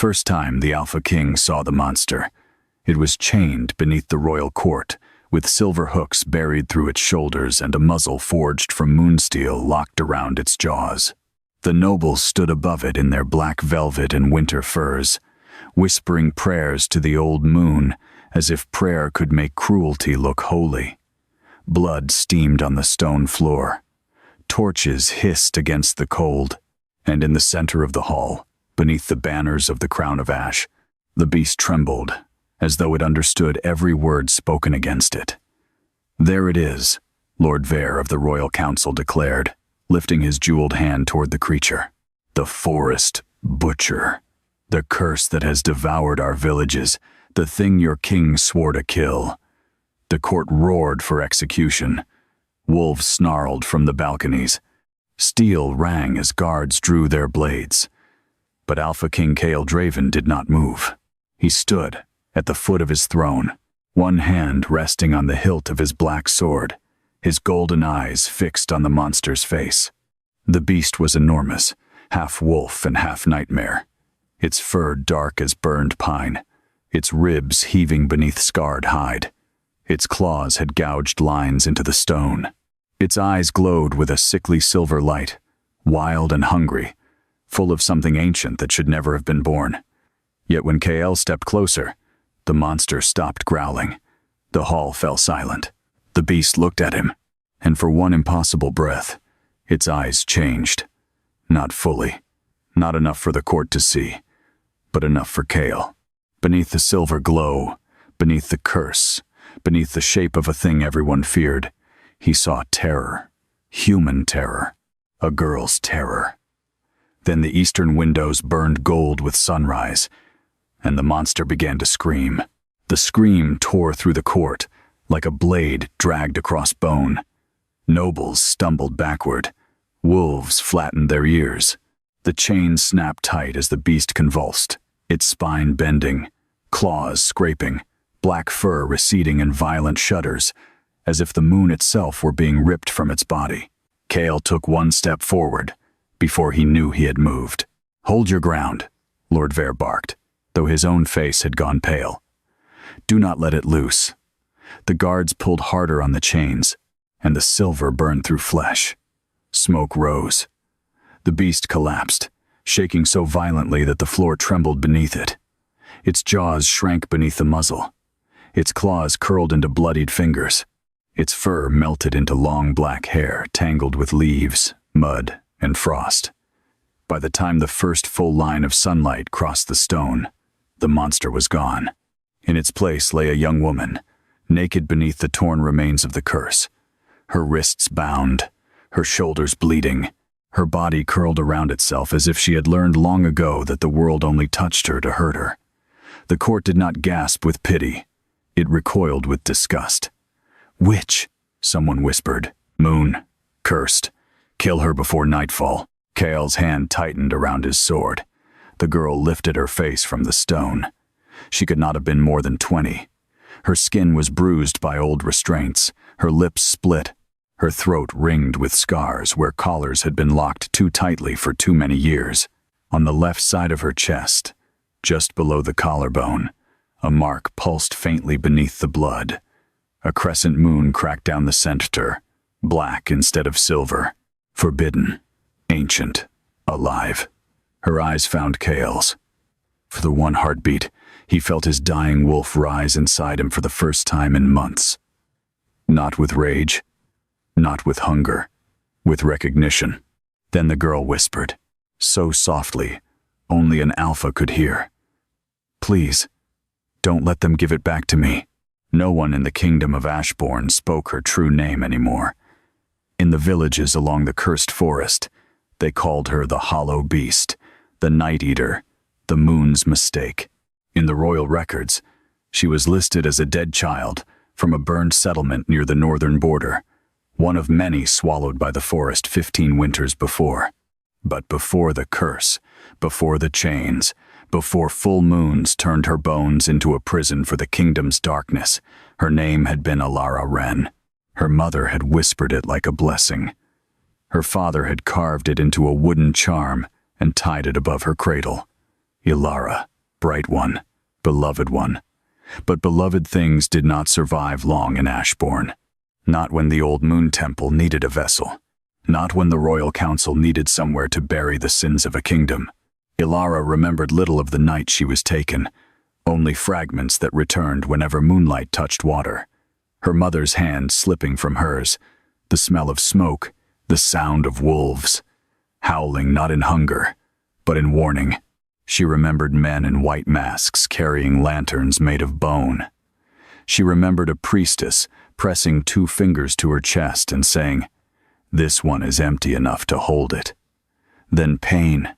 first time the Alpha King saw the monster, it was chained beneath the royal court, with silver hooks buried through its shoulders and a muzzle forged from moonsteel locked around its jaws. The nobles stood above it in their black velvet and winter furs, whispering prayers to the old moon, as if prayer could make cruelty look holy. Blood steamed on the stone floor. Torches hissed against the cold, and in the center of the hall, beneath the banners of the crown of ash, the beast trembled, as though it understood every word spoken against it. "There it is," Lord Vere of the Royal Council declared, lifting his jeweled hand toward the creature. "The forest butcher. The curse that has devoured our villages, the thing your king swore to kill." The court roared for execution. Wolves snarled from the balconies. Steel rang as guards drew their blades. But Alpha King Kael Draven did not move. He stood at the foot of his throne, one hand resting on the hilt of his black sword, his golden eyes fixed on the monster's face. The beast was enormous, half wolf and half nightmare, its fur dark as burned pine, its ribs heaving beneath scarred hide. Its claws had gouged lines into the stone. Its eyes glowed with a sickly silver light, wild and hungry, full of something ancient that should never have been born. Yet when Kael stepped closer, the monster stopped growling. The hall fell silent. The beast looked at him, and for one impossible breath, its eyes changed. Not fully, not enough for the court to see, but enough for Kael. Beneath the silver glow, beneath the curse, beneath the shape of a thing everyone feared, he saw terror, human terror, a girl's terror. Then the eastern windows burned gold with sunrise, and the monster began to scream. The scream tore through the court, like a blade dragged across bone. Nobles stumbled backward. Wolves flattened their ears. The chain snapped tight as the beast convulsed, its spine bending, claws scraping, black fur receding in violent shudders, as if the moon itself were being ripped from its body. Kael took one step forward, before he knew he had moved. "Hold your ground," Lord Vere barked, though his own face had gone pale. "Do not let it loose." The guards pulled harder on the chains, and the silver burned through flesh. Smoke rose. The beast collapsed, shaking so violently that the floor trembled beneath it. Its jaws shrank beneath the muzzle. Its claws curled into bloodied fingers. Its fur melted into long black hair tangled with leaves, mud, and frost. By the time the first full line of sunlight crossed the stone, the monster was gone. In its place lay a young woman, naked beneath the torn remains of the curse, her wrists bound, her shoulders bleeding, her body curled around itself as if she had learned long ago that the world only touched her to hurt her. The court did not gasp with pity. It recoiled with disgust. "Witch," someone whispered. "Moon. Cursed. Kill her before nightfall." Kael's hand tightened around his sword. The girl lifted her face from the stone. She could not have been more than 20. Her skin was bruised by old restraints, her lips split, her throat ringed with scars where collars had been locked too tightly for too many years. On the left side of her chest, just below the collarbone, a mark pulsed faintly beneath the blood. A crescent moon cracked down the center, black instead of silver. Forbidden, ancient, alive. Her eyes found Kael's. For the one heartbeat, he felt his dying wolf rise inside him for the first time in months. Not with rage, not with hunger, with recognition. Then the girl whispered, so softly, only an alpha could hear. "Please, don't let them give it back to me." No one in the kingdom of Ashborne spoke her true name anymore. In the villages along the cursed forest, they called her the Hollow Beast, the Night Eater, the Moon's Mistake. In the royal records, she was listed as a dead child from a burned settlement near the northern border, one of many swallowed by the forest 15 winters before. But before the curse, before the chains, before full moons turned her bones into a prison for the kingdom's darkness, her name had been Alara Wren. Her mother had whispered it like a blessing. Her father had carved it into a wooden charm and tied it above her cradle. Ilara, bright one, beloved one. But beloved things did not survive long in Ashborne. Not when the old moon temple needed a vessel. Not when the royal council needed somewhere to bury the sins of a kingdom. Ilara remembered little of the night she was taken, only fragments that returned whenever moonlight touched water. Her mother's hand slipping from hers, the smell of smoke, the sound of wolves, howling not in hunger, but in warning. She remembered men in white masks carrying lanterns made of bone. She remembered a priestess pressing 2 fingers to her chest and saying, "This one is empty enough to hold it." Then pain,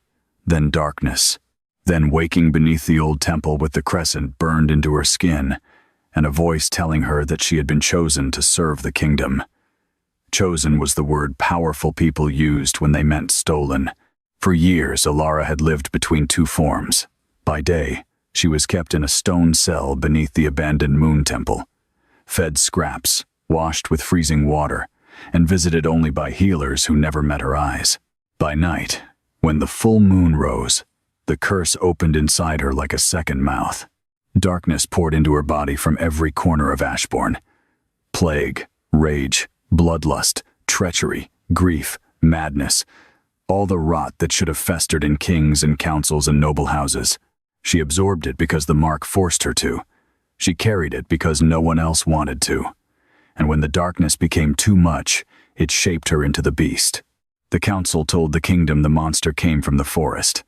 then darkness, then waking beneath the old temple with the crescent burned into her skin, and a voice telling her that she had been chosen to serve the kingdom. Chosen was the word powerful people used when they meant stolen. For years, Ilara had lived between 2 forms. By day, she was kept in a stone cell beneath the abandoned moon temple, fed scraps, washed with freezing water, and visited only by healers who never met her eyes. By night, when the full moon rose, the curse opened inside her like a second mouth. Darkness poured into her body from every corner of Ashborne. Plague, rage, bloodlust, treachery, grief, madness, all the rot that should have festered in kings and councils and noble houses. She absorbed it because the mark forced her to. She carried it because no one else wanted to. And when the darkness became too much, it shaped her into the beast. The council told the kingdom the monster came from the forest.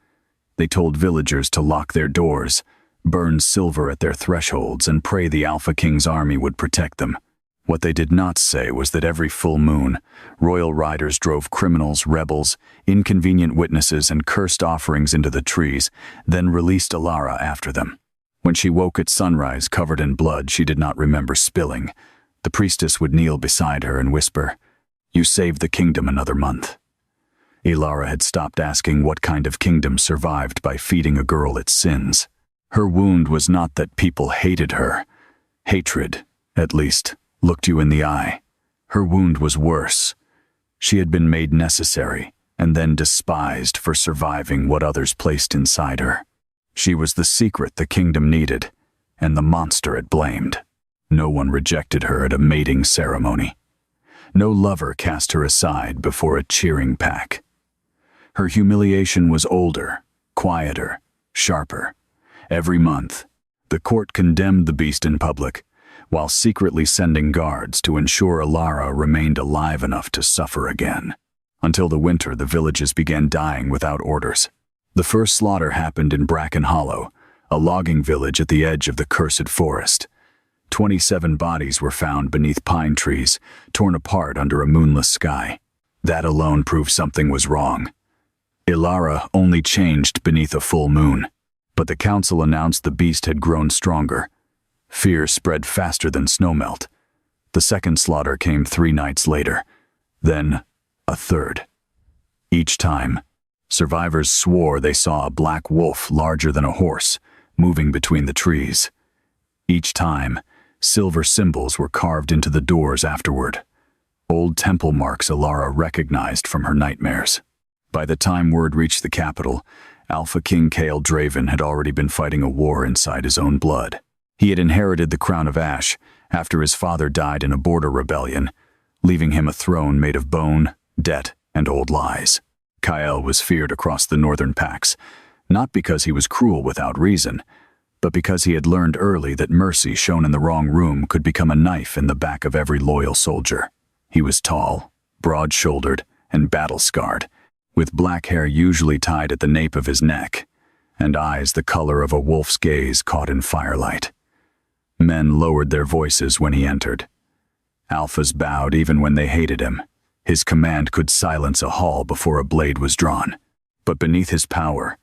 They told villagers to lock their doors, burn silver at their thresholds, and pray the Alpha King's army would protect them. What they did not say was that every full moon, royal riders drove criminals, rebels, inconvenient witnesses, and cursed offerings into the trees, then released Ilara after them. When she woke at sunrise covered in blood she did not remember spilling, the priestess would kneel beside her and whisper, "You saved the kingdom another month." Ilara had stopped asking what kind of kingdom survived by feeding a girl its sins. Her wound was not that people hated her. Hatred, at least, looked you in the eye. Her wound was worse. She had been made necessary and then despised for surviving what others placed inside her. She was the secret the kingdom needed, and the monster it blamed. No one rejected her at a mating ceremony. No lover cast her aside before a cheering pack. Her humiliation was older, quieter, sharper. Every month, the court condemned the beast in public, while secretly sending guards to ensure Ilara remained alive enough to suffer again. Until the winter, the villages began dying without orders. The first slaughter happened in Bracken Hollow, a logging village at the edge of the cursed forest. 27 bodies were found beneath pine trees, torn apart under a moonless sky. That alone proved something was wrong. Ilara only changed beneath a full moon, but the council announced the beast had grown stronger. Fear spread faster than snowmelt. The second slaughter came 3 nights later, then a third. Each time, survivors swore they saw a black wolf larger than a horse, moving between the trees. Each time, silver symbols were carved into the doors afterward, old temple marks Ilara recognized from her nightmares. By the time word reached the capital, Alpha King Kael Draven had already been fighting a war inside his own blood. He had inherited the crown of ash after his father died in a border rebellion, leaving him a throne made of bone, debt, and old lies. Kael was feared across the northern packs, not because he was cruel without reason, but because he had learned early that mercy shown in the wrong room could become a knife in the back of every loyal soldier. He was tall, broad-shouldered, and battle-scarred, with black hair usually tied at the nape of his neck, and eyes the color of a wolf's gaze caught in firelight. Men lowered their voices when he entered. Alphas bowed even when they hated him. His command could silence a hall before a blade was drawn. But beneath his power,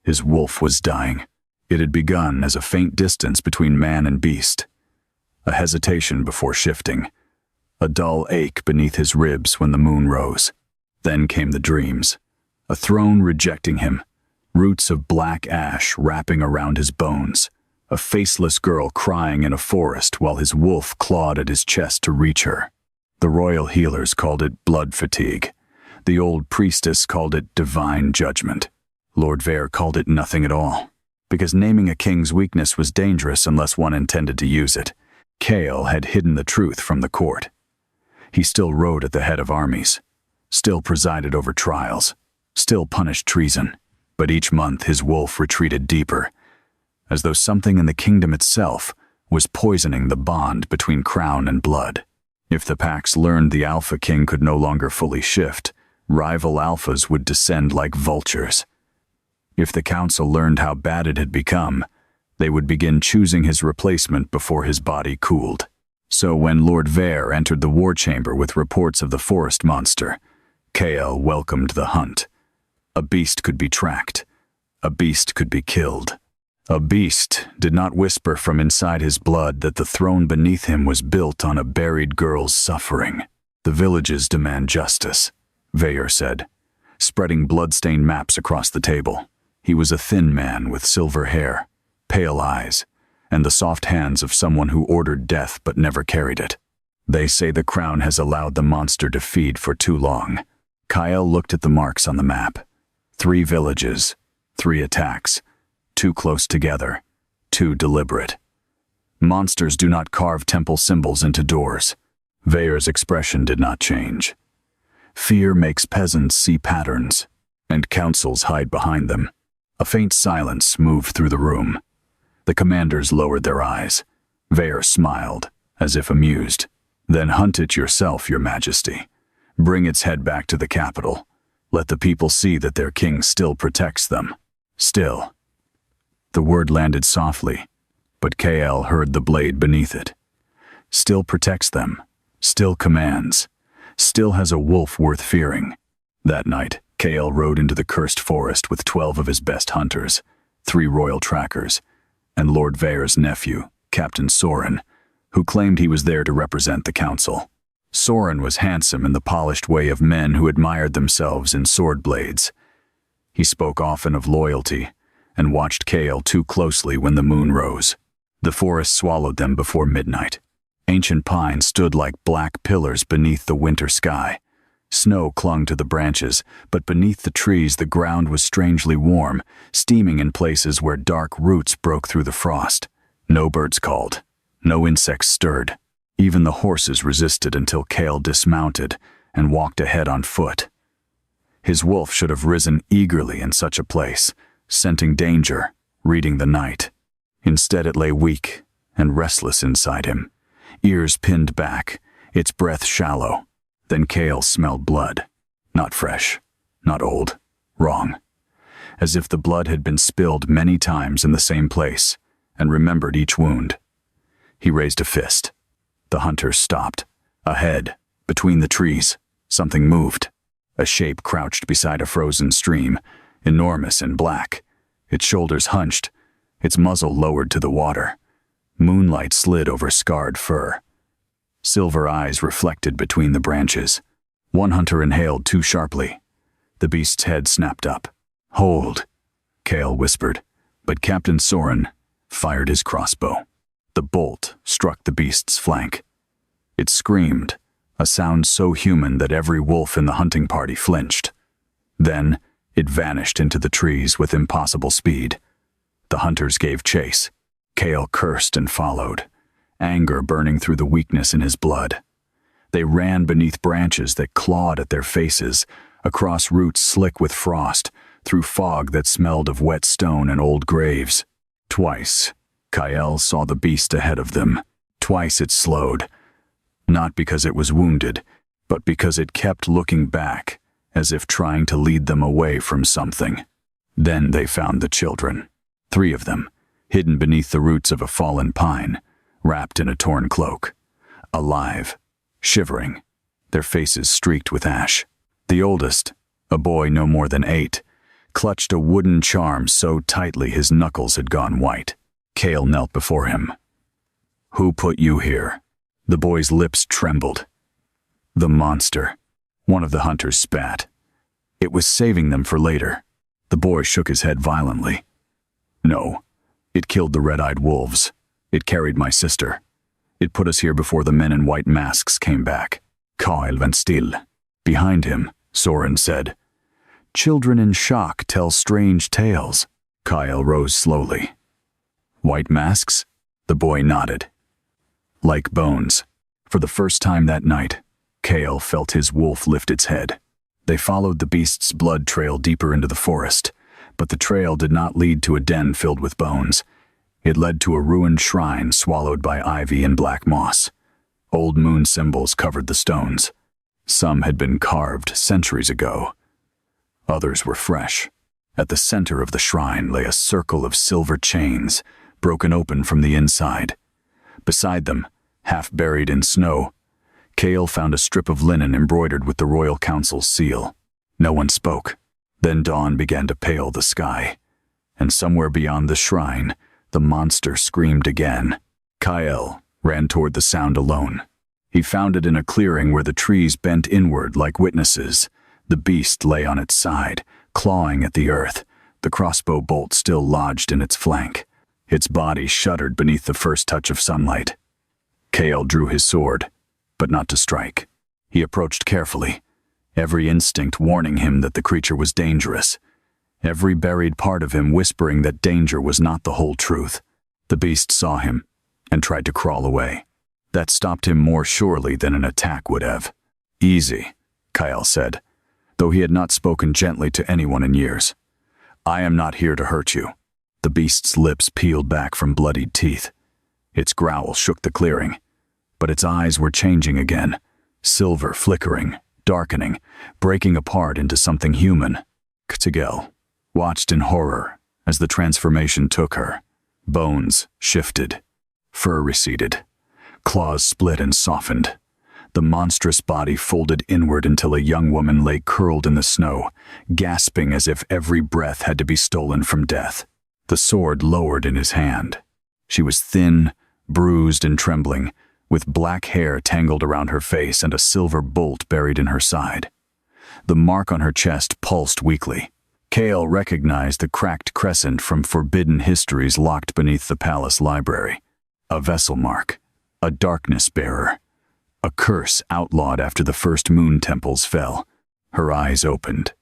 his wolf was dying. It had begun as a faint distance between man and beast, a hesitation before shifting, a dull ache beneath his ribs when the moon rose. Then came the dreams, a throne rejecting him, roots of black ash wrapping around his bones, a faceless girl crying in a forest while his wolf clawed at his chest to reach her. The royal healers called it blood fatigue. The old priestess called it divine judgment. Lord Vare called it nothing at all. because naming a king's weakness was dangerous unless one intended to use it. Kale had hidden the truth from the court. He still rode at the head of armies, still presided over trials, still punished treason, but each month his wolf retreated deeper, as though something in the kingdom itself was poisoning the bond between crown and blood. If the Pax learned the Alpha King could no longer fully shift, rival alphas would descend like vultures. If the Council learned how bad it had become, they would begin choosing his replacement before his body cooled. So when Lord Vare entered the war chamber with reports of the forest monster, Kale welcomed the hunt. A beast could be tracked. A beast could be killed. A beast did not whisper from inside his blood that the throne beneath him was built on a buried girl's suffering. The villages demand justice, Vare said, spreading blood-stained maps across the table. He was a thin man with silver hair, pale eyes, and the soft hands of someone who ordered death but never carried it. They say the crown has allowed the monster to feed for too long. Kyle looked at the marks on the map. 3 villages, 3 attacks, 2 close together, 2 deliberate. Monsters do not carve temple symbols into doors. Vare's expression did not change. Fear makes peasants see patterns, and councils hide behind them. A faint silence moved through the room. The commanders lowered their eyes. Vare smiled, as if amused. Then hunt it yourself, your majesty. Bring its head back to the capital. Let the people see that their king still protects them. Still. The word landed softly, but Kale heard the blade beneath it. Still protects them. Still commands. Still has a wolf worth fearing. That night, Kale rode into the cursed forest with 12 of his best hunters, 3 royal trackers, and Lord Vare's nephew, Captain Soren, who claimed he was there to represent the council. Soren was handsome in the polished way of men who admired themselves in sword blades. He spoke often of loyalty, and watched Kale too closely when the moon rose. The forest swallowed them before midnight. Ancient pines stood like black pillars beneath the winter sky. Snow clung to the branches, but beneath the trees the ground was strangely warm, steaming in places where dark roots broke through the frost. No birds called. No insects stirred. Even the horses resisted until Kale dismounted and walked ahead on foot. His wolf should have risen eagerly in such a place, scenting danger, reading the night. Instead it lay weak and restless inside him, ears pinned back, its breath shallow. Then Kale smelled blood. Not fresh, not old, wrong. As if the blood had been spilled many times in the same place, and remembered each wound. He raised a fist. The hunters stopped. Ahead, between the trees, something moved. A shape crouched beside a frozen stream, enormous and black, its shoulders hunched, its muzzle lowered to the water. Moonlight slid over scarred fur. Silver eyes reflected between the branches. One hunter inhaled too sharply. The beast's head snapped up. "Hold," Kale whispered, but Captain Soren fired his crossbow. The bolt struck the beast's flank. It screamed, a sound so human that every wolf in the hunting party flinched. Then it vanished into the trees with impossible speed. The hunters gave chase. Kale cursed and followed, anger burning through the weakness in his blood. They ran beneath branches that clawed at their faces, across roots slick with frost, through fog that smelled of wet stone and old graves. Twice, Kyle saw the beast ahead of them. Twice it slowed, not because it was wounded, but because it kept looking back, as if trying to lead them away from something. Then they found the children, 3 of them, hidden beneath the roots of a fallen pine, wrapped in a torn cloak. Alive, shivering, their faces streaked with ash. The oldest, a boy no more than 8, clutched a wooden charm so tightly his knuckles had gone white. Kale knelt before him. "Who put you here?" The boy's lips trembled. "The monster," one of the hunters spat. "It was saving them for later." The boy shook his head violently. "No, it killed the red-eyed wolves. It carried my sister. It put us here before the men in white masks came back." Kyle went still. Behind him, Soren said, "Children in shock tell strange tales." Kyle rose slowly. White masks? The boy nodded. Like bones. For the first time that night, Kale felt his wolf lift its head. They followed the beast's blood trail deeper into the forest, but the trail did not lead to a den filled with bones. It led to a ruined shrine swallowed by ivy and black moss. Old moon symbols covered the stones. Some had been carved centuries ago. Others were fresh. At the center of the shrine lay a circle of silver chains, broken open from the inside. Beside them, half buried in snow, Kale found a strip of linen embroidered with the royal council's seal. No one spoke. Then dawn began to pale the sky, and somewhere beyond the shrine, the monster screamed again. Kyle ran toward the sound alone. He found it in a clearing where the trees bent inward like witnesses. The beast lay on its side, clawing at the earth, the crossbow bolt still lodged in its flank. Its body shuddered beneath the first touch of sunlight. Kale drew his sword, but not to strike. He approached carefully, every instinct warning him that the creature was dangerous, every buried part of him whispering that danger was not the whole truth. The beast saw him and tried to crawl away. That stopped him more surely than an attack would have. Easy, Kyle said, though he had not spoken gently to anyone in years. I am not here to hurt you. The beast's lips peeled back from bloodied teeth. Its growl shook the clearing, but its eyes were changing again, silver flickering, darkening, breaking apart into something human. Ktegel watched in horror as the transformation took her. Bones shifted, fur receded, claws split and softened. The monstrous body folded inward until a young woman lay curled in the snow, gasping as if every breath had to be stolen from death. The sword lowered in his hand. She was thin, bruised and trembling, with black hair tangled around her face and a silver bolt buried in her side. The mark on her chest pulsed weakly. Kale recognized the cracked crescent from forbidden histories locked beneath the palace library. A vessel mark, a darkness bearer, a curse outlawed after the first moon temples fell. Her eyes opened.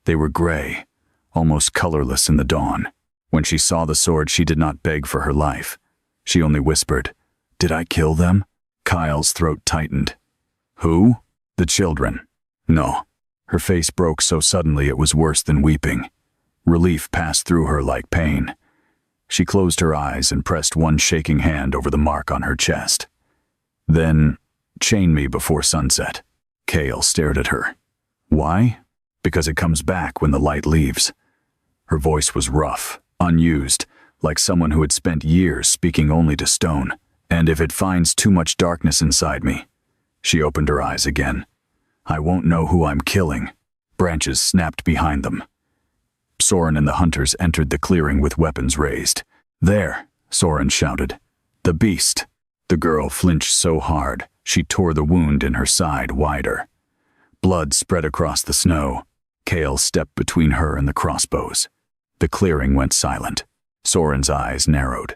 They were gray, almost colorless in the dawn. When she saw the sword, she did not beg for her life. She only whispered, "Did I kill them?" Kyle's throat tightened. "Who?" "The children." "No." Her face broke so suddenly it was worse than weeping. Relief passed through her like pain. She closed her eyes and pressed one shaking hand over the mark on her chest. "Then, chain me before sunset." Kale stared at her. "Why?" "Because it comes back when the light leaves." Her voice was rough, unused, like someone who had spent years speaking only to stone. "And if it finds too much darkness inside me." She opened her eyes again. "I won't know who I'm killing." Branches snapped behind them. Soren and the hunters entered the clearing with weapons raised. "There," Soren shouted. "The beast." The girl flinched so hard, she tore the wound in her side wider. Blood spread across the snow. Kale stepped between her and the crossbows. The clearing went silent. Soren's eyes narrowed.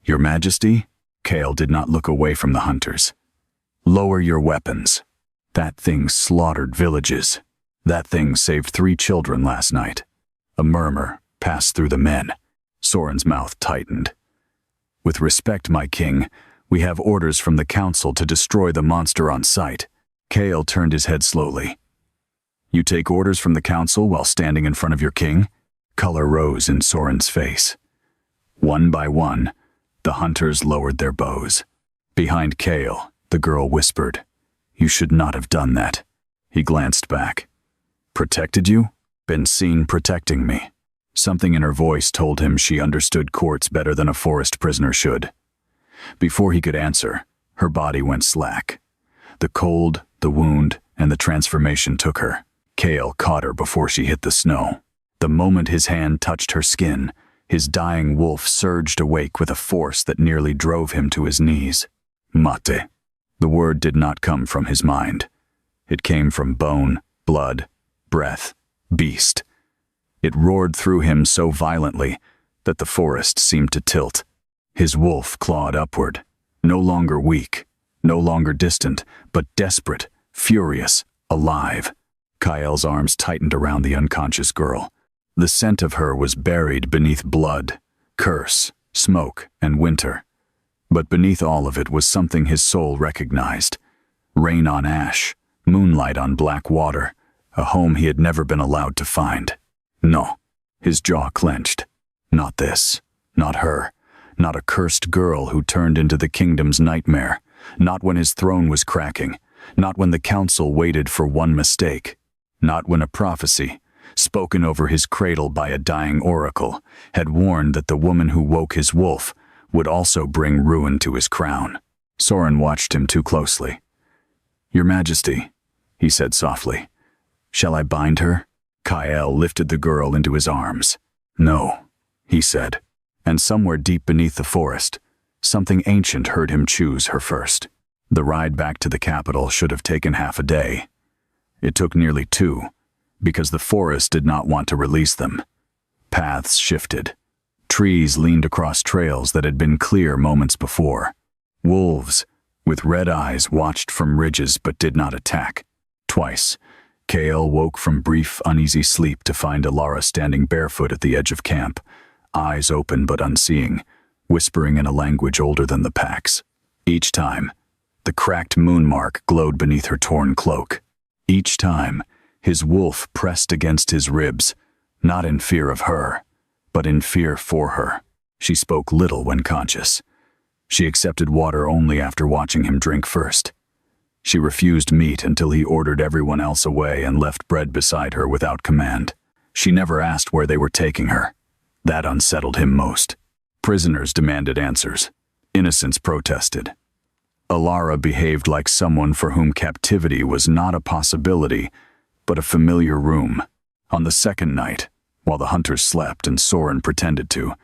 "Your Majesty?" Kale did not look away from the hunters. "Lower your weapons. That thing slaughtered villages. That thing saved 3 children last night." A murmur passed through the men. Soren's mouth tightened. "With respect, my king, we have orders from the council to destroy the monster on sight." Kale turned his head slowly. "You take orders from the council while standing in front of your king?" Color rose in Soren's face. One by one, the hunters lowered their bows. Behind Kale, the girl whispered, "You should not have done that." He glanced back. "Protected you?" "Been seen protecting me." Something in her voice told him she understood courts better than a forest prisoner should. Before he could answer, her body went slack. The cold, the wound, and the transformation took her. Kale caught her before she hit the snow. The moment his hand touched her skin, his dying wolf surged awake with a force that nearly drove him to his knees. Mate. The word did not come from his mind. It came from bone, blood, breath, beast. It roared through him so violently that the forest seemed to tilt. His wolf clawed upward, no longer weak, no longer distant, but desperate, furious, alive. Kyle's arms tightened around the unconscious girl. The scent of her was buried beneath blood, curse, smoke, and winter. But beneath all of it was something his soul recognized. Rain on ash, moonlight on black water, a home he had never been allowed to find. No, his jaw clenched. Not this, not her, not a cursed girl who turned into the kingdom's nightmare, not when his throne was cracking, not when the council waited for one mistake, not when a prophecy, spoken over his cradle by a dying oracle, had warned that the woman who woke his wolf would also bring ruin to his crown. Soren watched him too closely. "Your Majesty," he said softly, "shall I bind her?" Kael lifted the girl into his arms. "No," he said, and somewhere deep beneath the forest, something ancient heard him choose her first. The ride back to the capital should have taken half a day. It took nearly 2, because the forest did not want to release them. Paths shifted. Trees leaned across trails that had been clear moments before. Wolves, with red eyes, watched from ridges but did not attack. Twice, Kael woke from brief, uneasy sleep to find Alara standing barefoot at the edge of camp, eyes open but unseeing, whispering in a language older than the pack's. Each time, the cracked moon mark glowed beneath her torn cloak. Each time, his wolf pressed against his ribs, not in fear of her, but in fear for her. She spoke little when conscious. She accepted water only after watching him drink first. She refused meat until he ordered everyone else away and left bread beside her without command. She never asked where they were taking her. That unsettled him most. Prisoners demanded answers. Innocents protested. Alara behaved like someone for whom captivity was not a possibility, but a familiar room. On the second night, while the hunters slept and Soren pretended to,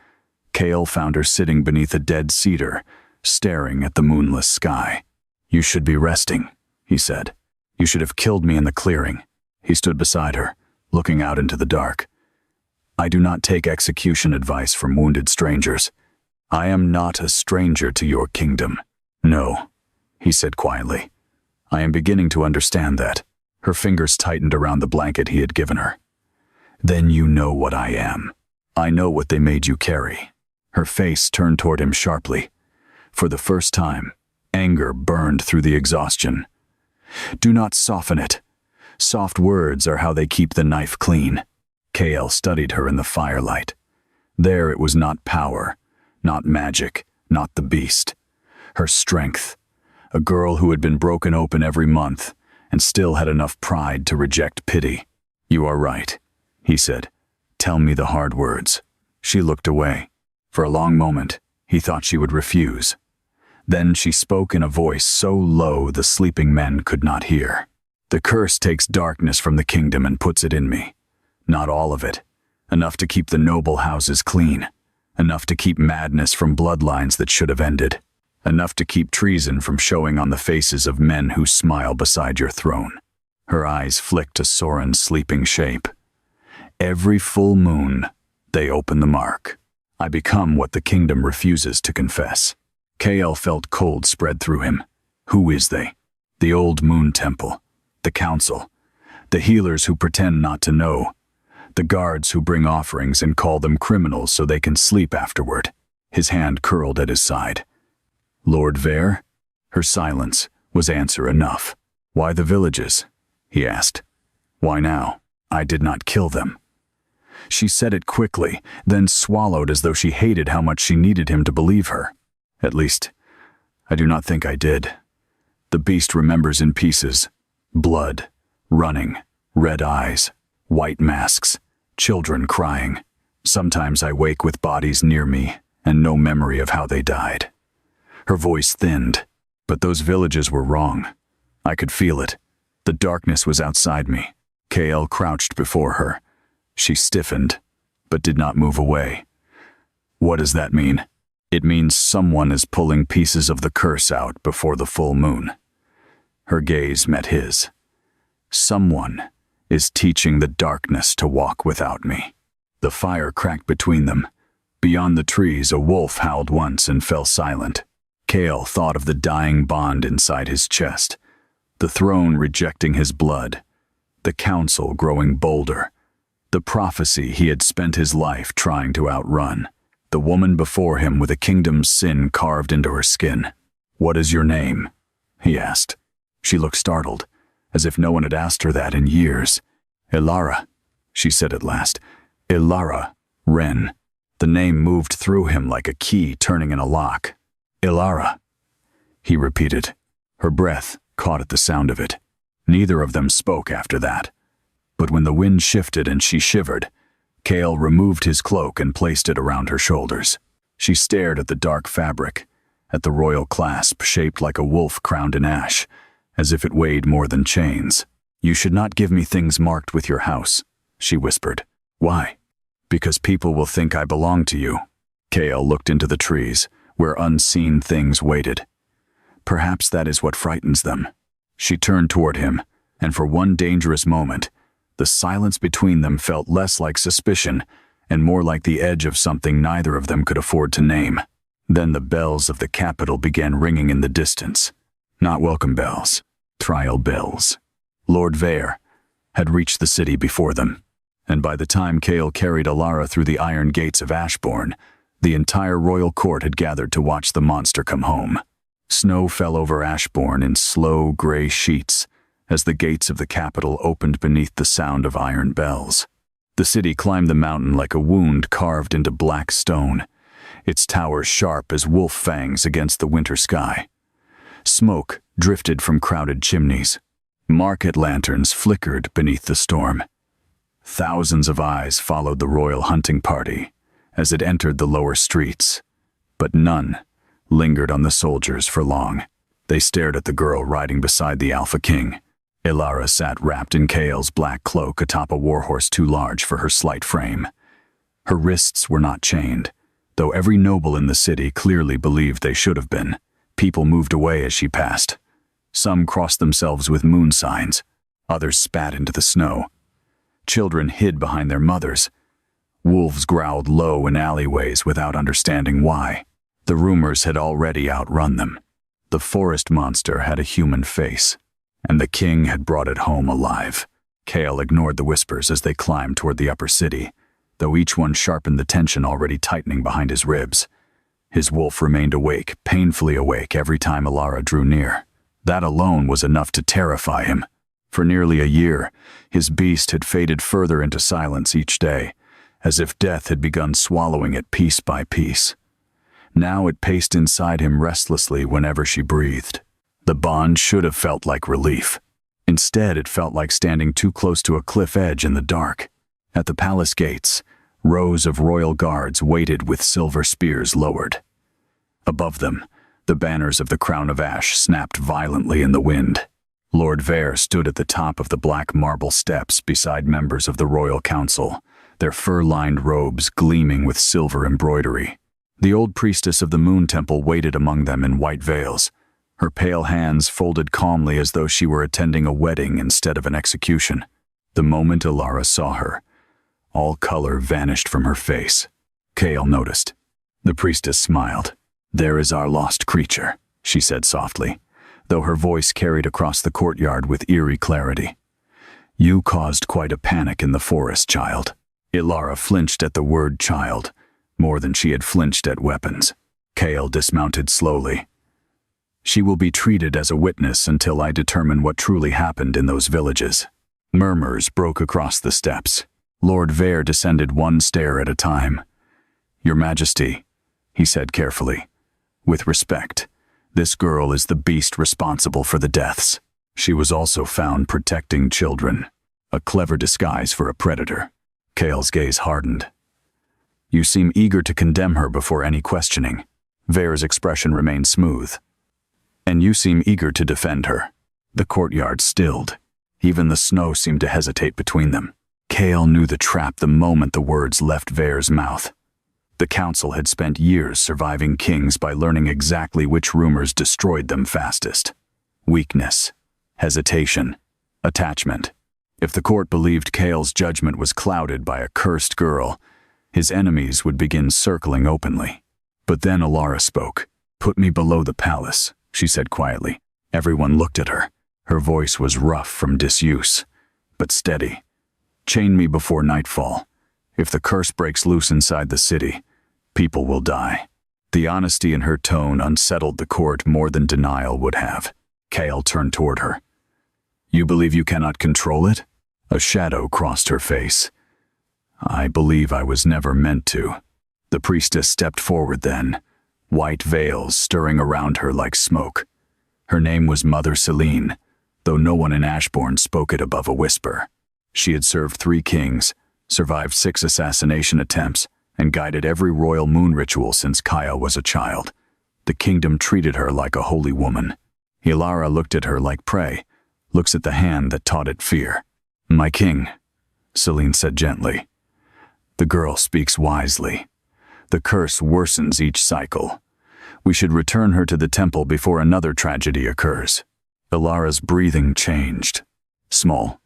Kael found her sitting beneath a dead cedar, staring at the moonless sky. "You should be resting," he said. "You should have killed me in the clearing." He stood beside her, looking out into the dark. "I do not take execution advice from wounded strangers. I am not a stranger to your kingdom." "No," he said quietly. "I am beginning to understand that." Her fingers tightened around the blanket he had given her. "Then you know what I am. I know what they made you carry." Her face turned toward him sharply. For the first time, anger burned through the exhaustion. "Do not soften it. Soft words are how they keep the knife clean." Kael studied her in the firelight. There it was not power, not magic, not the beast. Her strength. A girl who had been broken open every month and still had enough pride to reject pity. "You are right," he said. "Tell me the hard words." She looked away. For a long moment, he thought she would refuse. Then she spoke in a voice so low the sleeping men could not hear. "The curse takes darkness from the kingdom and puts it in me. Not all of it. Enough to keep the noble houses clean. Enough to keep madness from bloodlines that should have ended. Enough to keep treason from showing on the faces of men who smile beside your throne." Her eyes flicked to Soren's sleeping shape. "Every full moon, they open the mark. I become what the kingdom refuses to confess." Kael felt cold spread through him. Who is they? The old moon temple. The council. The healers who pretend not to know. The guards who bring offerings and call them criminals so they can sleep afterward. His hand curled at his side. "Lord Vare?" Her silence was answer enough. "Why the villages?" he asked. "Why now? I did not kill them." She said it quickly, then swallowed as though she hated how much she needed him to believe her. "At least, I do not think I did. The beast remembers in pieces. Blood, running, red eyes, white masks, children crying. Sometimes I wake with bodies near me and no memory of how they died." Her voice thinned, but those villages were wrong. I could feel it. The darkness was outside me. Kael crouched before her. She stiffened, but did not move away. "What does that mean?" "It means someone is pulling pieces of the curse out before the full moon." Her gaze met his. "Someone is teaching the darkness to walk without me." The fire cracked between them. Beyond the trees, a wolf howled once and fell silent. Kael thought of the dying bond inside his chest, the throne rejecting his blood, the council growing bolder, The prophecy he had spent his life trying to outrun. The woman before him with a kingdom's sin carved into her skin. "What is your name?" he asked. She looked startled, as if no one had asked her that in years. "Ilara," she said at last. "Ilara Wren." The name moved through him like a key turning in a lock. "Ilara," he repeated. Her breath caught at the sound of it. Neither of them spoke after that. But when the wind shifted and she shivered, Cale removed his cloak and placed it around her shoulders. She stared at the dark fabric, at the royal clasp shaped like a wolf crowned in ash, as if it weighed more than chains. "You should not give me things marked with your house," she whispered. "Why?" "Because people will think I belong to you." Cale looked into the trees, where unseen things waited. "Perhaps that is what frightens them." She turned toward him, and for one dangerous moment, the silence between them felt less like suspicion and more like the edge of something neither of them could afford to name. Then the bells of the capital began ringing in the distance. Not welcome bells, trial bells. Lord Vere had reached the city before them, and by the time Cale carried Ilara through the iron gates of Ashborne, the entire royal court had gathered to watch the monster come home. Snow fell over Ashborne in slow, gray sheets as the gates of the capital opened beneath the sound of iron bells. The city climbed the mountain like a wound carved into black stone, its towers sharp as wolf fangs against the winter sky. Smoke drifted from crowded chimneys. Market lanterns flickered beneath the storm. Thousands of eyes followed the royal hunting party as it entered the lower streets, but none lingered on the soldiers for long. They stared at the girl riding beside the Alpha King. Ilara sat wrapped in Cale's black cloak atop a warhorse too large for her slight frame. Her wrists were not chained, though every noble in the city clearly believed they should have been. People moved away as she passed. Some crossed themselves with moon signs. Others spat into the snow. Children hid behind their mothers. Wolves growled low in alleyways without understanding why. The rumors had already outrun them. The forest monster had a human face, and the king had brought it home alive. Cale ignored the whispers as they climbed toward the upper city, though each one sharpened the tension already tightening behind his ribs. His wolf remained awake, painfully awake every time Ilara drew near. That alone was enough to terrify him. For nearly a year, his beast had faded further into silence each day, as if death had begun swallowing it piece by piece. Now it paced inside him restlessly whenever she breathed. The bond should have felt like relief. Instead, it felt like standing too close to a cliff edge in the dark. At the palace gates, rows of royal guards waited with silver spears lowered. Above them, the banners of the Crown of Ash snapped violently in the wind. Lord Vere stood at the top of the black marble steps beside members of the royal council, their fur-lined robes gleaming with silver embroidery. The old priestess of the Moon Temple waited among them in white veils, her pale hands folded calmly as though she were attending a wedding instead of an execution. The moment Ilara saw her, all color vanished from her face. Cale noticed. The priestess smiled. "There is our lost creature," she said softly, though her voice carried across the courtyard with eerie clarity. "You caused quite a panic in the forest, child." Ilara flinched at the word child, more than she had flinched at weapons. Cale dismounted slowly. "She will be treated as a witness until I determine what truly happened in those villages." Murmurs broke across the steps. Lord Vere descended one stair at a time. "Your Majesty," he said carefully, "with respect, this girl is the beast responsible for the deaths. She was also found protecting children, a clever disguise for a predator." Cale's gaze hardened. "You seem eager to condemn her before any questioning." Vere's expression remained smooth. "And you seem eager to defend her." The courtyard stilled. Even the snow seemed to hesitate between them. Cale knew the trap the moment the words left Vere's mouth. The council had spent years surviving kings by learning exactly which rumors destroyed them fastest. Weakness, hesitation, attachment. If the court believed Cale's judgment was clouded by a cursed girl, his enemies would begin circling openly. But then Ilara spoke. "Put me below the palace," she said quietly. Everyone looked at her. Her voice was rough from disuse, but steady. Chain me before nightfall. If the curse breaks loose inside the city, people will die." The honesty in her tone unsettled the court more than denial would have. Kale turned toward her. "You believe you cannot control it?" A shadow crossed her face. "I believe I was never meant to." The priestess stepped forward then, white veils stirring around her like smoke. Her name was Mother Celine, though no one in Ashborne spoke it above a whisper. She had served 3 kings, survived 6 assassination attempts, and guided every royal moon ritual since Kyle was a child. The kingdom treated her like a holy woman. Ilara looked at her like prey, looks at the hand that taught it fear. "My king," Celine said gently. "The girl speaks wisely. The curse worsens each cycle. We should return her to the temple before another tragedy occurs." Ilara's breathing changed. Small,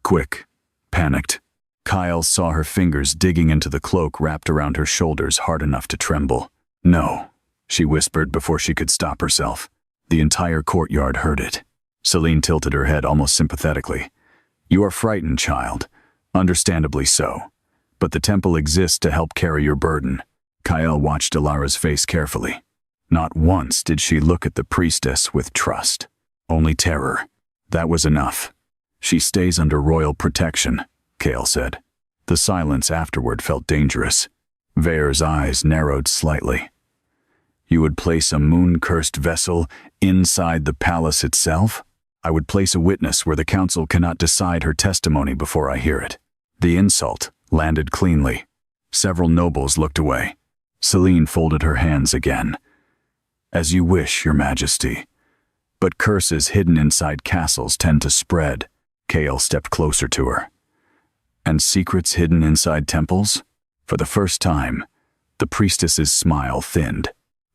quick, panicked. Kyle saw her fingers digging into the cloak wrapped around her shoulders hard enough to tremble. "No," she whispered before she could stop herself. The entire courtyard heard it. Celine tilted her head almost sympathetically. "You are frightened, child. Understandably so. But the temple exists to help carry your burden." Kyle watched Ilara's face carefully. Not once did she look at the priestess with trust. Only terror. That was enough. "She stays under royal protection," Kale said. The silence afterward felt dangerous. Vare's eyes narrowed slightly. "You would place a moon-cursed vessel inside the palace itself?" "I would place a witness where the council cannot decide her testimony before I hear it." The insult landed cleanly. Several nobles looked away. Celine folded her hands again. "As you wish, Your Majesty. But curses hidden inside castles tend to spread." Kale stepped closer to her. "And secrets hidden inside temples?" For the first time, the priestess's smile thinned.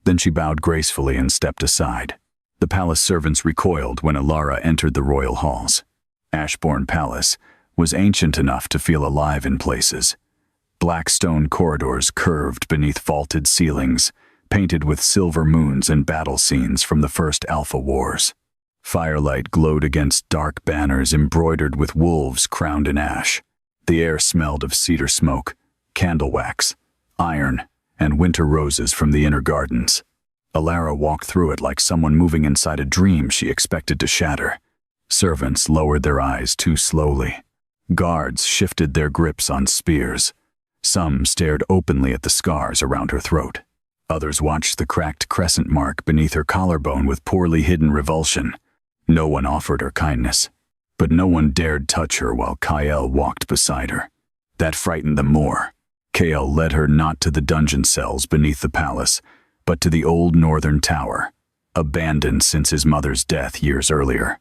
Then she bowed gracefully and stepped aside. The palace servants recoiled when Ilara entered the royal halls. Ashborne Palace was ancient enough to feel alive in places. Black stone corridors curved beneath vaulted ceilings, painted with silver moons and battle scenes from the first Alpha Wars. Firelight glowed against dark banners embroidered with wolves crowned in ash. The air smelled of cedar smoke, candle wax, iron, and winter roses from the inner gardens. Ilara walked through it like someone moving inside a dream she expected to shatter. Servants lowered their eyes too slowly. Guards shifted their grips on spears. Some stared openly at the scars around her throat. Others watched the cracked crescent mark beneath her collarbone with poorly hidden revulsion. No one offered her kindness, but no one dared touch her while Kyle walked beside her. That frightened them more. Kale led her not to the dungeon cells beneath the palace, but to the old northern tower, abandoned since his mother's death years earlier.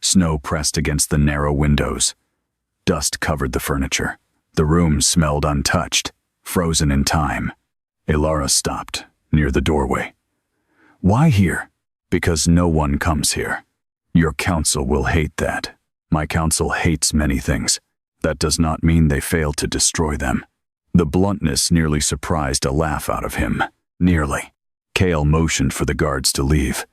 Snow pressed against the narrow windows. Dust covered the furniture. The room smelled untouched, frozen in time. Ilara stopped, near the doorway. "Why here?" "Because no one comes here. Your council will hate that. My council hates many things. That does not mean they failed to destroy them." The bluntness nearly surprised a laugh out of him. Nearly. Kale motioned for the guards to leave.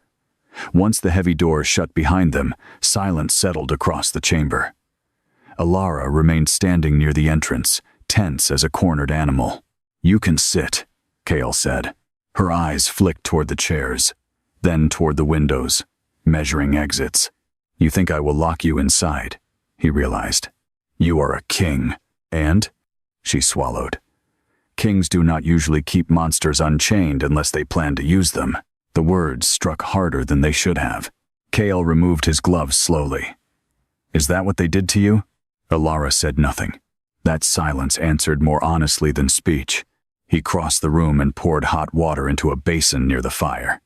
Once the heavy doors shut behind them, silence settled across the chamber. Ilara remained standing near the entrance, tense as a cornered animal. "You can sit," Kale said. Her eyes flicked toward the chairs, then toward the windows, measuring exits. "You think I will lock you inside?" he realized. "You are a king, and?" She swallowed. "Kings do not usually keep monsters unchained unless they plan to use them." The words struck harder than they should have. Kale removed his gloves slowly. "Is that what they did to you?" Ilara said nothing. That silence answered more honestly than speech. He crossed the room and poured hot water into a basin near the fire.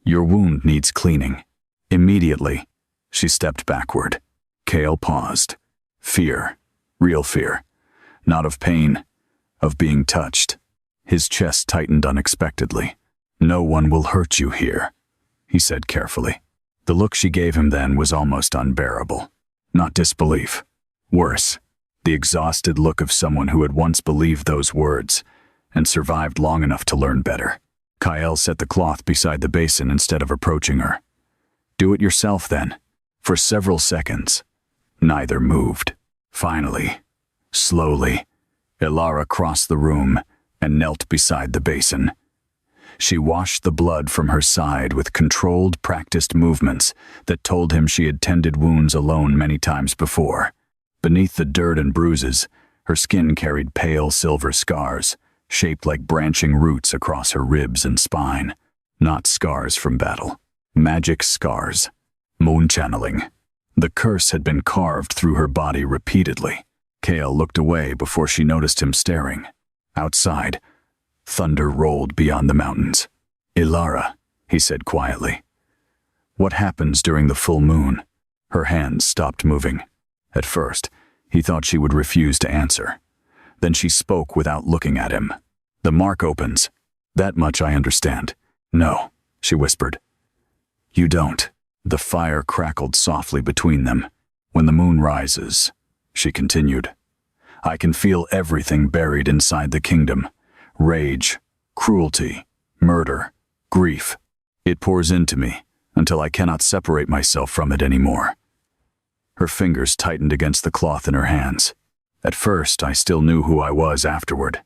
"Your wound needs cleaning." Immediately, she stepped backward. Kale paused. Fear. Real fear. Not of pain, of being touched. His chest tightened unexpectedly. "No one will hurt you here," he said carefully. The look she gave him then was almost unbearable. Not disbelief. Worse, the exhausted look of someone who had once believed those words and survived long enough to learn better. Kyle set the cloth beside the basin instead of approaching her. "Do it yourself then." For several seconds, neither moved. Finally, slowly, Ilara crossed the room and knelt beside the basin. She washed the blood from her side with controlled, practiced movements that told him she had tended wounds alone many times before. Beneath the dirt and bruises, her skin carried pale silver scars, shaped like branching roots across her ribs and spine. Not scars from battle. Magic scars. Moon channeling. The curse had been carved through her body repeatedly. Kale looked away before she noticed him staring. Outside, thunder rolled beyond the mountains. "Ilara," he said quietly. "What happens during the full moon?" Her hands stopped moving. At first, he thought she would refuse to answer. Then she spoke without looking at him. "The mark opens. That much I understand." "No," she whispered. "You don't." The fire crackled softly between them. "When the moon rises," she continued, "I can feel everything buried inside the kingdom. Rage, cruelty, murder, grief. It pours into me until I cannot separate myself from it anymore." Her fingers tightened against the cloth in her hands. "At first, I still knew who I was afterward.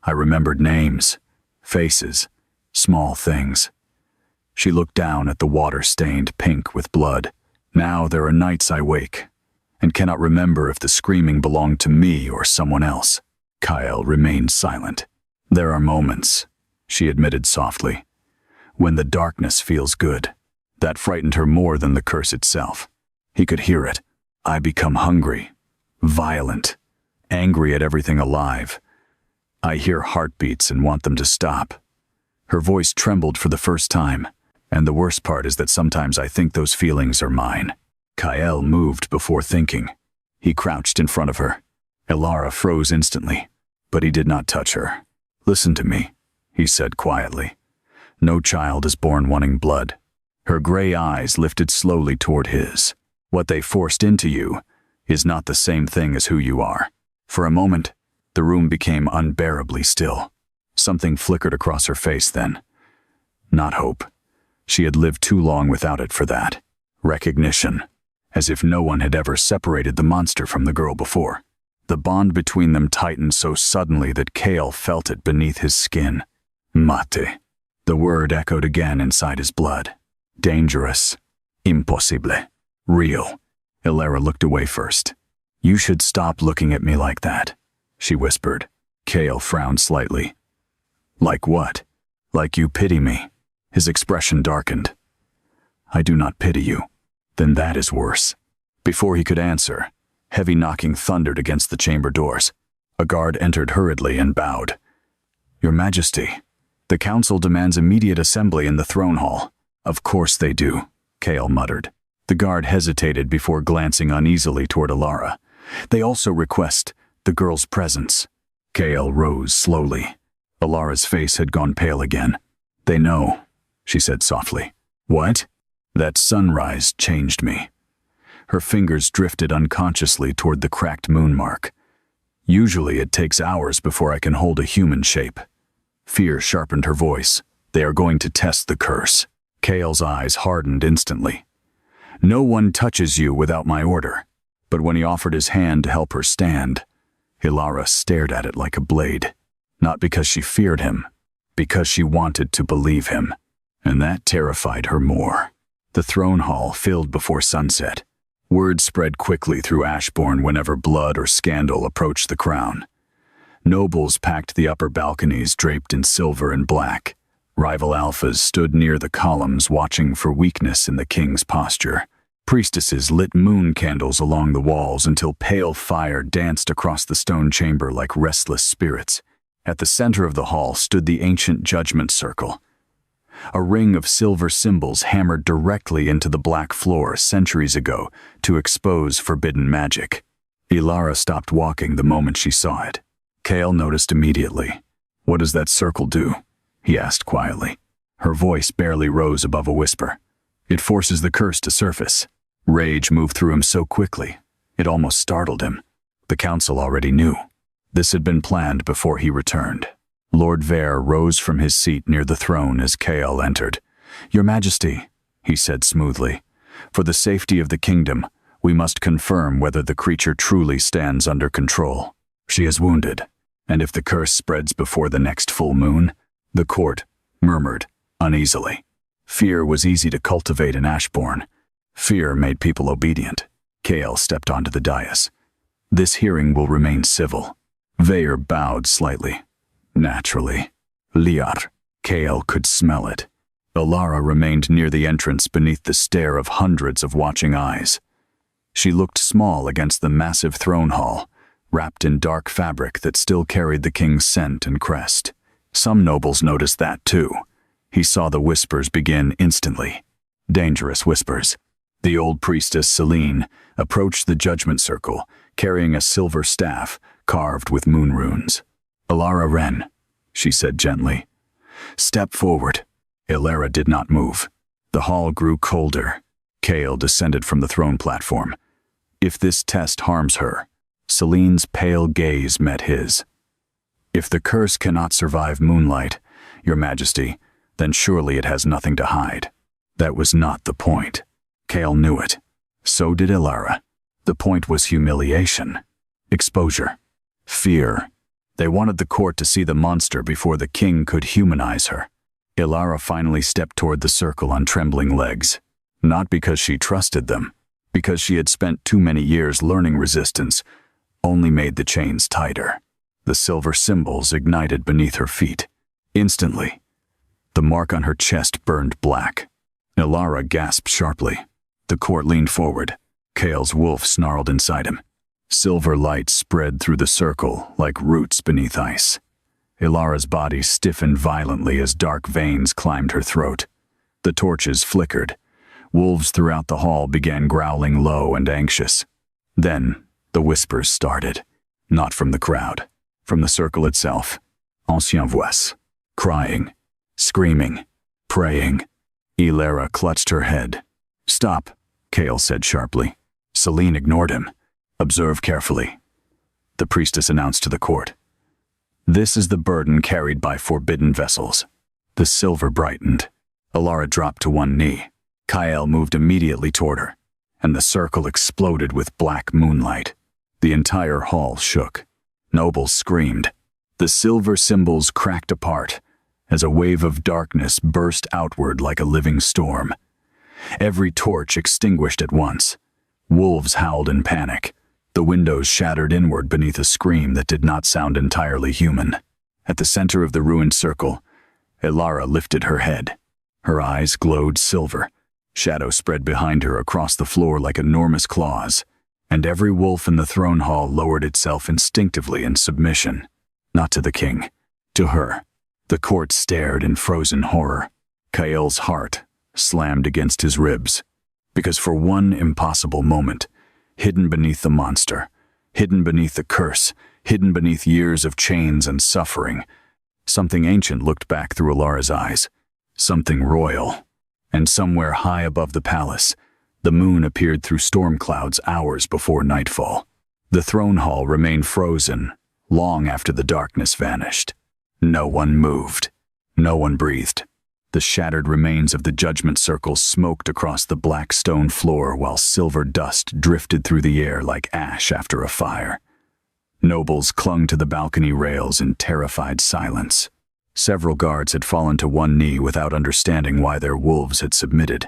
I remembered names, faces, small things." She looked down at the water stained pink with blood. "Now there are nights I wake and cannot remember if the screaming belonged to me or someone else." Kyle remained silent. "There are moments," she admitted softly, "when the darkness feels good." That frightened her more than the curse itself. He could hear it. "I become hungry, violent, angry at everything alive. I hear heartbeats and want them to stop." Her voice trembled for the first time, and the worst part is that sometimes I think those feelings are mine. Kyle moved before thinking. He crouched in front of her. Ilara froze instantly, but he did not touch her. "Listen to me," he said quietly. "No child is born wanting blood." Her gray eyes lifted slowly toward his. "What they forced into you is not the same thing as who you are." For a moment, the room became unbearably still. Something flickered across her face then. Not hope. She had lived too long without it for that. Recognition. As if no one had ever separated the monster from the girl before. The bond between them tightened so suddenly that Kale felt it beneath his skin. Mate. The word echoed again inside his blood. Dangerous. Impossible. Real. Ilara looked away first. "You should stop looking at me like that," she whispered. Kale frowned slightly. "Like what?" "Like you pity me." His expression darkened. "I do not pity you." "Then that is worse." Before he could answer, heavy knocking thundered against the chamber doors. A guard entered hurriedly and bowed. "Your Majesty, the council demands immediate assembly in the throne hall." "Of course they do," Kale muttered. The guard hesitated before glancing uneasily toward Ilara. "They also request the girl's presence." Kale rose slowly. Ilara's face had gone pale again. "They know," she said softly. "What?" "That sunrise changed me." Her fingers drifted unconsciously toward the cracked moon mark. "Usually it takes hours before I can hold a human shape." Fear sharpened her voice. "They are going to test the curse." Kale's eyes hardened instantly. "No one touches you without my order." But when he offered his hand to help her stand, Ilara stared at it like a blade. Not because she feared him, because she wanted to believe him. And that terrified her more. The throne hall filled before sunset. Word spread quickly through Ashborne whenever blood or scandal approached the crown. Nobles packed the upper balconies draped in silver and black. Rival alphas stood near the columns watching for weakness in the king's posture. Priestesses lit moon candles along the walls until pale fire danced across the stone chamber like restless spirits. At the center of the hall stood the ancient judgment circle. A ring of silver symbols hammered directly into the black floor centuries ago to expose forbidden magic. Ilara stopped walking the moment she saw it. Kale noticed immediately. "What does that circle do?" he asked quietly. Her voice barely rose above a whisper. "It forces the curse to surface." Rage moved through him so quickly, it almost startled him. The council already knew. This had been planned before he returned. Lord Vare rose from his seat near the throne as Kale entered. "Your Majesty," he said smoothly, "for the safety of the kingdom, We must confirm whether the creature truly stands under control. She is wounded, and if the curse spreads before the next full moon, the court murmured uneasily. Fear was easy to cultivate in Ashborne. Fear made people obedient. Kale stepped onto the dais. This hearing will remain civil. Veer bowed slightly. Naturally. Liar. Kale could smell it. Alara remained near the entrance beneath the stare of hundreds of watching eyes. She looked small against the massive throne hall, wrapped in dark fabric that still carried the king's scent and crest. Some nobles noticed that too. He saw the whispers begin instantly. Dangerous whispers. The old priestess Celine approached the judgment circle, carrying a silver staff carved with moon runes. "Alara Wren," she said gently. "Step forward." Alara did not move. The hall grew colder. Kale descended from the throne platform. If this test harms her, Celine's pale gaze met his. "If the curse cannot survive moonlight, Your Majesty, then surely it has nothing to hide." That was not the point. Kale knew it. So did Alara. The point was humiliation, exposure, fear. They wanted the court to see the monster before the king could humanize her. Alara finally stepped toward the circle on trembling legs. Not because she trusted them, because she had spent too many years learning resistance, only made the chains tighter. The silver symbols ignited beneath her feet. Instantly, the mark on her chest burned black. Alara gasped sharply. The court leaned forward. Kale's wolf snarled inside him. Silver light spread through the circle like roots beneath ice. Alara's body stiffened violently as dark veins climbed her throat. The torches flickered. Wolves throughout the hall began growling low and anxious. Then, the whispers started. Not from the crowd, from the circle itself. Ancien voix. Crying, screaming, praying. Alara clutched her head. "Stop," Kale said sharply. Celine ignored him. "Observe carefully," the priestess announced to the court. "This is the burden carried by forbidden vessels." The silver brightened. Alara dropped to one knee. Kyle moved immediately toward her, and the circle exploded with black moonlight. The entire hall shook. Nobles screamed. The silver symbols cracked apart as a wave of darkness burst outward like a living storm. Every torch extinguished at once. Wolves howled in panic. The windows shattered inward beneath a scream that did not sound entirely human. At the center of the ruined circle, Alara lifted her head. Her eyes glowed silver. Shadow spread behind her across the floor like enormous claws, and every wolf in the throne hall lowered itself instinctively in submission. Not to the king, to her. The court stared in frozen horror. Kale's heart slammed against his ribs, because for one impossible moment, hidden beneath the monster, hidden beneath the curse, hidden beneath years of chains and suffering, something ancient looked back through Alara's eyes, something royal. And somewhere high above the palace, the moon appeared through storm clouds hours before nightfall. The throne hall remained frozen, long after the darkness vanished. No one moved. No one breathed. The shattered remains of the judgment circle smoked across the black stone floor while silver dust drifted through the air like ash after a fire. Nobles clung to the balcony rails in terrified silence. Several guards had fallen to one knee without understanding why their wolves had submitted.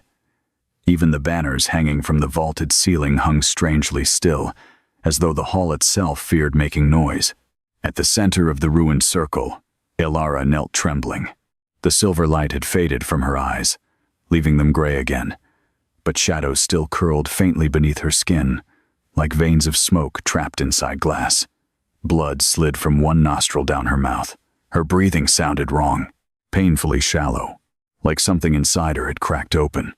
Even the banners hanging from the vaulted ceiling hung strangely still, as though the hall itself feared making noise. At the center of the ruined circle, Alara knelt trembling. The silver light had faded from her eyes, leaving them gray again, but shadows still curled faintly beneath her skin, like veins of smoke trapped inside glass. Blood slid from one nostril down her mouth. Her breathing sounded wrong, painfully shallow, like something inside her had cracked open.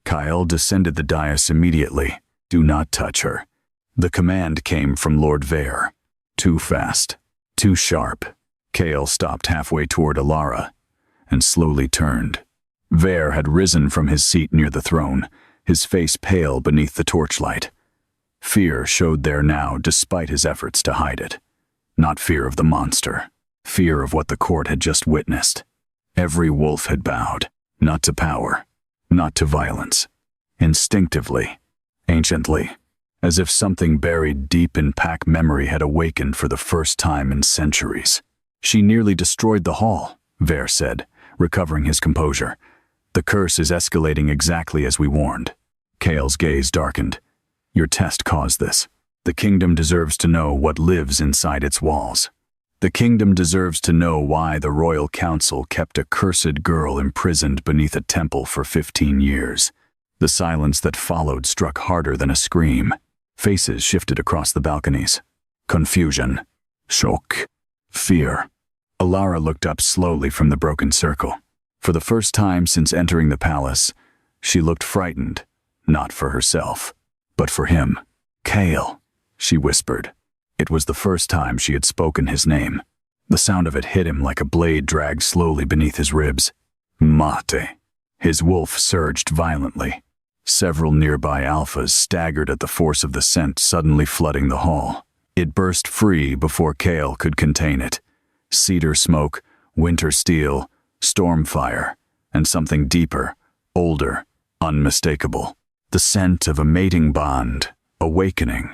Kyle descended the dais immediately. "Do not touch her." The command came from Lord Veer. Too fast, too sharp. Kale stopped halfway toward Alara and slowly turned. Veer had risen from his seat near the throne, his face pale beneath the torchlight. Fear showed there now despite his efforts to hide it. Not fear of the monster, fear of what the court had just witnessed. Every wolf had bowed, not to power, not to violence. Instinctively, anciently, as if something buried deep in pack memory had awakened for the first time in centuries. "She nearly destroyed the hall," Ver said, recovering his composure. "The curse is escalating exactly as we warned." Kael's gaze darkened. "Your test caused this. The kingdom deserves to know what lives inside its walls. The kingdom deserves to know why the royal council kept a cursed girl imprisoned beneath a temple for 15 years. The silence that followed struck harder than a scream. Faces shifted across the balconies. Confusion. Shock. Fear. Alara looked up slowly from the broken circle. For the first time since entering the palace, she looked frightened, not for herself, but for him. "Kael," she whispered. It was the first time she had spoken his name. The sound of it hit him like a blade dragged slowly beneath his ribs. "Mate." His wolf surged violently. Several nearby alphas staggered at the force of the scent suddenly flooding the hall. It burst free before Kael could contain it. Cedar smoke, winter steel, storm fire, and something deeper, older, unmistakable. The scent of a mating bond, awakening.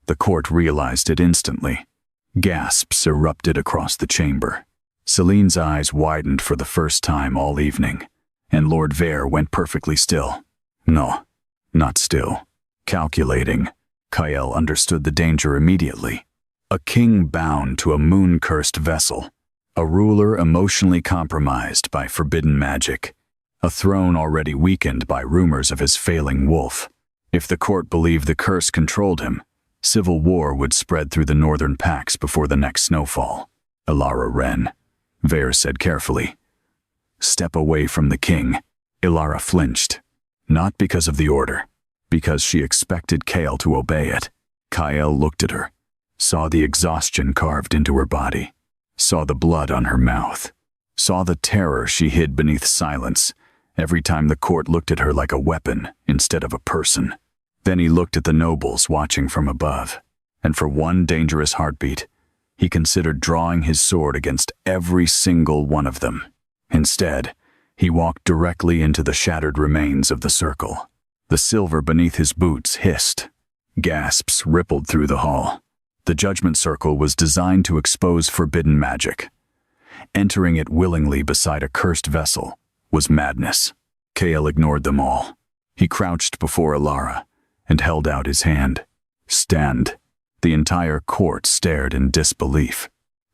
The court realized it instantly. Gasps erupted across the chamber. Celine's eyes widened for the first time all evening, and Lord Ver went perfectly still. No, not still. Calculating. Kael understood the danger immediately. A king bound to a moon-cursed vessel. A ruler emotionally compromised by forbidden magic. A throne already weakened by rumors of his failing wolf. If the court believed the curse controlled him, civil war would spread through the northern packs before the next snowfall. "Alara Wren," Ver said carefully. "Step away from the king." Alara flinched. Not because of the order, because she expected Kael to obey it. Kael looked at her, saw the exhaustion carved into her body, saw the blood on her mouth, saw the terror she hid beneath silence every time the court looked at her like a weapon instead of a person. Then he looked at the nobles watching from above, and for one dangerous heartbeat, he considered drawing his sword against every single one of them. Instead, he walked directly into the shattered remains of the circle. The silver beneath his boots hissed. Gasps rippled through the hall. The judgment circle was designed to expose forbidden magic. Entering it willingly beside a cursed vessel was madness. Kael ignored them all. He crouched before Alara and held out his hand. "Stand." The entire court stared in disbelief.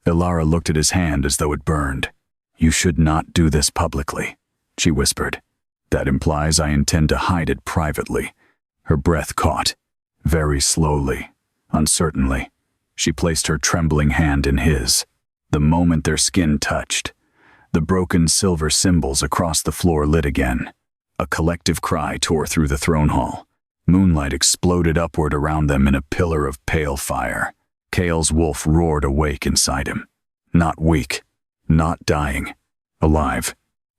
Alara looked at his hand as though it burned. "You should not do this publicly," she whispered. "That implies I intend to hide it privately." Her breath caught. Very slowly, uncertainly, she placed her trembling hand in his. The moment their skin touched, the broken silver symbols across the floor lit again. A collective cry tore through the throne hall. Moonlight exploded upward around them in a pillar of pale fire. Kael's wolf roared awake inside him. Not weak, not dying, alive.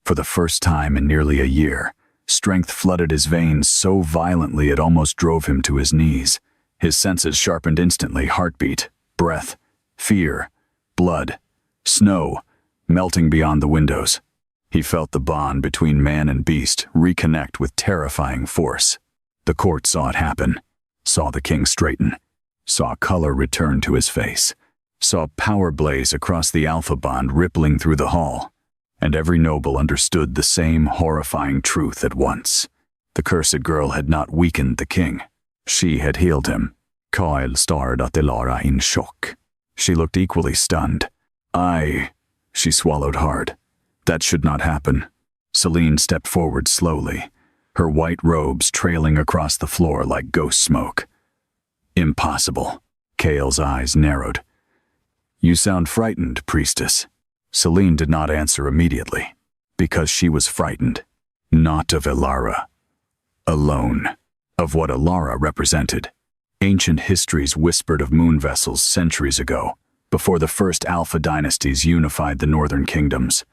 For the first time in nearly a year, strength flooded his veins so violently it almost drove him to his knees. His senses sharpened instantly: heartbeat, breath, fear, blood, snow, melting beyond the windows. He felt the bond between man and beast reconnect with terrifying force. The court saw it happen, saw the king straighten, saw color return to his face, saw power blaze across the alpha bond rippling through the hall, and every noble understood the same horrifying truth at once. The cursed girl had not weakened the king. She had healed him. Kael stared at Alara in shock. She looked equally stunned. She swallowed hard. That should not happen. Celine stepped forward slowly, her white robes trailing across the floor like ghost smoke. "Impossible." Kael's eyes narrowed. "You sound frightened, priestess." Celine did not answer immediately, because she was frightened. Not of Alara alone, of what Alara represented. Ancient histories whispered of moon vessels centuries ago, before the first Alpha dynasties unified the northern kingdoms.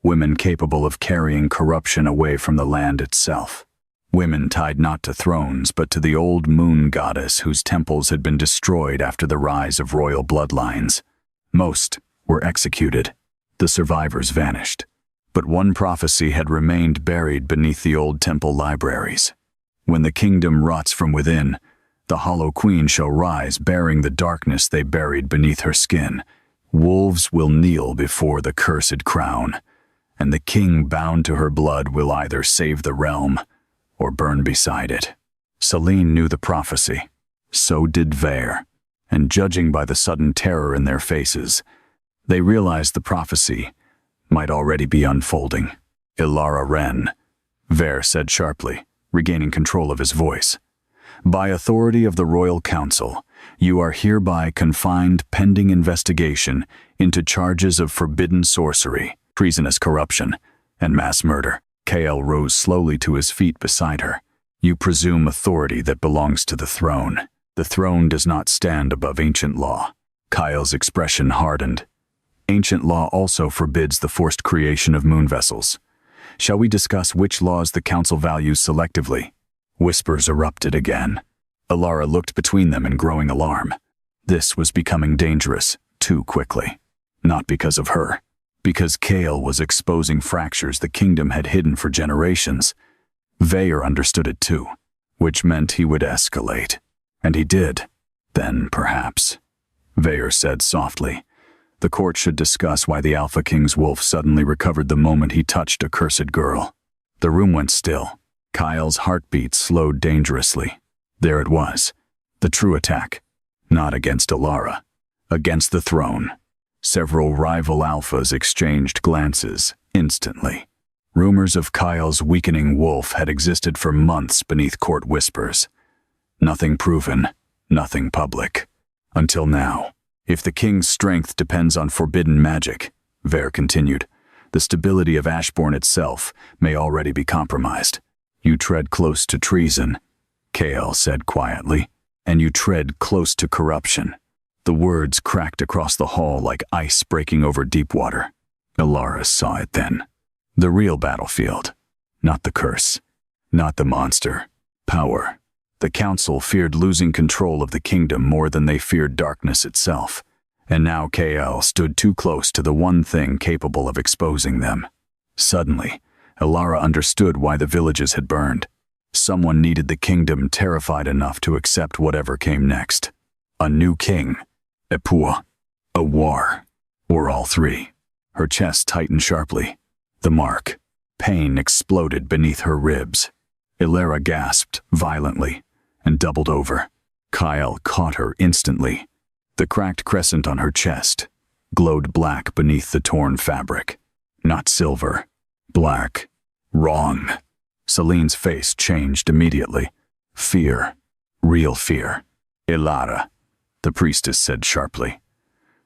Women capable of carrying corruption away from the land itself. Women tied not to thrones, but to the old moon goddess whose temples had been destroyed after the rise of royal bloodlines. Most were executed. The survivors vanished. But one prophecy had remained buried beneath the old temple libraries. When the kingdom rots from within, The Hollow Queen shall rise, bearing the darkness they buried beneath her skin. Wolves will kneel before the cursed crown, and the king bound to her blood will either save the realm or burn beside it. Selene knew the prophecy. So did Vare, and judging by the sudden terror in their faces, they realized the prophecy might already be unfolding. Ilara Wren, Vare said sharply, regaining control of his voice. By authority of the Royal Council, you are hereby confined pending investigation into charges of forbidden sorcery, treasonous corruption, and mass murder. Kael rose slowly to his feet beside her. You presume authority that belongs to the throne. The throne does not stand above ancient law. Kael's expression hardened. Ancient law also forbids the forced creation of moon vessels. Shall we discuss which laws the council values selectively? Whispers erupted again. Ilara looked between them in growing alarm. This was becoming dangerous, too quickly. Not because of her. Because Kael was exposing fractures the kingdom had hidden for generations. Vare understood it too, which meant he would escalate. And he did. Then, perhaps. Vare said softly, the court should discuss why the Alpha King's wolf suddenly recovered the moment he touched a cursed girl. The room went still. Kael's heartbeat slowed dangerously. There it was. The true attack. Not against Ilara. Against the throne. Several rival alphas exchanged glances, instantly. Rumors of Kael's weakening wolf had existed for months beneath court whispers. Nothing proven, nothing public. Until now. If the king's strength depends on forbidden magic, Vare continued, the stability of Ashborne itself may already be compromised. You tread close to treason, Kael said quietly, and you tread close to corruption. The words cracked across the hall like ice breaking over deep water. Ilara saw it then. The real battlefield. Not the curse. Not the monster. Power. The council feared losing control of the kingdom more than they feared darkness itself. And now Kael stood too close to the one thing capable of exposing them. Suddenly, Ilara understood why the villages had burned. Someone needed the kingdom terrified enough to accept whatever came next. A new king. A pour. A war. Or all three. Her chest tightened sharply. The mark. Pain exploded beneath her ribs. Ilara gasped violently and doubled over. Kael caught her instantly. The cracked crescent on her chest glowed black beneath the torn fabric. Not silver. Black. Wrong. Selene's face changed immediately. Fear. Real fear. Ilara, the priestess said sharply.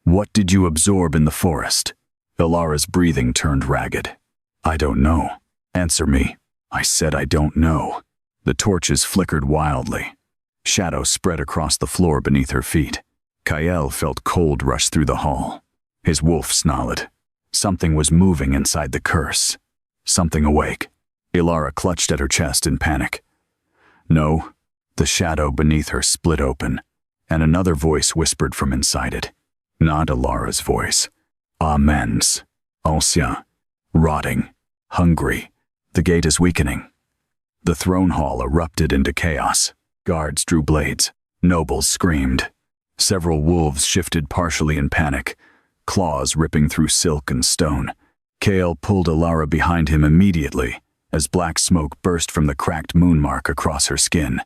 What did you absorb in the forest? Ilara's breathing turned ragged. I don't know. Answer me. I said I don't know. The torches flickered wildly. Shadows spread across the floor beneath her feet. Kael felt cold rush through the hall. His wolf snarled. Something was moving inside the curse. Something awake. Ilara clutched at her chest in panic. No. The shadow beneath her split open, and another voice whispered from inside it. Not Ilara's voice. Amen's. Ancien. Rotting. Hungry. The gate is weakening. The throne hall erupted into chaos. Guards drew blades. Nobles screamed. Several wolves shifted partially in panic, claws ripping through silk and stone. Kael pulled Ilara behind him immediately as black smoke burst from the cracked moon mark across her skin.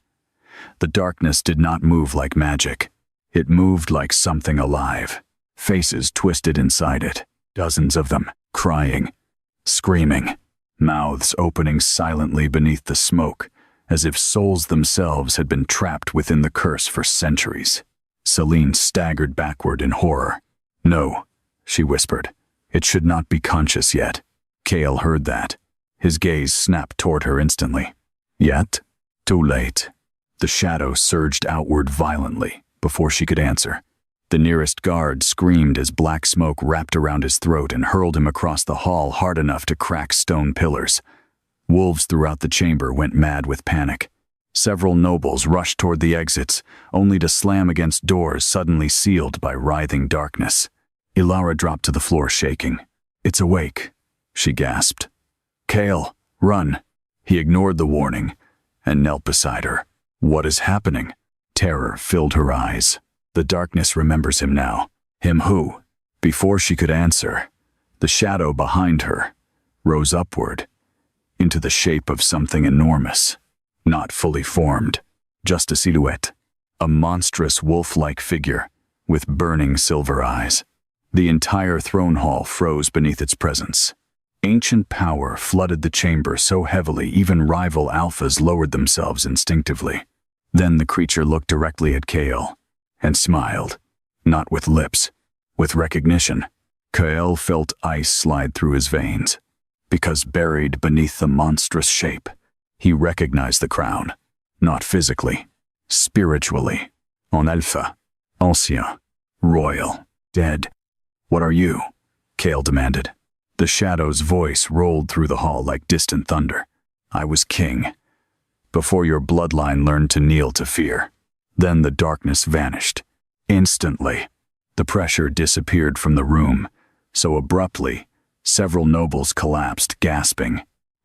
The darkness did not move like magic. It moved like something alive. Faces twisted inside it, dozens of them, crying, screaming. Mouths opening silently beneath the smoke, as if souls themselves had been trapped within the curse for centuries. Selene staggered backward in horror. No, she whispered. It should not be conscious yet. Kael heard that. His gaze snapped toward her instantly. Yet? Too late. The shadow surged outward violently before she could answer. The nearest guard screamed as black smoke wrapped around his throat and hurled him across the hall hard enough to crack stone pillars. Wolves throughout the chamber went mad with panic. Several nobles rushed toward the exits, only to slam against doors suddenly sealed by writhing darkness. Ilara dropped to the floor shaking. It's awake, she gasped. Kael, run. He ignored the warning and knelt beside her. What is happening? Terror filled her eyes. The darkness remembers him now. Him who? Before she could answer, the shadow behind her rose upward into the shape of something enormous, not fully formed, just a silhouette, a monstrous wolf-like figure with burning silver eyes. The entire throne hall froze beneath its presence. Ancient power flooded the chamber so heavily even rival alphas lowered themselves instinctively. Then the creature looked directly at Kael and smiled, not with lips, with recognition. Kael felt ice slide through his veins, because buried beneath the monstrous shape, he recognized the crown, not physically, spiritually. En alpha, ancien, royal, dead. What are you? Kael demanded. The shadow's voice rolled through the hall like distant thunder. I was king, before your bloodline learned to kneel to fear. Then the darkness vanished. Instantly, the pressure disappeared from the room, so abruptly, several nobles collapsed, gasping.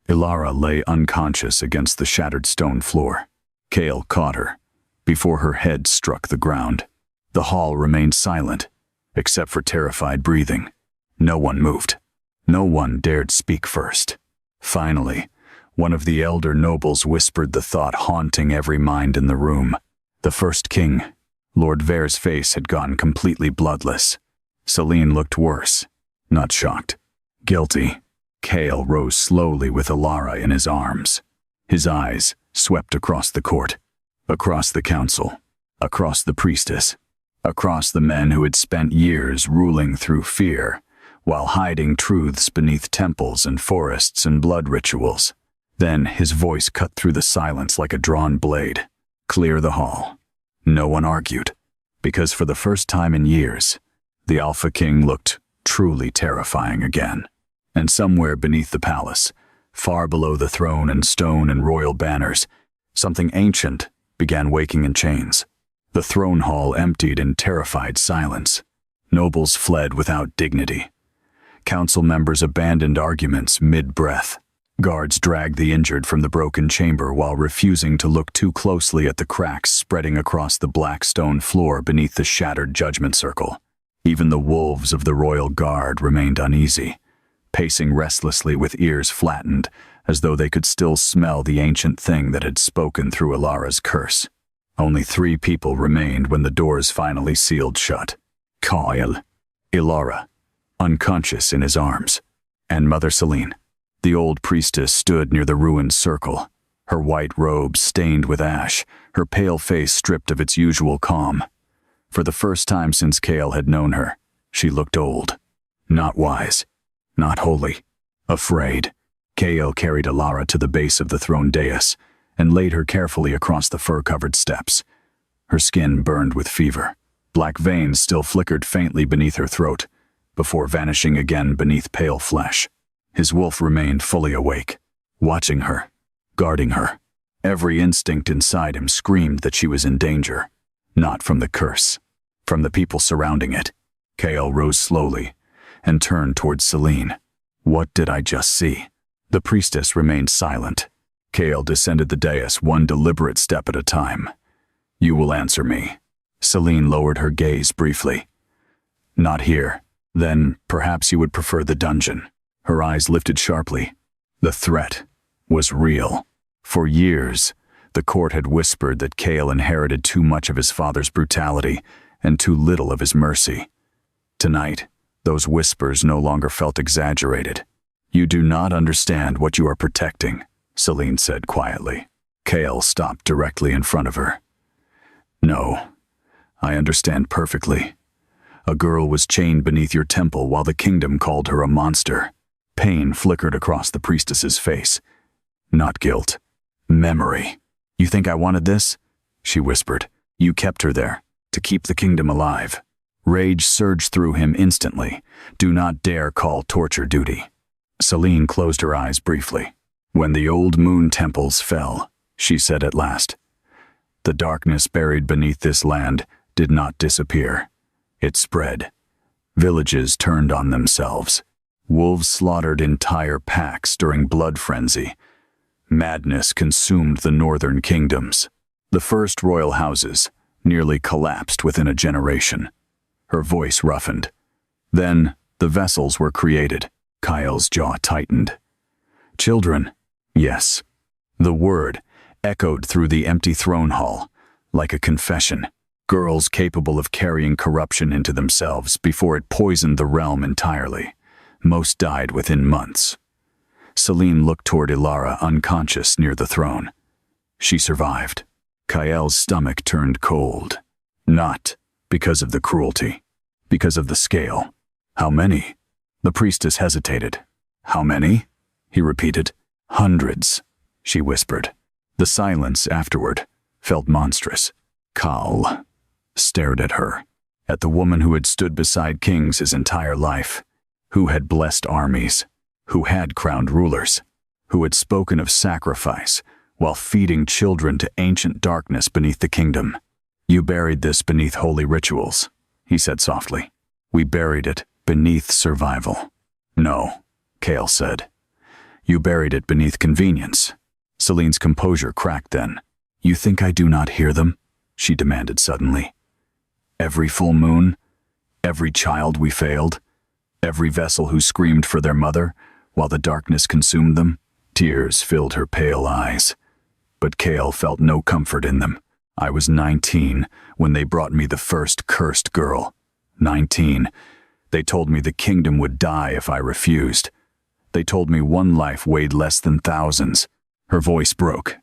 Ilara lay unconscious against the shattered stone floor. Kael caught her, before her head struck the ground. The hall remained silent, except for terrified breathing. No one moved. No one dared speak first. Finally, one of the elder nobles whispered the thought haunting every mind in the room. The first king, Lord Vare's face had gone completely bloodless. Selene looked worse, not shocked. Guilty. Kael rose slowly with Ilara in his arms. His eyes swept across the court, across the council, across the priestess, across the men who had spent years ruling through fear, while hiding truths beneath temples and forests and blood rituals. Then his voice cut through the silence like a drawn blade. Clear the hall. No one argued, because for the first time in years, the Alpha King looked truly terrifying again. And somewhere beneath the palace, far below the throne and stone and royal banners, something ancient began waking in chains. The throne hall emptied in terrified silence. Nobles fled without dignity. Council members abandoned arguments mid-breath. Guards dragged the injured from the broken chamber while refusing to look too closely at the cracks spreading across the black stone floor beneath the shattered judgment circle. Even the wolves of the royal guard remained uneasy, pacing restlessly with ears flattened, as though they could still smell the ancient thing that had spoken through Ilara's curse. Only 3 people remained when the doors finally sealed shut. Kael, Ilara, unconscious in his arms, and Mother Selene. The old priestess stood near the ruined circle, her white robe stained with ash, her pale face stripped of its usual calm. For the first time since Kael had known her, she looked old, not wise, not holy, afraid. Kael carried Ilara to the base of the throne dais and laid her carefully across the fur-covered steps. Her skin burned with fever. Black veins still flickered faintly beneath her throat, before vanishing again beneath pale flesh. His wolf remained fully awake, watching her, guarding her. Every instinct inside him screamed that she was in danger, not from the curse, from the people surrounding it. Kael rose slowly and turned towards Selene. What did I just see? The priestess remained silent. Kael descended the dais one deliberate step at a time. You will answer me. Selene lowered her gaze briefly. Not here. Then perhaps you would prefer the dungeon. Her eyes lifted sharply. The threat was real. For years, the court had whispered that Kael inherited too much of his father's brutality and too little of his mercy. Tonight, those whispers no longer felt exaggerated. You do not understand what you are protecting, Selene said quietly. Kael stopped directly in front of her. No, I understand perfectly. A girl was chained beneath your temple while the kingdom called her a monster. Pain flickered across the priestess's face. Not guilt. Memory. You think I wanted this? She whispered. You kept her there, to keep the kingdom alive. Rage surged through him instantly. Do not dare call torture duty. Selene closed her eyes briefly. When the old moon temples fell, she said at last, the darkness buried beneath this land did not disappear. It spread. Villages turned on themselves. Wolves slaughtered entire packs during blood frenzy. Madness consumed the northern kingdoms. The first royal houses, nearly collapsed within a generation. Her voice roughened. Then, the vessels were created. Kyle's jaw tightened. Children. Yes. The word echoed through the empty throne hall, like a confession. Girls capable of carrying corruption into themselves before it poisoned the realm entirely. Most died within months. Celine looked toward Ilara, unconscious near the throne. She survived. Kyle's stomach turned cold. Not because of the cruelty, because of the scale. How many? The priestess hesitated. How many? He repeated. Hundreds, she whispered. The silence afterward felt monstrous. Kal stared at her, at the woman who had stood beside kings his entire life, who had blessed armies, who had crowned rulers, who had spoken of sacrifice while feeding children to ancient darkness beneath the kingdom. You buried this beneath holy rituals, he said softly. We buried it beneath survival. No, Kale said. You buried it beneath convenience. Celine's composure cracked then. You think I do not hear them? She demanded suddenly. Every full moon, every child we failed, every vessel who screamed for their mother while the darkness consumed them. Tears filled her pale eyes. But Kale felt no comfort in them. I was 19 when they brought me the first cursed girl. 19. They told me the kingdom would die if I refused. They told me one life weighed less than thousands. Her voice broke.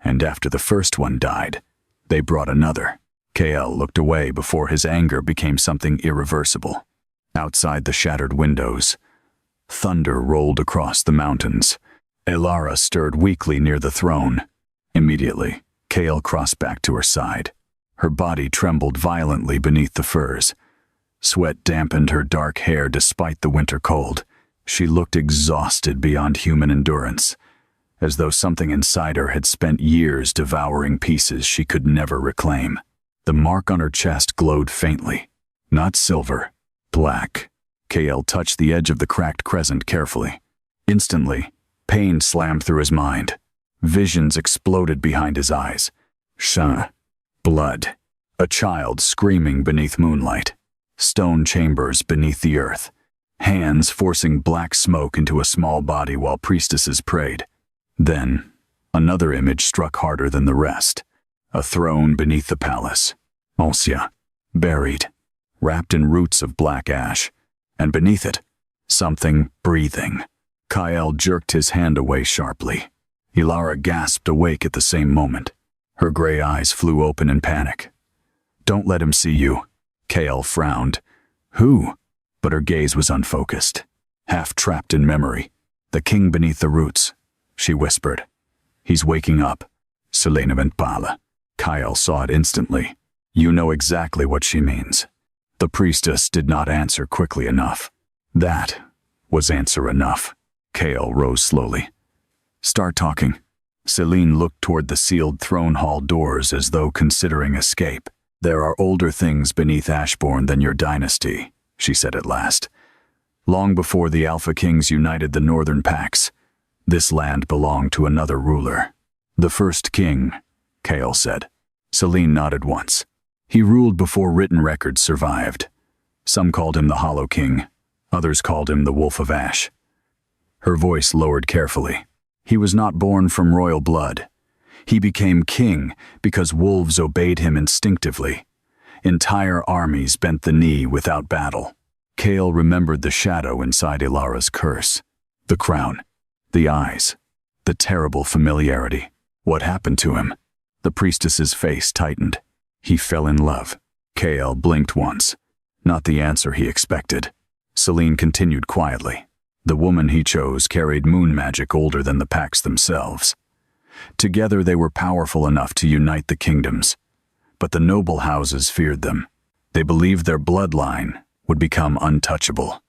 And after the first one died, they brought another. Kale looked away before his anger became something irreversible. Outside the shattered windows, thunder rolled across the mountains. Ilara stirred weakly near the throne. Immediately, Kale crossed back to her side. Her body trembled violently beneath the furs. Sweat dampened her dark hair despite the winter cold. She looked exhausted beyond human endurance, as though something inside her had spent years devouring pieces she could never reclaim. The mark on her chest glowed faintly. Not silver, black. Kale touched the edge of the cracked crescent carefully. Instantly, pain slammed through his mind. Visions exploded behind his eyes. Blood. A child screaming beneath moonlight. Stone chambers beneath the earth. Hands forcing black smoke into a small body while priestesses prayed. Then, another image struck harder than the rest. A throne beneath the palace. Ossia, buried, wrapped in roots of black ash. And beneath it, something breathing. Kyle jerked his hand away sharply. Ilara gasped awake at the same moment. Her gray eyes flew open in panic. Don't let him see you. Kale frowned. Who? But her gaze was unfocused, half trapped in memory. The king beneath the roots, she whispered. He's waking up. Selena Ventpala. Kyle saw it instantly. You know exactly what she means. The priestess did not answer quickly enough. That was answer enough. Kale rose slowly. Start talking. Celine looked toward the sealed throne hall doors as though considering escape. There are older things beneath Ashborne than your dynasty, she said at last. Long before the Alpha Kings united the northern packs, this land belonged to another ruler. The first king, Kale said. Celine nodded once. He ruled before written records survived. Some called him the Hollow King, others called him the Wolf of Ash. Her voice lowered carefully. He was not born from royal blood. He became king because wolves obeyed him instinctively. Entire armies bent the knee without battle. Kale remembered the shadow inside Ilara's curse. The crown, the eyes, the terrible familiarity. What happened to him? The priestess's face tightened. He fell in love. Kale blinked once. Not the answer he expected. Celine continued quietly. The woman he chose carried moon magic older than the packs themselves. Together they were powerful enough to unite the kingdoms. But the noble houses feared them. They believed their bloodline would become untouchable.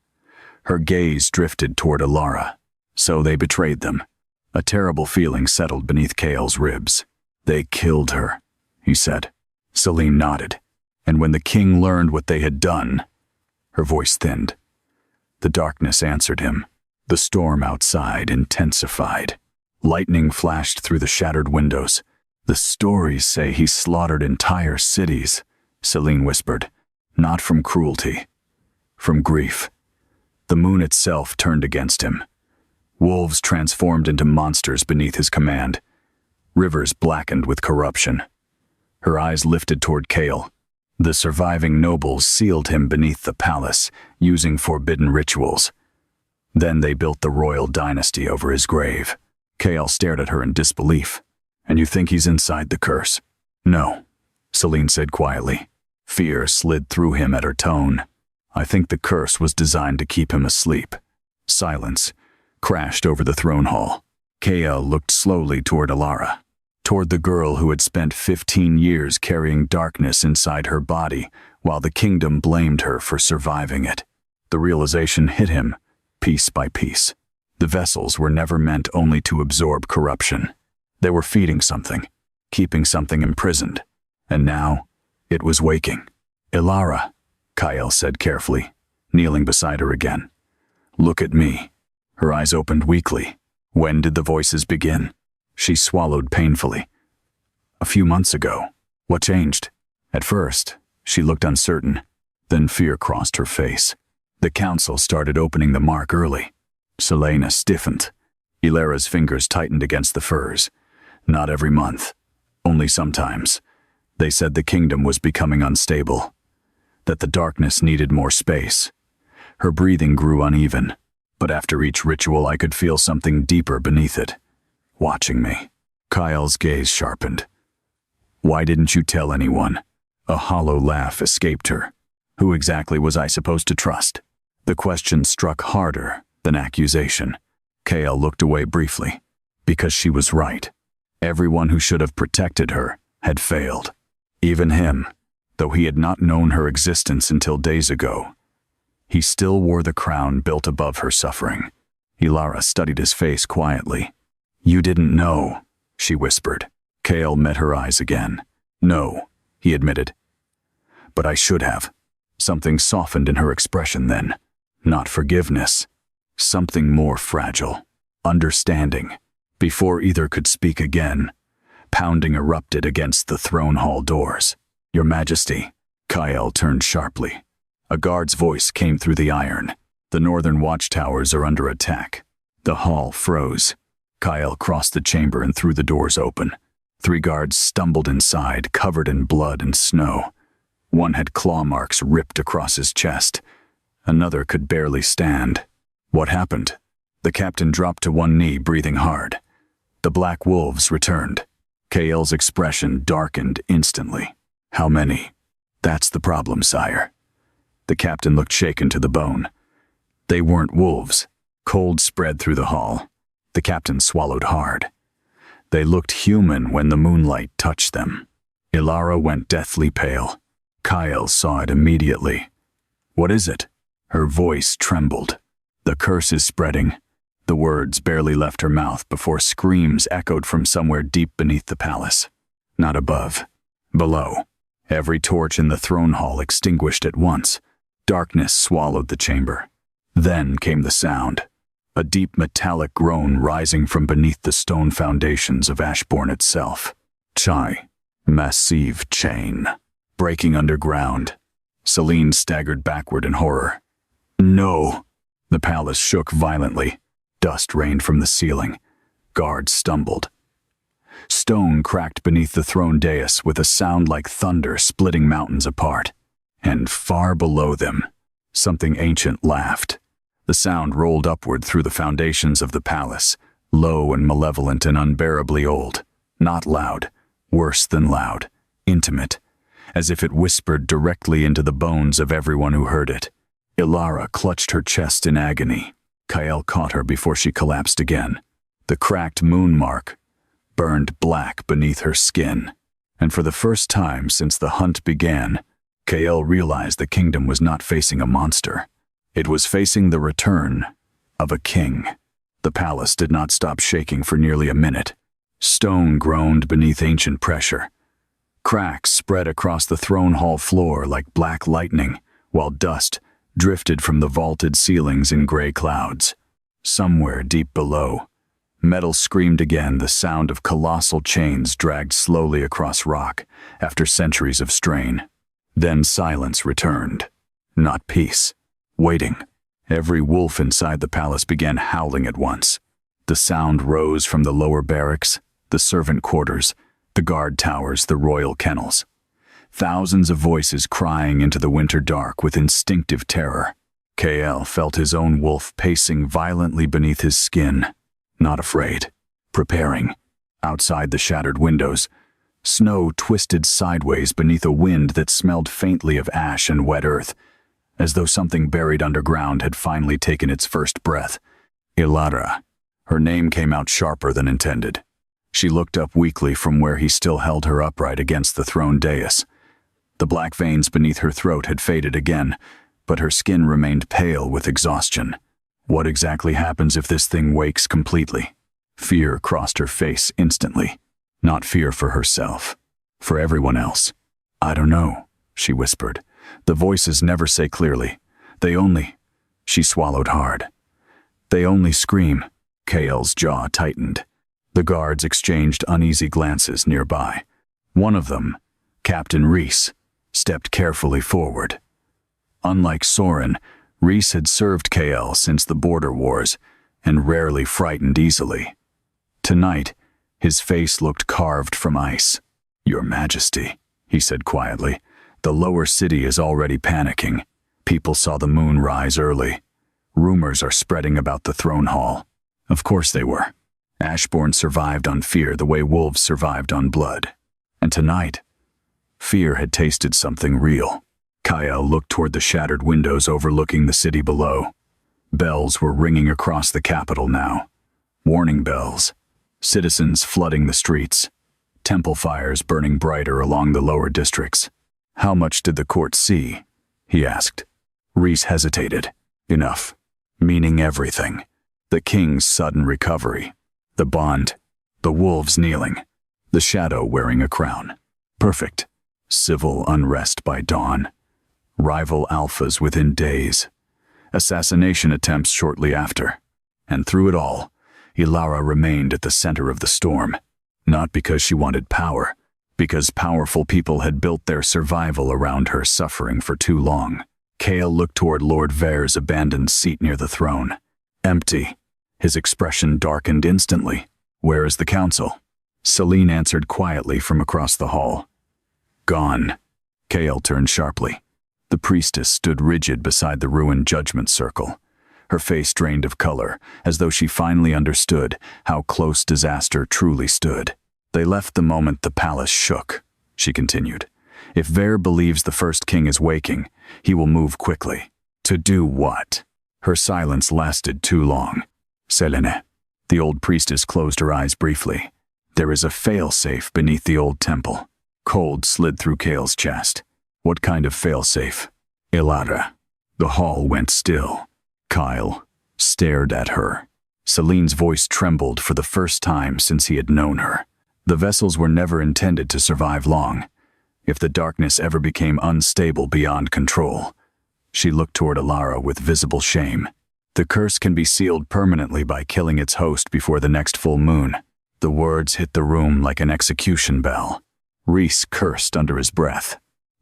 Her gaze drifted toward Ilara. So they betrayed them. A terrible feeling settled beneath Kale's ribs. They killed her, he said. Celine nodded. And when the king learned what they had done, her voice thinned. The darkness answered him. The storm outside intensified. Lightning flashed through the shattered windows. The stories say he slaughtered entire cities, Celine whispered. Not from cruelty, from grief. The moon itself turned against him. Wolves transformed into monsters beneath his command. Rivers blackened with corruption. Her eyes lifted toward Kale. The surviving nobles sealed him beneath the palace, using forbidden rituals. Then they built the royal dynasty over his grave. Kale stared at her in disbelief. And you think he's inside the curse? No, Celine said quietly. Fear slid through him at her tone. I think the curse was designed to keep him asleep. Silence crashed over the throne hall. Kale looked slowly toward Alara, toward the girl who had spent 15 years carrying darkness inside her body while the kingdom blamed her for surviving it. The realization hit him, piece by piece. The vessels were never meant only to absorb corruption. They were feeding something, keeping something imprisoned. And now, it was waking. Ilara, Kyle said carefully, kneeling beside her again. Look at me. Her eyes opened weakly. When did the voices begin? She swallowed painfully. A few months ago. What changed? At first, she looked uncertain. Then fear crossed her face. The council started opening the mark early. Selena stiffened. Ilara's fingers tightened against the furs. Not every month. Only sometimes. They said the kingdom was becoming unstable. That the darkness needed more space. Her breathing grew uneven. But after each ritual I could feel something deeper beneath it. Watching me. Kyle's gaze sharpened. Why didn't you tell anyone? A hollow laugh escaped her. Who exactly was I supposed to trust? The question struck harder than accusation. Kale looked away briefly. Because she was right. Everyone who should have protected her had failed. Even him, though he had not known her existence until days ago. He still wore the crown built above her suffering. Ilara studied his face quietly. You didn't know, she whispered. Kale met her eyes again. No, he admitted. But I should have. Something softened in her expression then. Not forgiveness. Something more fragile. Understanding. Before either could speak again, pounding erupted against the throne hall doors. Your Majesty. Kyle turned sharply. A guard's voice came through the iron. The northern watchtowers are under attack. The hall froze. Kyle crossed the chamber and threw the doors open. 3 guards stumbled inside, covered in blood and snow. One had claw marks ripped across his chest. Another could barely stand. What happened? The captain dropped to one knee, breathing hard. The black wolves returned. Kale's expression darkened instantly. How many? That's the problem, sire. The captain looked shaken to the bone. They weren't wolves. Cold spread through the hall. The captain swallowed hard. They looked human when the moonlight touched them. Ilara went deathly pale. Kyle saw it immediately. What is it? Her voice trembled. The curse is spreading. The words barely left her mouth before screams echoed from somewhere deep beneath the palace. Not above. Below. Every torch in the throne hall extinguished at once. Darkness swallowed the chamber. Then came the sound. A deep metallic groan rising from beneath the stone foundations of Ashborne itself. Chai. Massive chain. Breaking underground. Celine staggered backward in horror. No! The palace shook violently. Dust rained from the ceiling. Guards stumbled. Stone cracked beneath the throne dais with a sound like thunder splitting mountains apart. And far below them, something ancient laughed. The sound rolled upward through the foundations of the palace, low and malevolent and unbearably old. Not loud, worse than loud, intimate, as if it whispered directly into the bones of everyone who heard it. Ilara clutched her chest in agony. Kyle caught her before she collapsed again. The cracked moon mark burned black beneath her skin. And for the first time since the hunt began, Kyle realized the kingdom was not facing a monster. It was facing the return of a king. The palace did not stop shaking for nearly a minute. Stone groaned beneath ancient pressure. Cracks spread across the throne hall floor like black lightning, while dust drifted from the vaulted ceilings in gray clouds. Somewhere deep below, Metal screamed again, the sound of colossal chains dragged slowly across rock after centuries of strain. Then silence returned. Not peace. Waiting. Every wolf inside the palace began howling at once. The sound rose from the lower barracks, the servant quarters, the guard towers, the royal kennels. Thousands of voices crying into the winter dark with instinctive terror. KL felt his own wolf pacing violently beneath his skin. Not afraid. Preparing. Outside the shattered windows, snow twisted sideways beneath a wind that smelled faintly of ash and wet earth, as though something buried underground had finally taken its first breath. Ilara. Her name came out sharper than intended. She looked up weakly from where he still held her upright against the throne dais. The black veins beneath her throat had faded again, but her skin remained pale with exhaustion. What exactly happens if this thing wakes completely? Fear crossed her face instantly. Not fear for herself. For everyone else. I don't know, she whispered. The voices never say clearly. They only... She swallowed hard. They only scream. KL's jaw tightened. The guards exchanged uneasy glances nearby. One of them, Captain Reese, stepped carefully forward. Unlike Soren, Reese had served KL since the border wars and rarely frightened easily. Tonight, his face looked carved from ice. Your Majesty, he said quietly, the lower city is already panicking. People saw the moon rise early. Rumors are spreading about the throne hall. Of course they were. Ashborne survived on fear the way wolves survived on blood. And tonight, fear had tasted something real. Kyle looked toward the shattered windows overlooking the city below. Bells were ringing across the capital now. Warning bells. Citizens flooding the streets. Temple fires burning brighter along the lower districts. How much did the court see? He asked. Reese hesitated. Enough. Meaning everything. The king's sudden recovery. The bond. The wolves kneeling. The shadow wearing a crown. Perfect. Civil unrest by dawn. Rival alphas within days. Assassination attempts shortly after. And through it all, Ilara remained at the center of the storm. Not because she wanted power, because powerful people had built their survival around her suffering for too long. Kale looked toward Lord Vare's abandoned seat near the throne. Empty. His expression darkened instantly. Where is the council? Celine answered quietly from across the hall. Gone. Kale turned sharply. The priestess stood rigid beside the ruined judgment circle. Her face drained of color, as though she finally understood how close disaster truly stood. They left the moment the palace shook, she continued. If Vare believes the first king is waking, he will move quickly. To do what? Her silence lasted too long. Selene. The old priestess closed her eyes briefly. There is a fail-safe beneath the old temple. Cold slid through Kale's chest. What kind of fail-safe? Ilara. The hall went still. Kyle stared at her. Celine's voice trembled for the first time since he had known her. The vessels were never intended to survive long. If the darkness ever became unstable beyond control. She looked toward Ilara with visible shame. The curse can be sealed permanently by killing its host before the next full moon. The words hit the room like an execution bell. Reese cursed under his breath.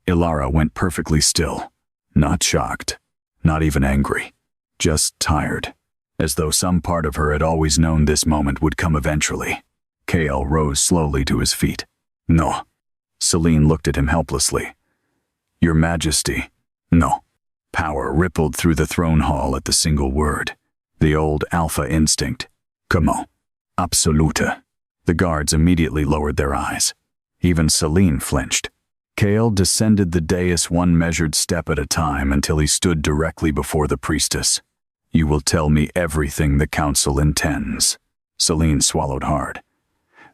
Ilara went perfectly still. Not shocked. Not even angry. Just tired. As though some part of her had always known this moment would come eventually. Kale rose slowly to his feet. No. Celine looked at him helplessly. Your Majesty. No. Power rippled through the throne hall at the single word. The old alpha instinct. Comment? Absolute. The guards immediately lowered their eyes. Even Celine flinched. Kale descended the dais one measured step at a time until he stood directly before the priestess. You will tell me everything the council intends. Celine swallowed hard.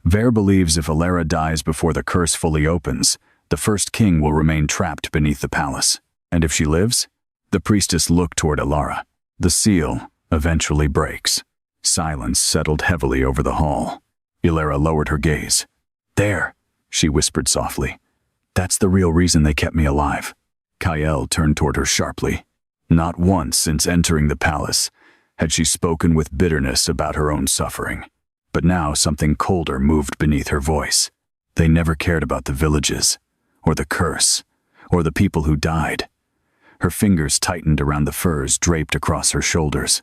Vare believes if Ilara dies before the curse fully opens, the first king will remain trapped beneath the palace. And if she lives? The priestess looked toward Ilara. The seal eventually breaks. Silence settled heavily over the hall. Ilara lowered her gaze. There, she whispered softly. That's the real reason they kept me alive. Kyle turned toward her sharply. Not once since entering the palace had she spoken with bitterness about her own suffering. But now something colder moved beneath her voice. They never cared about the villages, or the curse, or the people who died. Her fingers tightened around the furs draped across her shoulders.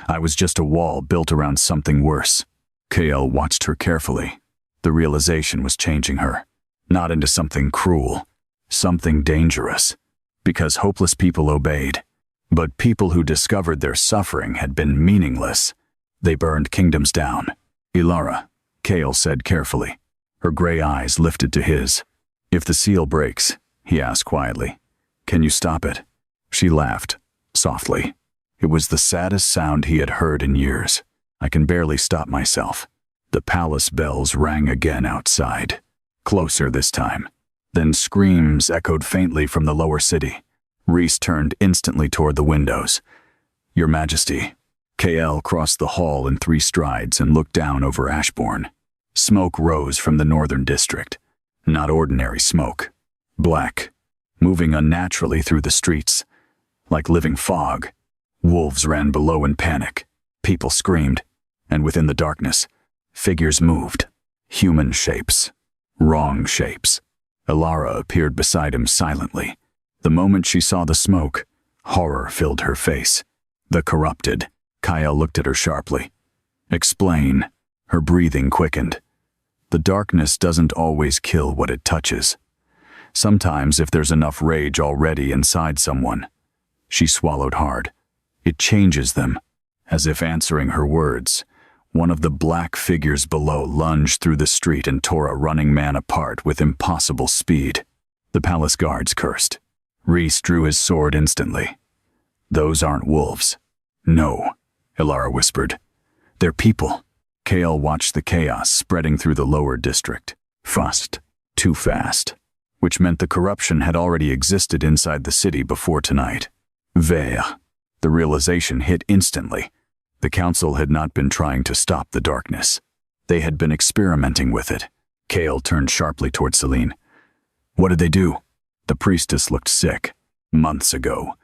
I was just a wall built around something worse. Kael watched her carefully. The realization was changing her, not into something cruel, something dangerous, because hopeless people obeyed. But people who discovered their suffering had been meaningless. They burned kingdoms down. Ilara, Kael said carefully. Her gray eyes lifted to his. If the seal breaks, he asked quietly, can you stop it? She laughed, softly. It was the saddest sound he had heard in years. I can barely stop myself. The palace bells rang again outside. Closer this time. Then screams echoed faintly from the lower city. Rhys turned instantly toward the windows. Your Majesty. Kael crossed the hall in 3 strides and looked down over Ashborne. Smoke rose from the northern district. Not ordinary smoke. Black, moving unnaturally through the streets. Like living fog. Wolves ran below in panic. People screamed. And within the darkness, figures moved. Human shapes. Wrong shapes. Ilara appeared beside him silently. The moment she saw the smoke, horror filled her face. The corrupted. Kael looked at her sharply. Explain. Her breathing quickened. The darkness doesn't always kill what it touches. Sometimes, if there's enough rage already inside someone. She swallowed hard. It changes them. As if answering her words, one of the black figures below lunged through the street and tore a running man apart with impossible speed. The palace guards cursed. Rhys drew his sword instantly. Those aren't wolves. No, Ilara whispered. They're people. Kael watched the chaos spreading through the lower district. Fast. Too fast. Which meant the corruption had already existed inside the city before tonight. Vea. The realization hit instantly. The council had not been trying to stop the darkness. They had been experimenting with it. Kael turned sharply toward Celine. What did they do? The priestess looked sick. Months ago,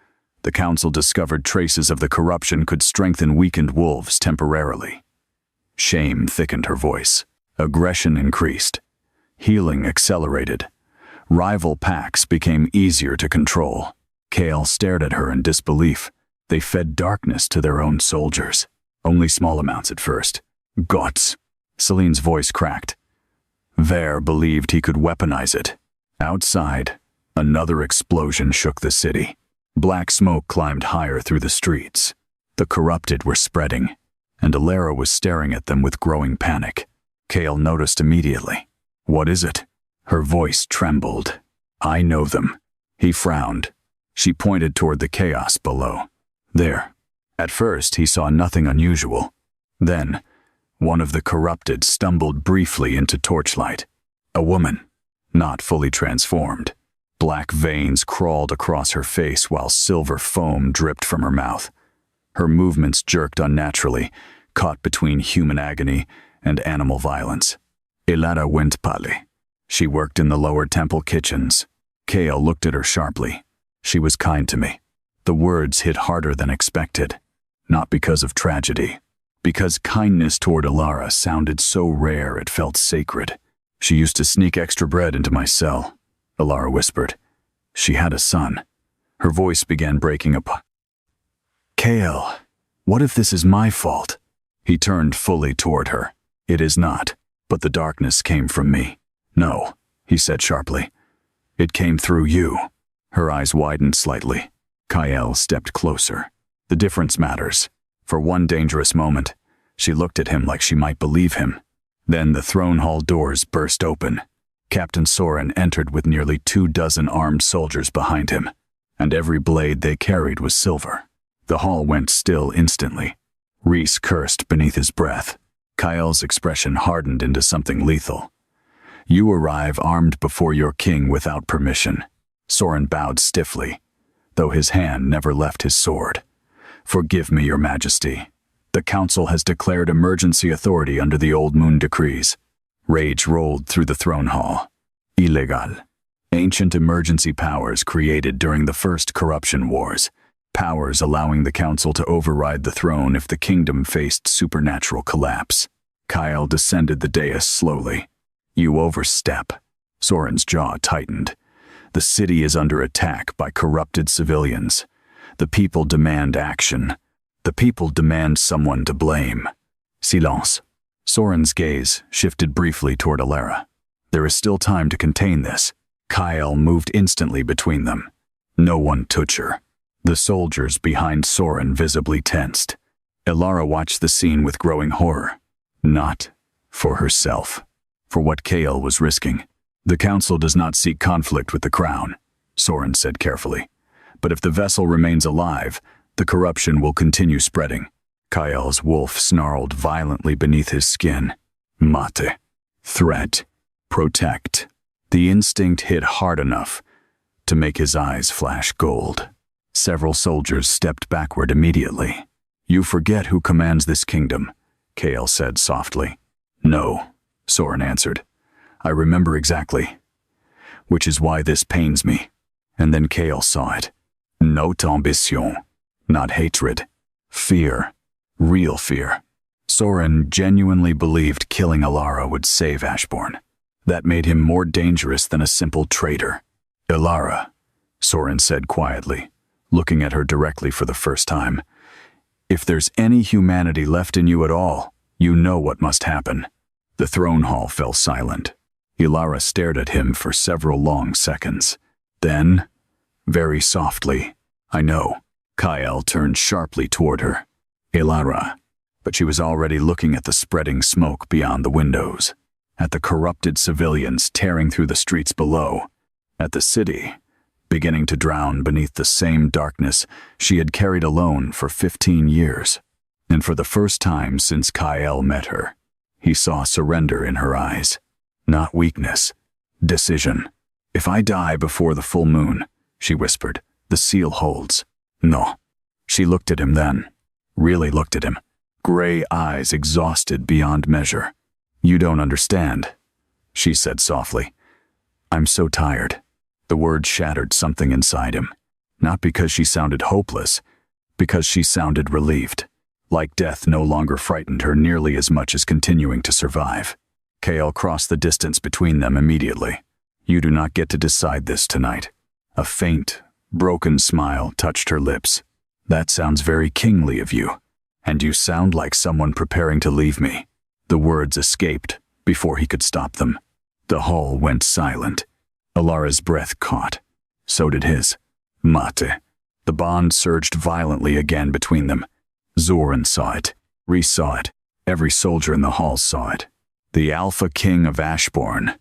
the council discovered traces of the corruption could strengthen weakened wolves temporarily. Shame thickened her voice. Aggression increased. Healing accelerated. Rival packs became easier to control. Kael stared at her in disbelief. They fed darkness to their own soldiers. Only small amounts at first. Gots. Celine's voice cracked. Vere believed he could weaponize it. Outside, another explosion shook the city. Black smoke climbed higher through the streets. The corrupted were spreading, and Ilara was staring at them with growing panic. Kael noticed immediately. What is it? Her voice trembled. I know them. He frowned. She pointed toward the chaos below. There. At first, he saw nothing unusual. Then, one of the corrupted stumbled briefly into torchlight. A woman, not fully transformed. Black veins crawled across her face while silver foam dripped from her mouth. Her movements jerked unnaturally, caught between human agony and animal violence. Ilara went pale. She worked in the lower temple kitchens. Kael looked at her sharply. She was kind to me. The words hit harder than expected. Not because of tragedy. Because kindness toward Ilara sounded so rare it felt sacred. She used to sneak extra bread into my cell, Ilara whispered. She had a son. Her voice began breaking up. Kael, what if this is my fault? He turned fully toward her. It is not, but the darkness came from me. No, he said sharply. It came through you. Her eyes widened slightly. Kael stepped closer. The difference matters. For one dangerous moment, she looked at him like she might believe him. Then the throne hall doors burst open. Captain Soren entered with nearly 24 armed soldiers behind him, and every blade they carried was silver. The hall went still instantly. Rhys cursed beneath his breath. Kael's expression hardened into something lethal. You arrive armed before your king without permission. Soren bowed stiffly, though his hand never left his sword. Forgive me, your majesty. The council has declared emergency authority under the Old Moon decrees. Rage rolled through the throne hall. Illegal. Ancient emergency powers created during the first corruption wars. Powers allowing the council to override the throne if the kingdom faced supernatural collapse. Kyle descended the dais slowly. You overstep. Soren's jaw tightened. The city is under attack by corrupted civilians. The people demand action. The people demand someone to blame. Silence. Soren's gaze shifted briefly toward Alara. There is still time to contain this. Kyle moved instantly between them. No one touch her. The soldiers behind Soren visibly tensed. Alara watched the scene with growing horror. Not for herself. For what Kale was risking. The council does not seek conflict with the crown, Soren said carefully. But if the vessel remains alive, the corruption will continue spreading. Kyle's wolf snarled violently beneath his skin. Mate. Threat. Protect. The instinct hit hard enough to make his eyes flash gold. Several soldiers stepped backward immediately. You forget who commands this kingdom, Kale said softly. No, Soren answered. I remember exactly. Which is why this pains me. And then Kale saw it. Not ambition. Not hatred. Fear. Real fear. Soren genuinely believed killing Alara would save Ashborne. That made him more dangerous than a simple traitor. Alara, Soren said quietly, looking at her directly for the first time. If there's any humanity left in you at all, you know what must happen. The throne hall fell silent. Alara stared at him for several long seconds. Then, very softly, I know. Kyle turned sharply toward her. Alara. But she was already looking at the spreading smoke beyond the windows, at the corrupted civilians tearing through the streets below, at the city, beginning to drown beneath the same darkness she had carried alone for 15 years. And for the first time since Kyle met her, he saw surrender in her eyes. Not weakness. Decision. If I die before the full moon, she whispered, the seal holds. No. She looked at him then. Really looked at him. Gray eyes exhausted beyond measure. You don't understand, she said softly. I'm so tired. The word shattered something inside him. Not because she sounded hopeless, because she sounded relieved. Like death no longer frightened her nearly as much as continuing to survive. Kale crossed the distance between them immediately. You do not get to decide this tonight. A faint, broken smile touched her lips. That sounds very kingly of you. And you sound like someone preparing to leave me. The words escaped before he could stop them. The hall went silent. Alara's breath caught. So did his. Mate. The bond surged violently again between them. Zoran saw it. Rhys saw it. Every soldier in the hall saw it. The Alpha King of Ashborne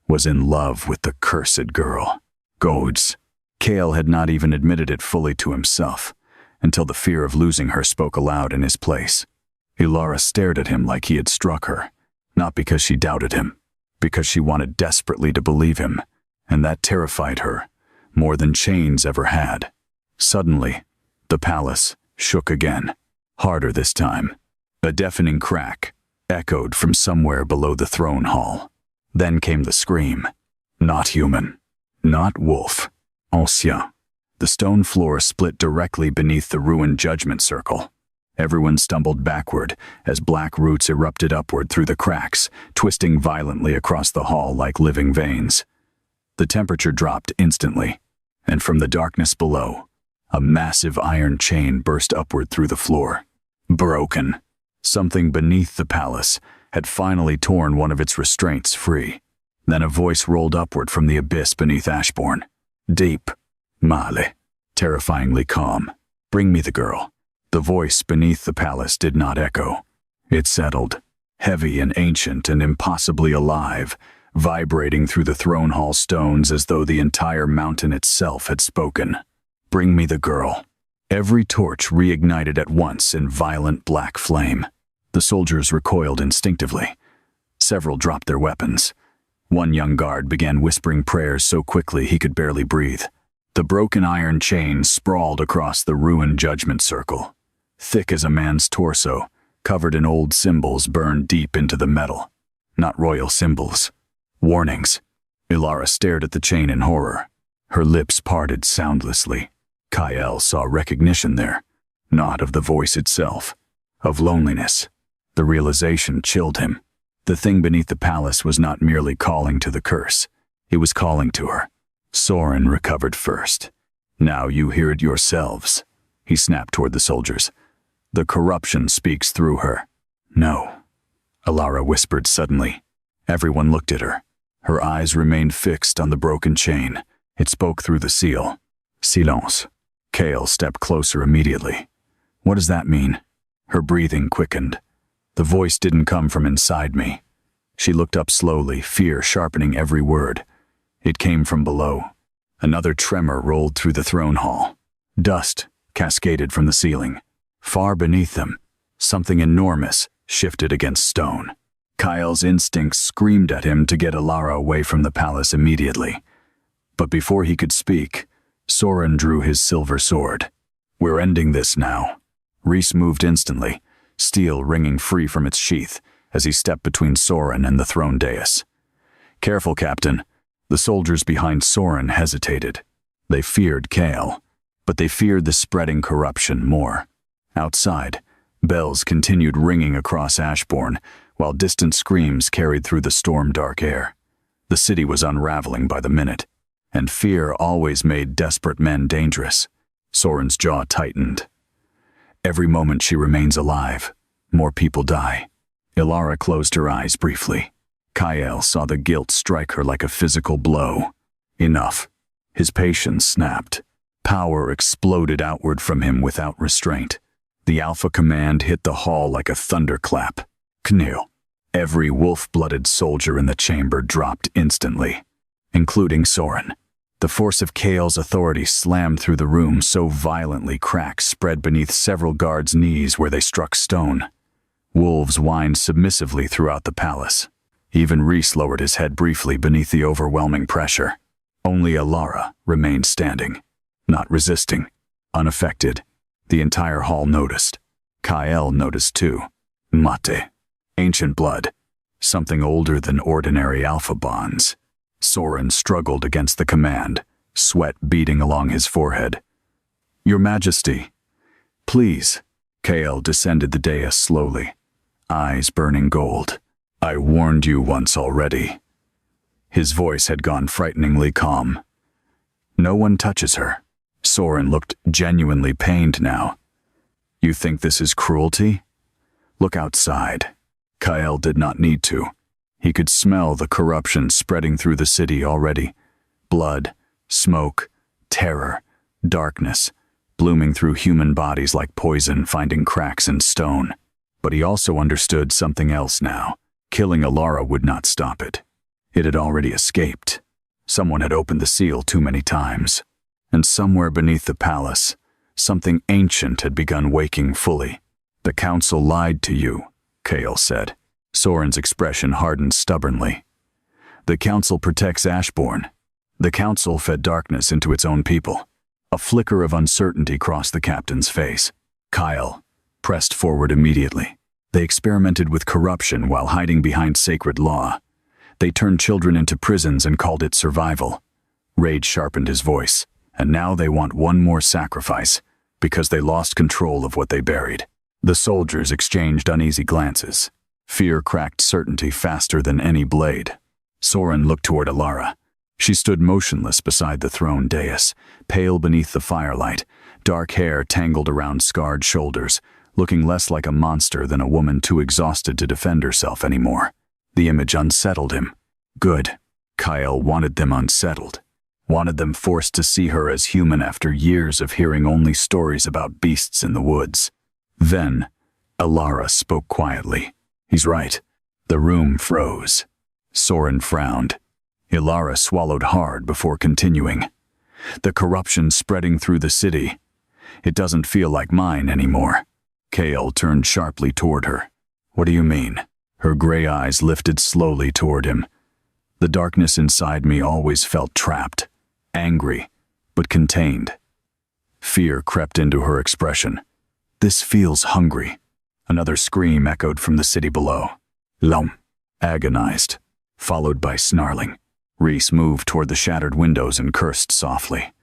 was in love with the cursed girl. Goads. Kale had not even admitted it fully to himself, until the fear of losing her spoke aloud in his place. Alara stared at him like he had struck her, not because she doubted him, because she wanted desperately to believe him, and that terrified her, more than chains ever had. Suddenly, the palace shook again, harder this time. A deafening crack echoed from somewhere below the throne hall. Then came the scream. Not human. Not wolf. Ancien. The stone floor split directly beneath the ruined judgment circle. Everyone stumbled backward as black roots erupted upward through the cracks, twisting violently across the hall like living veins. The temperature dropped instantly, and from the darkness below, a massive iron chain burst upward through the floor. Broken. Something beneath the palace had finally torn one of its restraints free. Then a voice rolled upward from the abyss beneath Ashborne. Deep. Male. Terrifyingly calm. Bring me the girl. The voice beneath the palace did not echo. It settled, heavy and ancient and impossibly alive, vibrating through the throne hall stones as though the entire mountain itself had spoken. Bring me the girl. Every torch reignited at once in violent black flame. The soldiers recoiled instinctively. Several dropped their weapons. One young guard began whispering prayers so quickly he could barely breathe. The broken iron chain sprawled across the ruined judgment circle, thick as a man's torso, covered in old symbols burned deep into the metal. Not royal symbols. Warnings. Alara stared at the chain in horror. Her lips parted soundlessly. Kyle saw recognition there, not of the voice itself, of loneliness. The realization chilled him. The thing beneath the palace was not merely calling to the curse. It was calling to her. Soren recovered first. "Now you hear it yourselves," he snapped toward the soldiers. "The corruption speaks through her." "No," Alara whispered suddenly. Everyone looked at her. Her eyes remained fixed on the broken chain. It spoke through the seal. "Silence." Kale stepped closer immediately. "What does that mean?" Her breathing quickened. The voice didn't come from inside me. She looked up slowly, fear sharpening every word. It came from below. Another tremor rolled through the throne hall. Dust cascaded from the ceiling. Far beneath them, something enormous shifted against stone. Kyle's instincts screamed at him to get Alara away from the palace immediately. But before he could speak, Soren drew his silver sword. "We're ending this now." Rhys moved instantly, steel ringing free from its sheath as he stepped between Soren and the throne dais. "Careful, Captain." The soldiers behind Soren hesitated. They feared Kale, but they feared the spreading corruption more. Outside, bells continued ringing across Ashborne, while distant screams carried through the storm-dark air. The city was unraveling by the minute, and fear always made desperate men dangerous. Soren's jaw tightened. Every moment she remains alive, more people die. Alara closed her eyes briefly. Kyle saw the guilt strike her like a physical blow. Enough. His patience snapped. Power exploded outward from him without restraint. The alpha command hit the hall like a thunderclap. Kneel. Every wolf-blooded soldier in the chamber dropped instantly, including Soren. The force of Kale's authority slammed through the room so violently cracks spread beneath several guards' knees where they struck stone. Wolves whined submissively throughout the palace. Even Rhys lowered his head briefly beneath the overwhelming pressure. Only Alara remained standing, not resisting, unaffected. The entire hall noticed. Kyle noticed too. Mate. Ancient blood. Something older than ordinary alpha bonds. Soren struggled against the command, sweat beading along his forehead. "Your Majesty." "Please." Kale descended the dais slowly, eyes burning gold. "I warned you once already." His voice had gone frighteningly calm. "No one touches her." Soren looked genuinely pained now. "You think this is cruelty? Look outside." Kyle did not need to. He could smell the corruption spreading through the city already. Blood, smoke, terror, darkness, blooming through human bodies like poison finding cracks in stone. But he also understood something else now. Killing Alara would not stop it. It had already escaped. Someone had opened the seal too many times. And somewhere beneath the palace, something ancient had begun waking fully. "The council lied to you," Kale said. Soren's expression hardened stubbornly. "The council protects Ashborne. The council fed darkness into its own people." A flicker of uncertainty crossed the captain's face. Kyle pressed forward immediately. "They experimented with corruption while hiding behind sacred law. They turned children into prisons and called it survival." Rage sharpened his voice. "And now they want one more sacrifice, because they lost control of what they buried." The soldiers exchanged uneasy glances. Fear cracked certainty faster than any blade. Soren looked toward Alara. She stood motionless beside the throne dais, pale beneath the firelight, dark hair tangled around scarred shoulders, looking less like a monster than a woman too exhausted to defend herself anymore. The image unsettled him. Good. Kyle wanted them unsettled. Wanted them forced to see her as human after years of hearing only stories about beasts in the woods. Then, Alara spoke quietly. "He's right." The room froze. Soren frowned. Alara swallowed hard before continuing. "The corruption spreading through the city. It doesn't feel like mine anymore." Kale turned sharply toward her. "What do you mean?" Her gray eyes lifted slowly toward him. "The darkness inside me always felt trapped, angry, but contained." Fear crept into her expression. "This feels hungry." Another scream echoed from the city below. "Lum," agonized, followed by snarling. Rhys moved toward the shattered windows and cursed softly.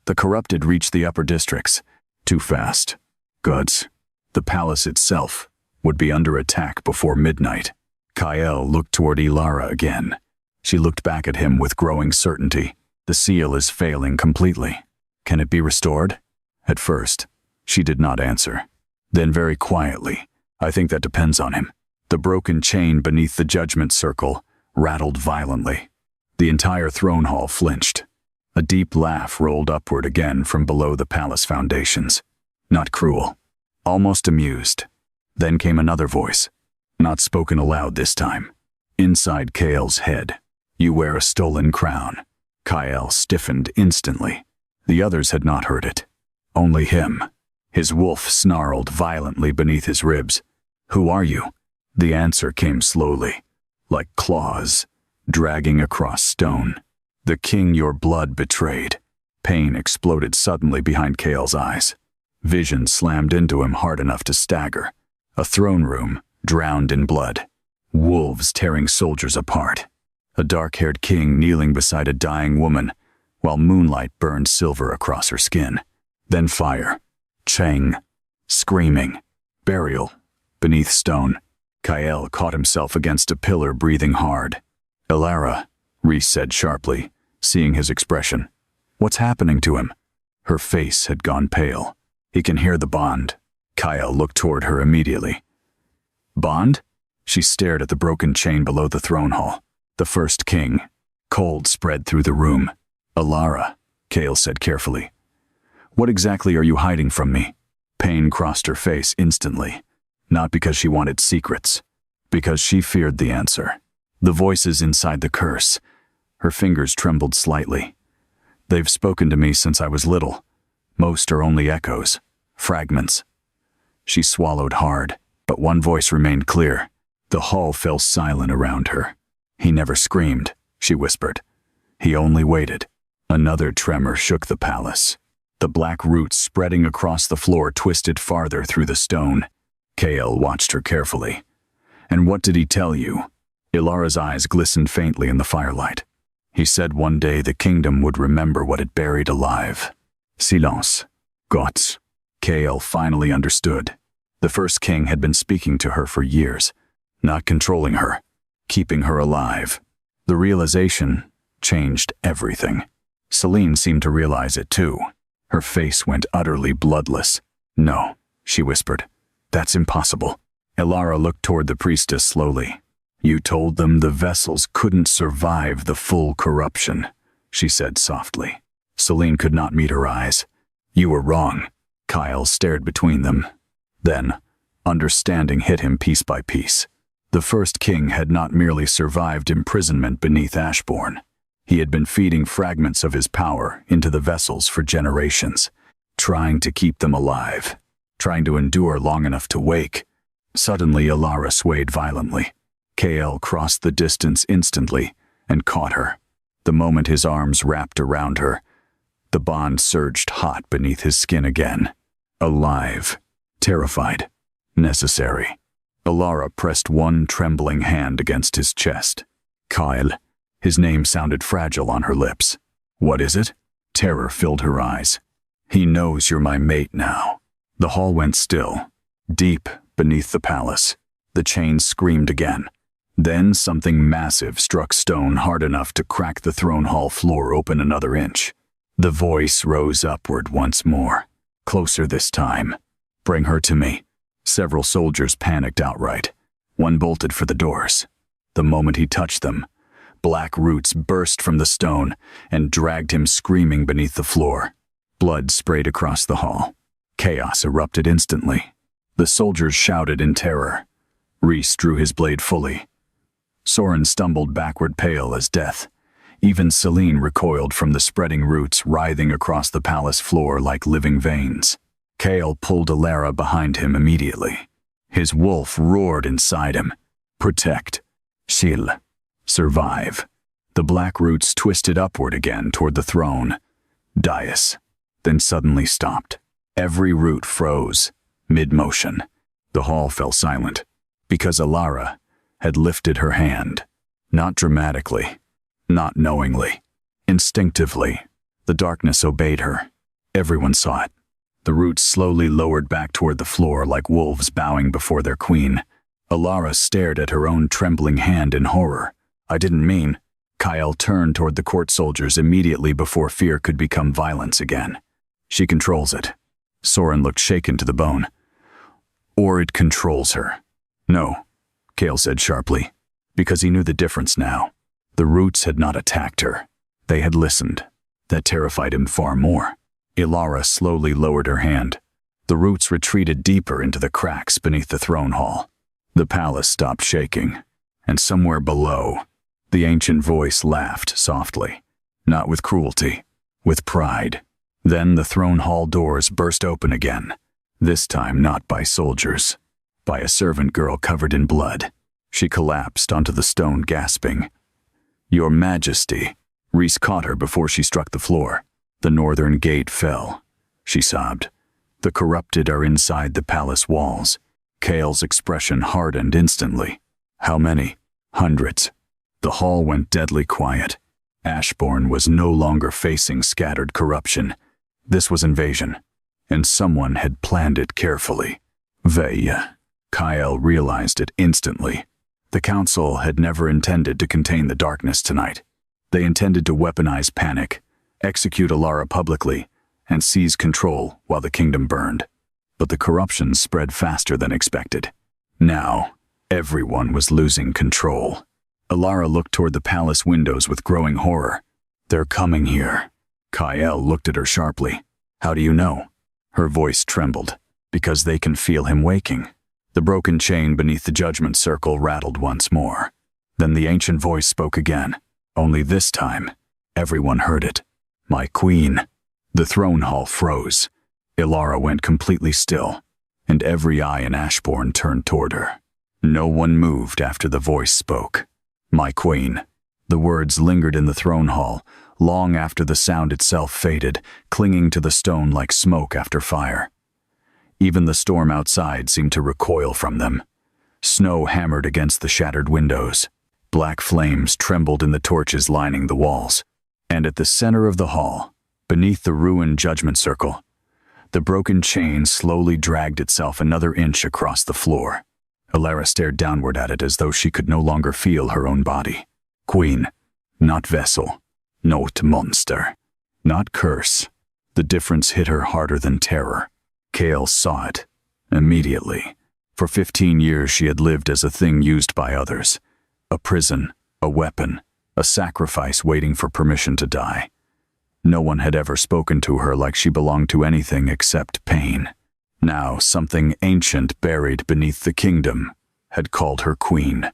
The corrupted reached the upper districts. Too fast. Gods. The palace itself. would be under attack before midnight. Kyle looked toward Ilara again. She looked back at him with growing certainty. The seal is failing completely. Can it be restored? At first, she did not answer. Then very quietly, I think that depends on him. The broken chain beneath the judgment circle rattled violently. The entire throne hall flinched. A deep laugh rolled upward again from below the palace foundations. Not cruel, almost amused. Then came another voice, not spoken aloud this time. Inside Kale's head, you wear a stolen crown. Kyle stiffened instantly. The others had not heard it. Only him. His wolf snarled violently beneath his ribs. Who are you? The answer came slowly, like claws, dragging across stone. The king your blood betrayed. Pain exploded suddenly behind Kale's eyes. Vision slammed into him hard enough to stagger. A throne room, drowned in blood. Wolves tearing soldiers apart. A dark-haired king kneeling beside a dying woman, while moonlight burned silver across her skin. Then fire. Chang. Screaming. Burial. Beneath stone. Kyle caught himself against a pillar, breathing hard. Ilara, Rhys said sharply, seeing his expression. What's happening to him? Her face had gone pale. He can hear the bond. Kyle looked toward her immediately. Bond? She stared at the broken chain below the throne hall. The first king. Cold spread through the room. Ilara, Kale said carefully. What exactly are you hiding from me? Pain crossed her face instantly. Not because she wanted secrets, because she feared the answer. The voices inside the curse. Her fingers trembled slightly. They've spoken to me since I was little. Most are only echoes, fragments. She swallowed hard, but one voice remained clear. The hall fell silent around her. He never screamed, she whispered. He only waited. Another tremor shook the palace. The black roots spreading across the floor twisted farther through the stone. Kale watched her carefully. And what did he tell you? Ilara's eyes glistened faintly in the firelight. He said one day the kingdom would remember what it buried alive. Silence. Gods. Kale finally understood. The first king had been speaking to her for years, not controlling her, keeping her alive. The realization changed everything. Celine seemed to realize it too. Her face went utterly bloodless. No, she whispered. That's impossible. Ilara looked toward the priestess slowly. You told them the vessels couldn't survive the full corruption, she said softly. Celine could not meet her eyes. You were wrong. Kyle stared between them. Then, understanding hit him piece by piece. The first king had not merely survived imprisonment beneath Ashborne. He had been feeding fragments of his power into the vessels for generations, trying to keep them alive, trying to endure long enough to wake. Suddenly, Ilara swayed violently. Kale crossed the distance instantly and caught her. The moment his arms wrapped around her, the bond surged hot beneath his skin again. Alive, terrified, necessary. Ilara pressed one trembling hand against his chest. Kyle. His name sounded fragile on her lips. What is it? Terror filled her eyes. He knows you're my mate now. The hall went still. Deep beneath the palace, the chain screamed again. Then something massive struck stone hard enough to crack the throne hall floor open another inch. The voice rose upward once more. Closer this time. Bring her to me. Several soldiers panicked outright. One bolted for the doors. The moment he touched them, black roots burst from the stone and dragged him screaming beneath the floor. Blood sprayed across the hall. Chaos erupted instantly. The soldiers shouted in terror. Rhys drew his blade fully. Soren stumbled backward, pale as death. Even Celine recoiled from the spreading roots writhing across the palace floor like living veins. Kale pulled Ilara behind him immediately. His wolf roared inside him. Protect. Shield. Survive. The black roots twisted upward again toward the throne. Dais. Then suddenly stopped. Every root froze, mid-motion. The hall fell silent, because Ilara had lifted her hand. Not dramatically, not knowingly. Instinctively, the darkness obeyed her. Everyone saw it. The roots slowly lowered back toward the floor like wolves bowing before their queen. Alara stared at her own trembling hand in horror. "I didn't mean." Kyle turned toward the court soldiers immediately before fear could become violence again. "She controls it." Soren looked shaken to the bone. "Or it controls her." "No," Kale said sharply, because he knew the difference now. The roots had not attacked her. They had listened. That terrified him far more. Alara slowly lowered her hand. The roots retreated deeper into the cracks beneath the throne hall. The palace stopped shaking, and somewhere below, the ancient voice laughed softly, not with cruelty, with pride. Then the throne hall doors burst open again, this time not by soldiers, by a servant girl covered in blood. She collapsed onto the stone, gasping. "Your Majesty." Rhys caught her before she struck the floor. "The northern gate fell," she sobbed. "The corrupted are inside the palace walls." Kale's expression hardened instantly. "How many?" "Hundreds." The hall went deadly quiet. Ashborne was no longer facing scattered corruption. This was invasion, and someone had planned it carefully. Veya. Kyle realized it instantly. The council had never intended to contain the darkness tonight. They intended to weaponize panic, execute Alara publicly, and seize control while the kingdom burned. But the corruption spread faster than expected. Now, everyone was losing control. Alara looked toward the palace windows with growing horror. "They're coming here." Kyle looked at her sharply. "How do you know?" Her voice trembled. "Because they can feel him waking." The broken chain beneath the judgment circle rattled once more. Then the ancient voice spoke again. Only this time, everyone heard it. "My queen." The throne hall froze. Alara went completely still, and every eye in Ashborne turned toward her. No one moved after the voice spoke. "My queen." The words lingered in the throne hall, long after the sound itself faded, clinging to the stone like smoke after fire. Even the storm outside seemed to recoil from them. Snow hammered against the shattered windows. Black flames trembled in the torches lining the walls. And at the center of the hall, beneath the ruined judgment circle, the broken chain slowly dragged itself another inch across the floor. Alara stared downward at it as though she could no longer feel her own body. Queen, not vessel, not monster, not curse. The difference hit her harder than terror. Kale saw it, immediately. For 15 years she had lived as a thing used by others. A prison, a weapon, a sacrifice waiting for permission to die. No one had ever spoken to her like she belonged to anything except pain. Now something ancient buried beneath the kingdom had called her queen.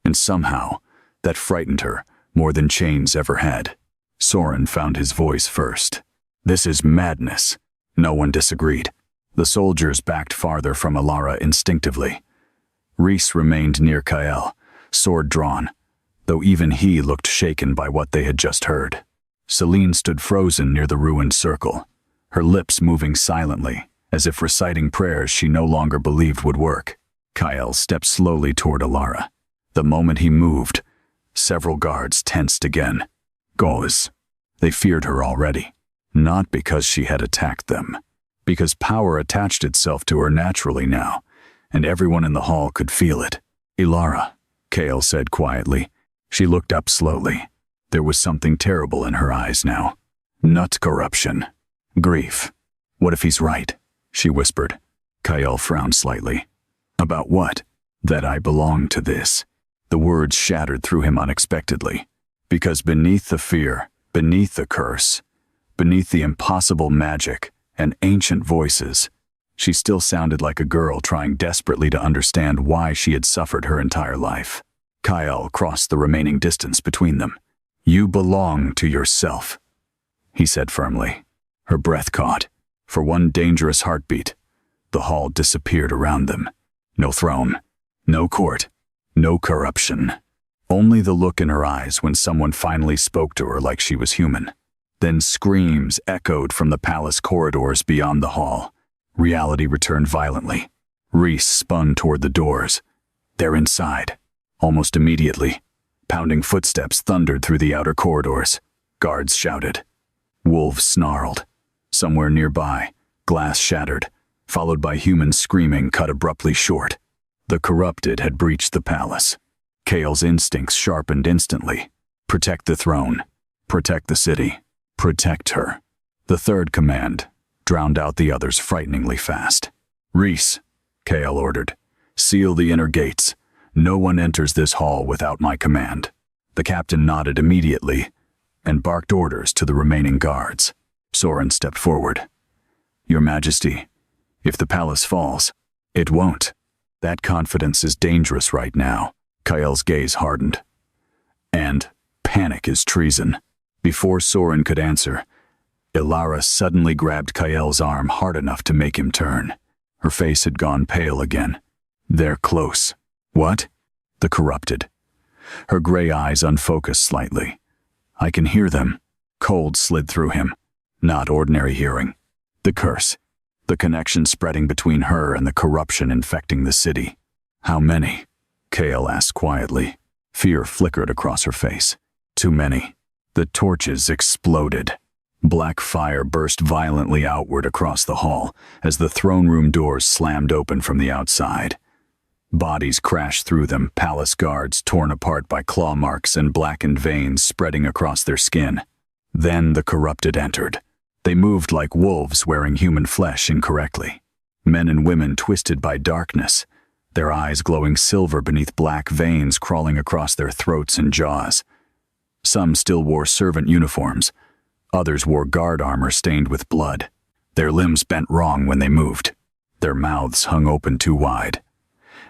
And somehow, that frightened her more than chains ever had. Soren found his voice first. "This is madness." No one disagreed. The soldiers backed farther from Alara instinctively. Rhys remained near Kyle, sword drawn, though even he looked shaken by what they had just heard. Celine stood frozen near the ruined circle, her lips moving silently, as if reciting prayers she no longer believed would work. Kyle stepped slowly toward Alara. The moment he moved, several guards tensed again. Gauze. They feared her already, not because she had attacked them, because power attached itself to her naturally now, and everyone in the hall could feel it. "Alara," Kale said quietly. She looked up slowly. There was something terrible in her eyes now. Not corruption. Grief. "What if he's right?" she whispered. Kyle frowned slightly. "About what?" "That I belong to this." The words shattered through him unexpectedly. Because beneath the fear, beneath the curse, beneath the impossible magic and ancient voices, she still sounded like a girl trying desperately to understand why she had suffered her entire life. Kyle crossed the remaining distance between them. "You belong to yourself," he said firmly. Her breath caught. For one dangerous heartbeat, the hall disappeared around them. No throne, no court, no corruption. Only the look in her eyes when someone finally spoke to her like she was human. Then screams echoed from the palace corridors beyond the hall. Reality returned violently. Rhys spun toward the doors. "They're inside." Almost immediately, pounding footsteps thundered through the outer corridors. Guards shouted. Wolves snarled. Somewhere nearby, glass shattered, followed by human screaming cut abruptly short. The corrupted had breached the palace. Kael's instincts sharpened instantly. Protect the throne. Protect the city. Protect her. The third command drowned out the others frighteningly fast. "Rhys," Kael ordered, "seal the inner gates. No one enters this hall without my command." The captain nodded immediately and barked orders to the remaining guards. Soren stepped forward. "Your Majesty, if the palace falls, it won't. That confidence is dangerous right now." Kael's gaze hardened. "And panic is treason." Before Soren could answer, Ilara suddenly grabbed Kael's arm hard enough to make him turn. Her face had gone pale again. "They're close." "What?" "The corrupted." Her gray eyes unfocused slightly. "I can hear them." Cold slid through him. Not ordinary hearing. The curse. The connection spreading between her and the corruption infecting the city. "How many?" Kael asked quietly. Fear flickered across her face. "Too many." The torches exploded. Black fire burst violently outward across the hall as the throne room doors slammed open from the outside. Bodies crashed through them, palace guards torn apart by claw marks and blackened veins spreading across their skin. Then the corrupted entered. They moved like wolves wearing human flesh incorrectly. Men and women twisted by darkness, their eyes glowing silver beneath black veins crawling across their throats and jaws. Some still wore servant uniforms. Others wore guard armor stained with blood. Their limbs bent wrong when they moved. Their mouths hung open too wide.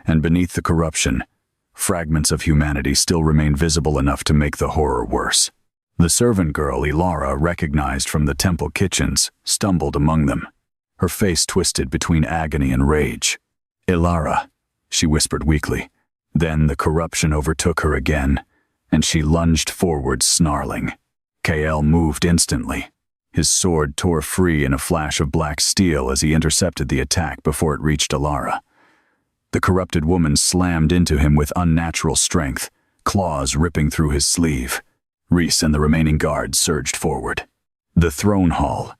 And beneath the corruption, fragments of humanity still remained visible enough to make the horror worse. The servant girl Ilara, recognized from the temple kitchens, stumbled among them. Her face twisted between agony and rage. "Ilara," she whispered weakly. Then the corruption overtook her again, and she lunged forward, snarling. Kael moved instantly. His sword tore free in a flash of black steel as he intercepted the attack before it reached Ilara. The corrupted woman slammed into him with unnatural strength, claws ripping through his sleeve. Rhys and the remaining guards surged forward. The throne hall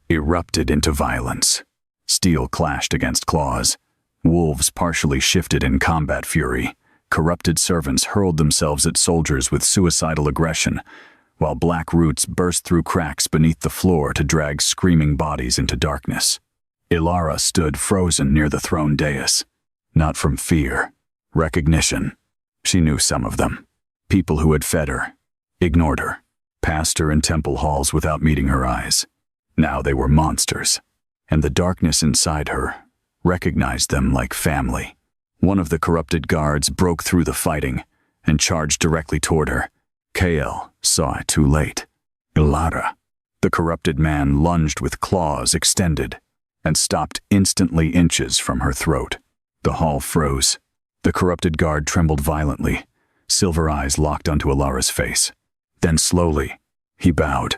erupted into violence. Steel clashed against claws. Wolves partially shifted in combat fury. Corrupted servants hurled themselves at soldiers with suicidal aggression, while black roots burst through cracks beneath the floor to drag screaming bodies into darkness. Ilara stood frozen near the throne dais. Not from fear, recognition. She knew some of them. People who had fed her, ignored her, passed her in temple halls without meeting her eyes. Now they were monsters, and the darkness inside her recognized them like family. One of the corrupted guards broke through the fighting and charged directly toward her. Kael saw it too late. Ilara. The corrupted man lunged with claws extended and stopped instantly inches from her throat. The hall froze. The corrupted guard trembled violently, silver eyes locked onto Ilara's face. Then slowly, he bowed.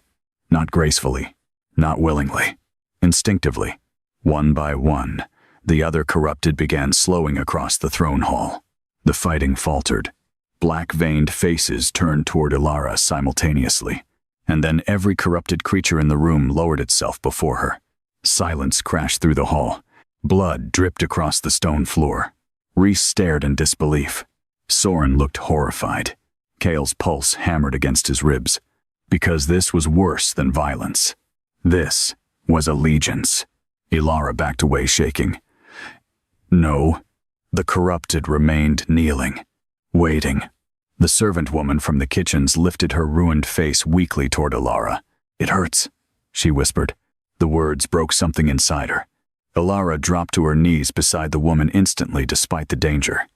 Not gracefully, not willingly, instinctively. One by one, the other corrupted began slowing across the throne hall. The fighting faltered. Black-veined faces turned toward Ilara simultaneously, and then every corrupted creature in the room lowered itself before her. Silence crashed through the hall. Blood dripped across the stone floor. Rhys stared in disbelief. Soren looked horrified. Kael's pulse hammered against his ribs. Because this was worse than violence. This was allegiance. Ilara backed away, shaking. No. The corrupted remained kneeling, waiting. The servant woman from the kitchens lifted her ruined face weakly toward Ilara. "It hurts," she whispered. The words broke something inside her. Ilara dropped to her knees beside the woman instantly despite the danger.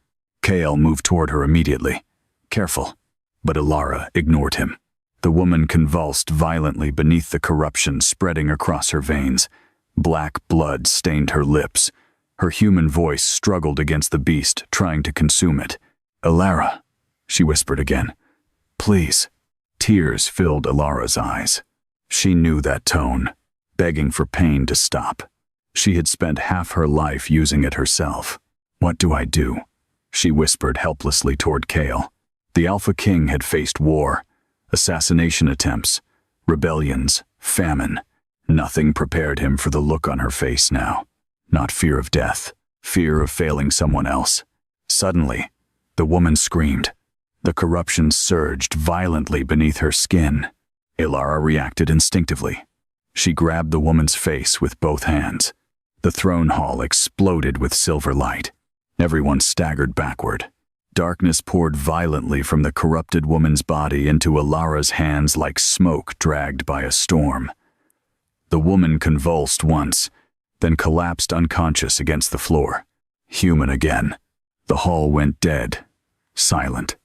Kael moved toward her immediately. "Careful." But Ilara ignored him. The woman convulsed violently beneath the corruption spreading across her veins. Black blood stained her lips. Her human voice struggled against the beast, trying to consume it. "Ilara," she whispered again. "Please." Tears filled Ilara's eyes. She knew that tone, begging for pain to stop. She had spent half her life using it herself. "What do I do?" she whispered helplessly toward Kael. The Alpha King had faced war, assassination attempts, rebellions, famine. Nothing prepared him for the look on her face now. Not fear of death, fear of failing someone else. Suddenly, the woman screamed. The corruption surged violently beneath her skin. Ilara reacted instinctively. She grabbed the woman's face with both hands. The throne hall exploded with silver light. Everyone staggered backward. Darkness poured violently from the corrupted woman's body into Ilara's hands like smoke dragged by a storm. The woman convulsed once, then collapsed unconscious against the floor. Human again. The hall went dead, silent.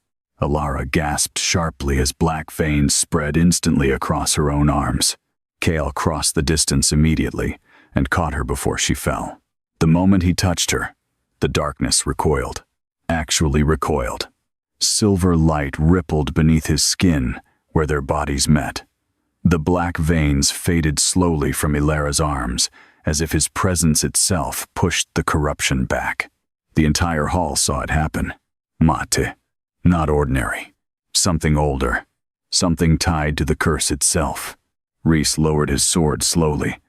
Ilara gasped sharply as black veins spread instantly across her own arms. Kale crossed the distance immediately and caught her before she fell. The moment he touched her, the darkness recoiled. Actually recoiled. Silver light rippled beneath his skin where their bodies met. The black veins faded slowly from Ilara's arms, as if his presence itself pushed the corruption back. The entire hall saw it happen. Mate. Not ordinary. Something older. Something tied to the curse itself. Rhys lowered his sword slowly.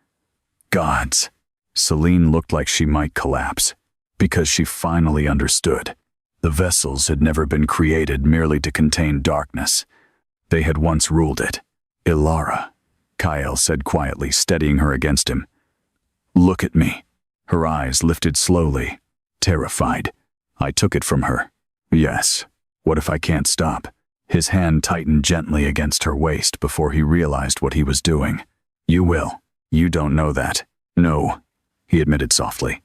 Gods. Celine looked like she might collapse, because she finally understood. The vessels had never been created merely to contain darkness. They had once ruled it. Ilara, Kyle said quietly, steadying her against him. Look at me. Her eyes lifted slowly, terrified. I took it from her. Yes. What if I can't stop? His hand tightened gently against her waist before he realized what he was doing. You will. You don't know that. No, he admitted softly.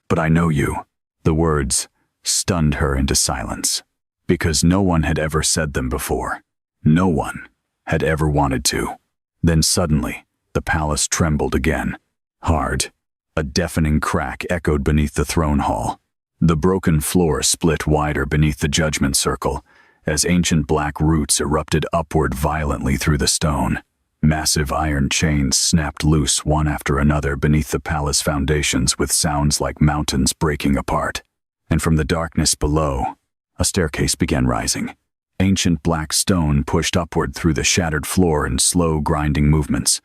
But I know you. The words stunned her into silence, because no one had ever said them before. No one had ever wanted to. Then suddenly, the palace trembled again. Hard. A deafening crack echoed beneath the throne hall. The broken floor split wider beneath the judgment circle, as ancient black roots erupted upward violently through the stone. Massive iron chains snapped loose one after another beneath the palace foundations with sounds like mountains breaking apart. And from the darkness below, a staircase began rising. Ancient black stone pushed upward through the shattered floor in slow grinding movements,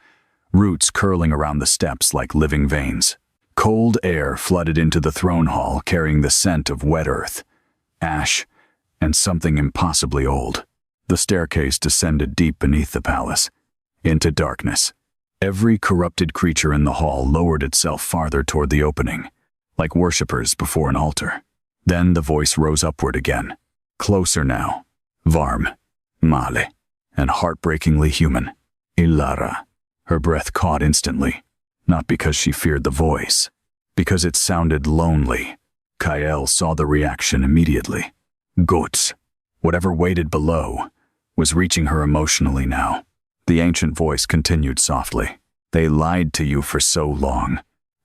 roots curling around the steps like living veins. Cold air flooded into the throne hall, carrying the scent of wet earth, ash, and something impossibly old. The staircase descended deep beneath the palace, into darkness. Every corrupted creature in the hall lowered itself farther toward the opening, like worshippers before an altar. Then the voice rose upward again, closer now. Varm, Male, and heartbreakingly human. Ilara. Her breath caught instantly, not because she feared the voice, because it sounded lonely. Kyle saw the reaction immediately. Guts, whatever waited below, was reaching her emotionally now. The ancient voice continued softly. They lied to you for so long.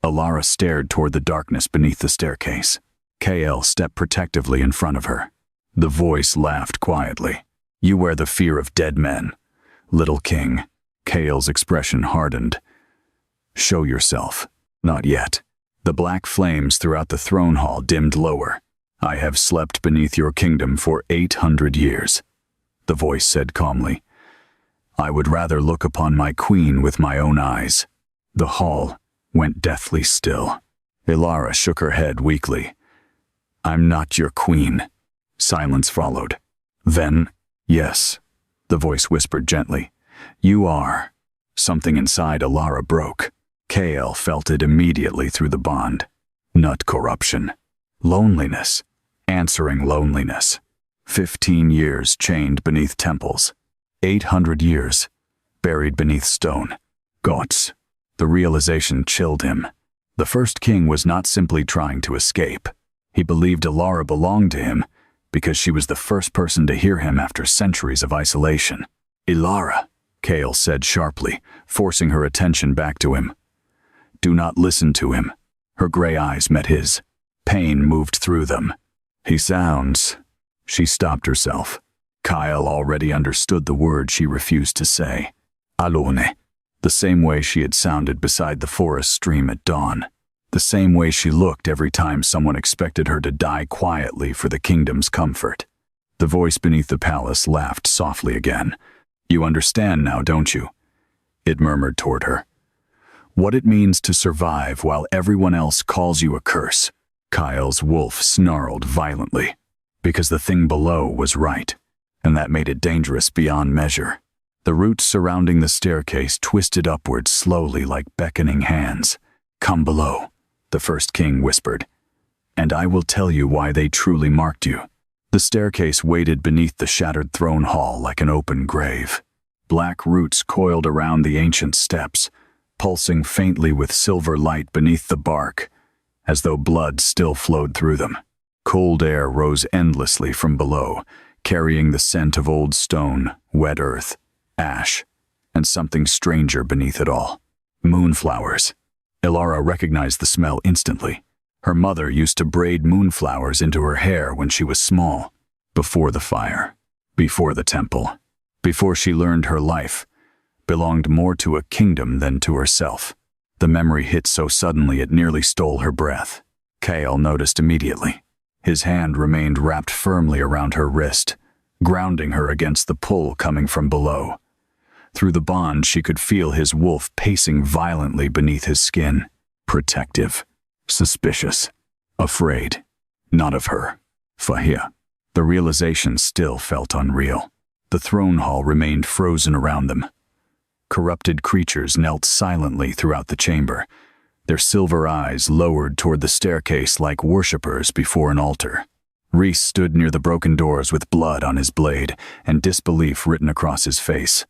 Ilara stared toward the darkness beneath the staircase. Kale stepped protectively in front of her. The voice laughed quietly. You wear the fear of dead men, little king. Kale's expression hardened. Show yourself. Not yet. The black flames throughout the throne hall dimmed lower. I have slept beneath your kingdom for 800 years. The voice said calmly. I would rather look upon my queen with my own eyes. The hall went deathly still. Ilara shook her head weakly. I'm not your queen. Silence followed. Then, yes, the voice whispered gently. You are. Something inside Ilara broke. Kale felt it immediately through the bond. Not corruption. Loneliness. Answering loneliness. 15 years chained beneath temples. 800 years buried beneath stone. Gods. The realization chilled him. The first king was not simply trying to escape. He believed Ilara belonged to him because she was the first person to hear him after centuries of isolation. Ilara, Kale said sharply, forcing her attention back to him. Do not listen to him. Her gray eyes met his. Pain moved through them. He sounds. She stopped herself. Kyle already understood the word she refused to say. Alone. The same way she had sounded beside the forest stream at dawn. The same way she looked every time someone expected her to die quietly for the kingdom's comfort. The voice beneath the palace laughed softly again. You understand now, don't you? It murmured toward her. What it means to survive while everyone else calls you a curse. Kyle's wolf snarled violently, because the thing below was right, and that made it dangerous beyond measure. The roots surrounding the staircase twisted upward slowly like beckoning hands. "Come below," the first king whispered, "and I will tell you why they truly marked you." The staircase waited beneath the shattered throne hall like an open grave. Black roots coiled around the ancient steps, pulsing faintly with silver light beneath the bark, as though blood still flowed through them. Cold air rose endlessly from below, carrying the scent of old stone, wet earth, ash, and something stranger beneath it all. Moonflowers. Ilara recognized the smell instantly. Her mother used to braid moonflowers into her hair when she was small, before the fire, before the temple, before she learned her life belonged more to a kingdom than to herself. The memory hit so suddenly it nearly stole her breath. Kale noticed immediately. His hand remained wrapped firmly around her wrist, grounding her against the pull coming from below. Through the bond, she could feel his wolf pacing violently beneath his skin, protective, suspicious, afraid. Not of her, Fahia. The realization still felt unreal. The throne hall remained frozen around them. Corrupted creatures knelt silently throughout the chamber, their silver eyes lowered toward the staircase like worshippers before an altar. Reese stood near the broken doors with blood on his blade and disbelief written across his face.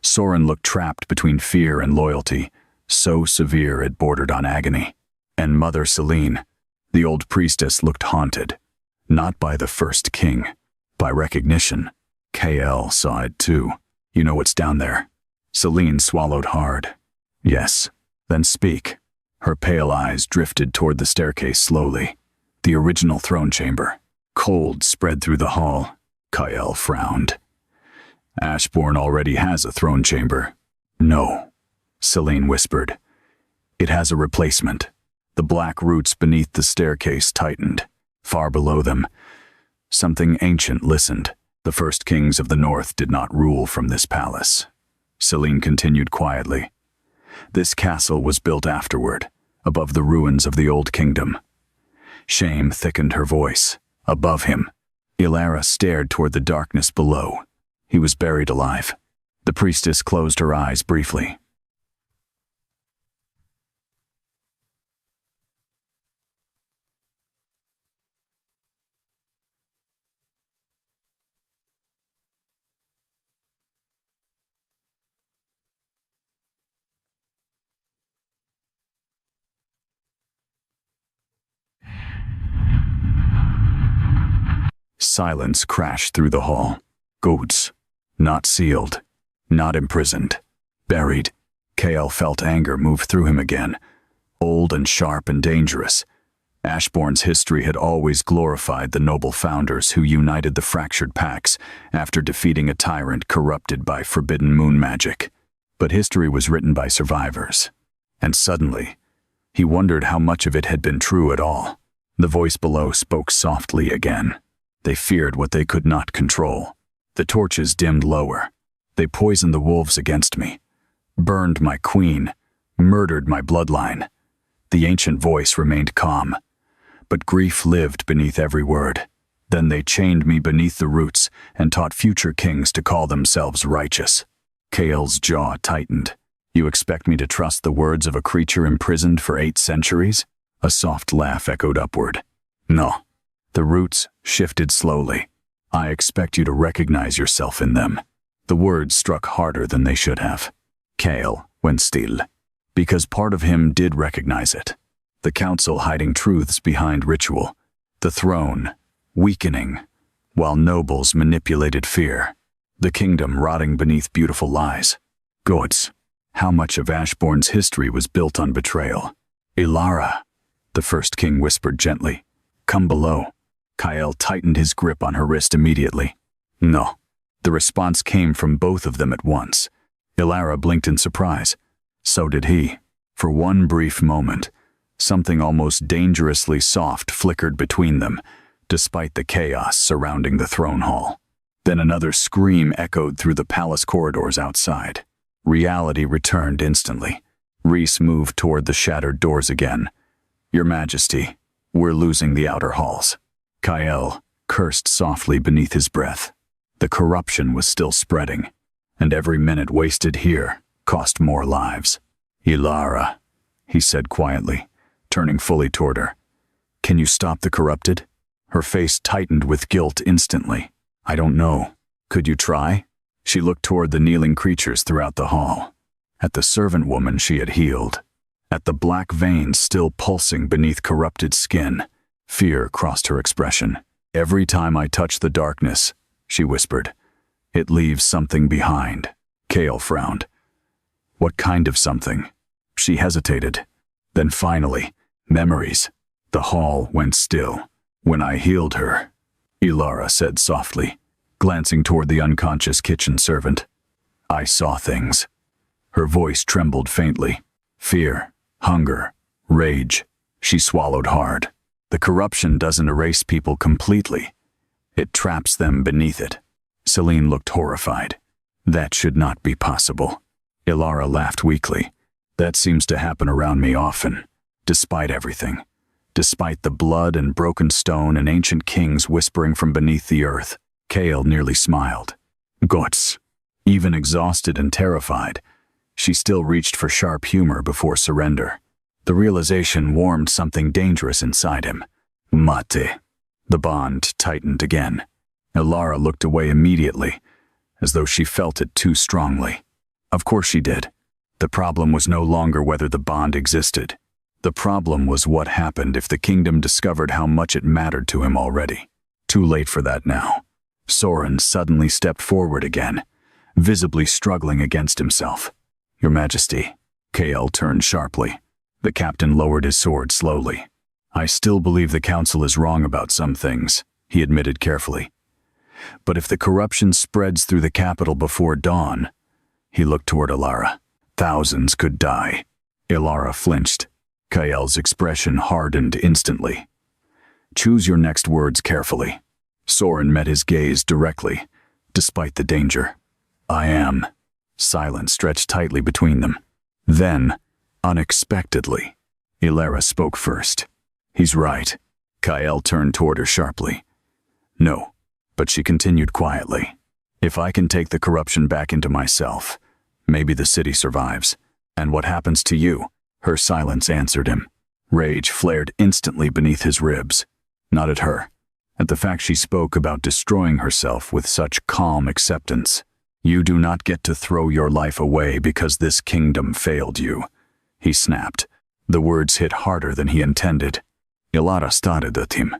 Soren looked trapped between fear and loyalty, so severe it bordered on agony. And Mother Celine, the old priestess, looked haunted, not by the first king, by recognition. KL saw it too. "You know what's down there?" Celine swallowed hard. "Yes." "Then speak." Her pale eyes drifted toward the staircase slowly. The original throne chamber. Cold spread through the hall. Kyle frowned. "Ashborne already has a throne chamber." "No," Celine whispered. "It has a replacement." The black roots beneath the staircase tightened. Far below them, something ancient listened. The first kings of the north did not rule from this palace. Celine continued quietly. This castle was built afterward, above the ruins of the old kingdom. Shame thickened her voice. Above him, Ilara stared toward the darkness below. He was buried alive. The priestess closed her eyes briefly. Silence crashed through the hall. Goats. Not sealed. Not imprisoned. Buried. Kale felt anger move through him again. Old and sharp and dangerous. Ashbourne's history had always glorified the noble founders who united the fractured packs after defeating a tyrant corrupted by forbidden moon magic. But history was written by survivors. And suddenly, he wondered how much of it had been true at all. The voice below spoke softly again. They feared what they could not control. The torches dimmed lower. They poisoned the wolves against me, burned my queen, murdered my bloodline. The ancient voice remained calm, but grief lived beneath every word. Then they chained me beneath the roots and taught future kings to call themselves righteous. Kale's jaw tightened. "You expect me to trust the words of a creature imprisoned for 8 centuries? A soft laugh echoed upward. "No." The roots shifted slowly. "I expect you to recognize yourself in them." The words struck harder than they should have. Kale went still, because part of him did recognize it. The council hiding truths behind ritual. The throne weakening, while nobles manipulated fear. The kingdom rotting beneath beautiful lies. Gods, how much of Ashbourne's history was built on betrayal? "Ilara," the first king whispered gently. "Come below." Kyle tightened his grip on her wrist immediately. "No." The response came from both of them at once. Ilara blinked in surprise. So did he. For one brief moment, something almost dangerously soft flickered between them, despite the chaos surrounding the throne hall. Then another scream echoed through the palace corridors outside. Reality returned instantly. Rhys moved toward the shattered doors again. Your Majesty, we're losing the outer halls. Kyle cursed softly beneath his breath. The corruption was still spreading, and every minute wasted here cost more lives. Ilara, he said quietly, turning fully toward her. Can you stop the corrupted? Her face tightened with guilt instantly. I don't know. Could you try? She looked toward the kneeling creatures throughout the hall. At the servant woman she had healed. At the black veins still pulsing beneath corrupted skin. Fear crossed her expression. Every time I touch the darkness, she whispered, it leaves something behind. Kale frowned. What kind of something? She hesitated. Then finally, memories. The hall went still. When I healed her, Ilara said softly, glancing toward the unconscious kitchen servant. I saw things. Her voice trembled faintly. Fear, hunger, rage. She swallowed hard. The corruption doesn't erase people completely. It traps them beneath it. Celine looked horrified. That should not be possible. Ilara laughed weakly. That seems to happen around me often, despite everything. Despite the blood and broken stone and ancient kings whispering from beneath the earth. Kale nearly smiled. Gods. Even exhausted and terrified, she still reached for sharp humor before surrender. The realization warmed something dangerous inside him. Mate. The bond tightened again. Ilara looked away immediately, as though she felt it too strongly. Of course she did. The problem was no longer whether the bond existed. The problem was what happened if the kingdom discovered how much it mattered to him already. Too late for that now. Soren suddenly stepped forward again, visibly struggling against himself. Your Majesty. Kale turned sharply. The captain lowered his sword slowly. I still believe the council is wrong about some things, he admitted carefully. But if the corruption spreads through the capital before dawn, he looked toward Ilara. Thousands could die. Ilara flinched. Kael's expression hardened instantly. Choose your next words carefully. Soren met his gaze directly, despite the danger. I am. Silence stretched tightly between them. Then, unexpectedly, Ilara spoke first. He's right. Kael turned toward her sharply. No, but she continued quietly. If I can take the corruption back into myself, maybe the city survives. And what happens to you? Her silence answered him. Rage flared instantly beneath his ribs. Not at her. At the fact she spoke about destroying herself with such calm acceptance. You do not get to throw your life away because this kingdom failed you. He snapped. The words hit harder than he intended. Ilara stared at him.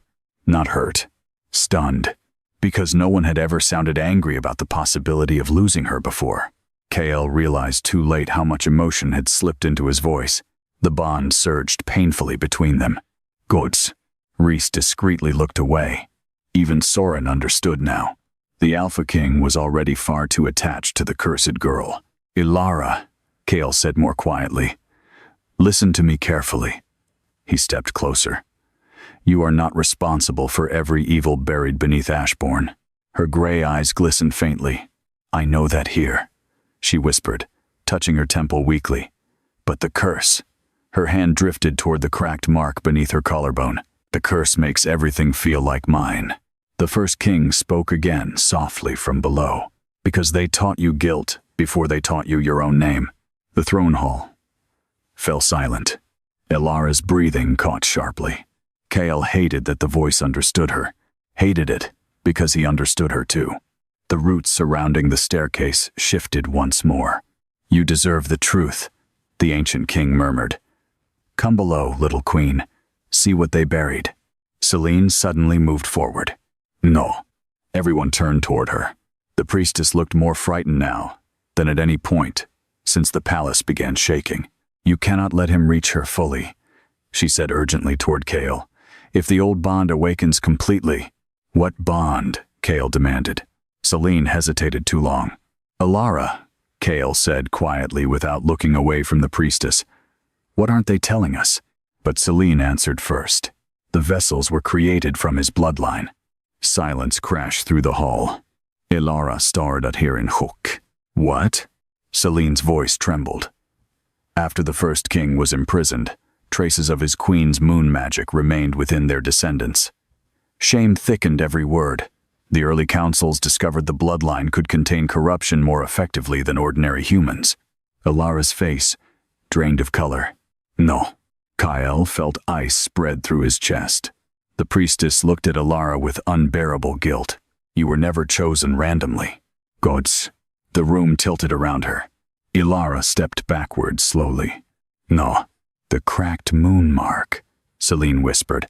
Not hurt. Stunned. Because no one had ever sounded angry about the possibility of losing her before. Kael realized too late how much emotion had slipped into his voice. The bond surged painfully between them. Gods. Rhys discreetly looked away. Even Soren understood now. The Alpha King was already far too attached to the cursed girl. Ilara, Kael said more quietly. Listen to me carefully. He stepped closer. You are not responsible for every evil buried beneath Ashborne. Her gray eyes glistened faintly. I know that here, she whispered, touching her temple weakly. But the curse. Her hand drifted toward the cracked mark beneath her collarbone. The curse makes everything feel like mine. The first king spoke again, softly from below. Because they taught you guilt before they taught you your own name. The throne hall fell silent. Ilara's breathing caught sharply. Kael hated that the voice understood her. Hated it because he understood her too. The roots surrounding the staircase shifted once more. You deserve the truth, the ancient king murmured. Come below, little queen. See what they buried. Celine suddenly moved forward. No. Everyone turned toward her. The priestess looked more frightened now than at any point since the palace began shaking. You cannot let him reach her fully, she said urgently toward Kael. If the old bond awakens completely. What bond? Kael demanded. Celine hesitated too long. Ilara, Kael said quietly without looking away from the priestess. What aren't they telling us? But Celine answered first. The vessels were created from his bloodline. Silence crashed through the hall. Ilara stared at her in shock. What? Celine's voice trembled. After the first king was imprisoned, traces of his queen's moon magic remained within their descendants. Shame thickened every word. The early councils discovered the bloodline could contain corruption more effectively than ordinary humans. Ilara's face drained of color. No. Kyle felt ice spread through his chest. The priestess looked at Ilara with unbearable guilt. You were never chosen randomly. Gods. The room tilted around her. Ilara stepped backward slowly. No. The cracked moon mark, Celine whispered.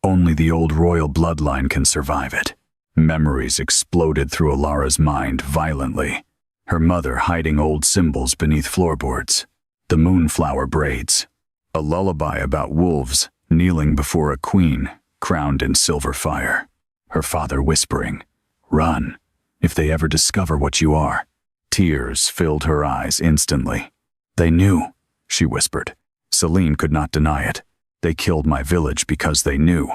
Only the old royal bloodline can survive it. Memories exploded through Ilara's mind violently. Her mother hiding old symbols beneath floorboards. The moonflower braids. A lullaby about wolves kneeling before a queen crowned in silver fire. Her father whispering, "Run, if they ever discover what you are." Tears filled her eyes instantly. They knew, she whispered. Celine could not deny it. They killed my village because they knew.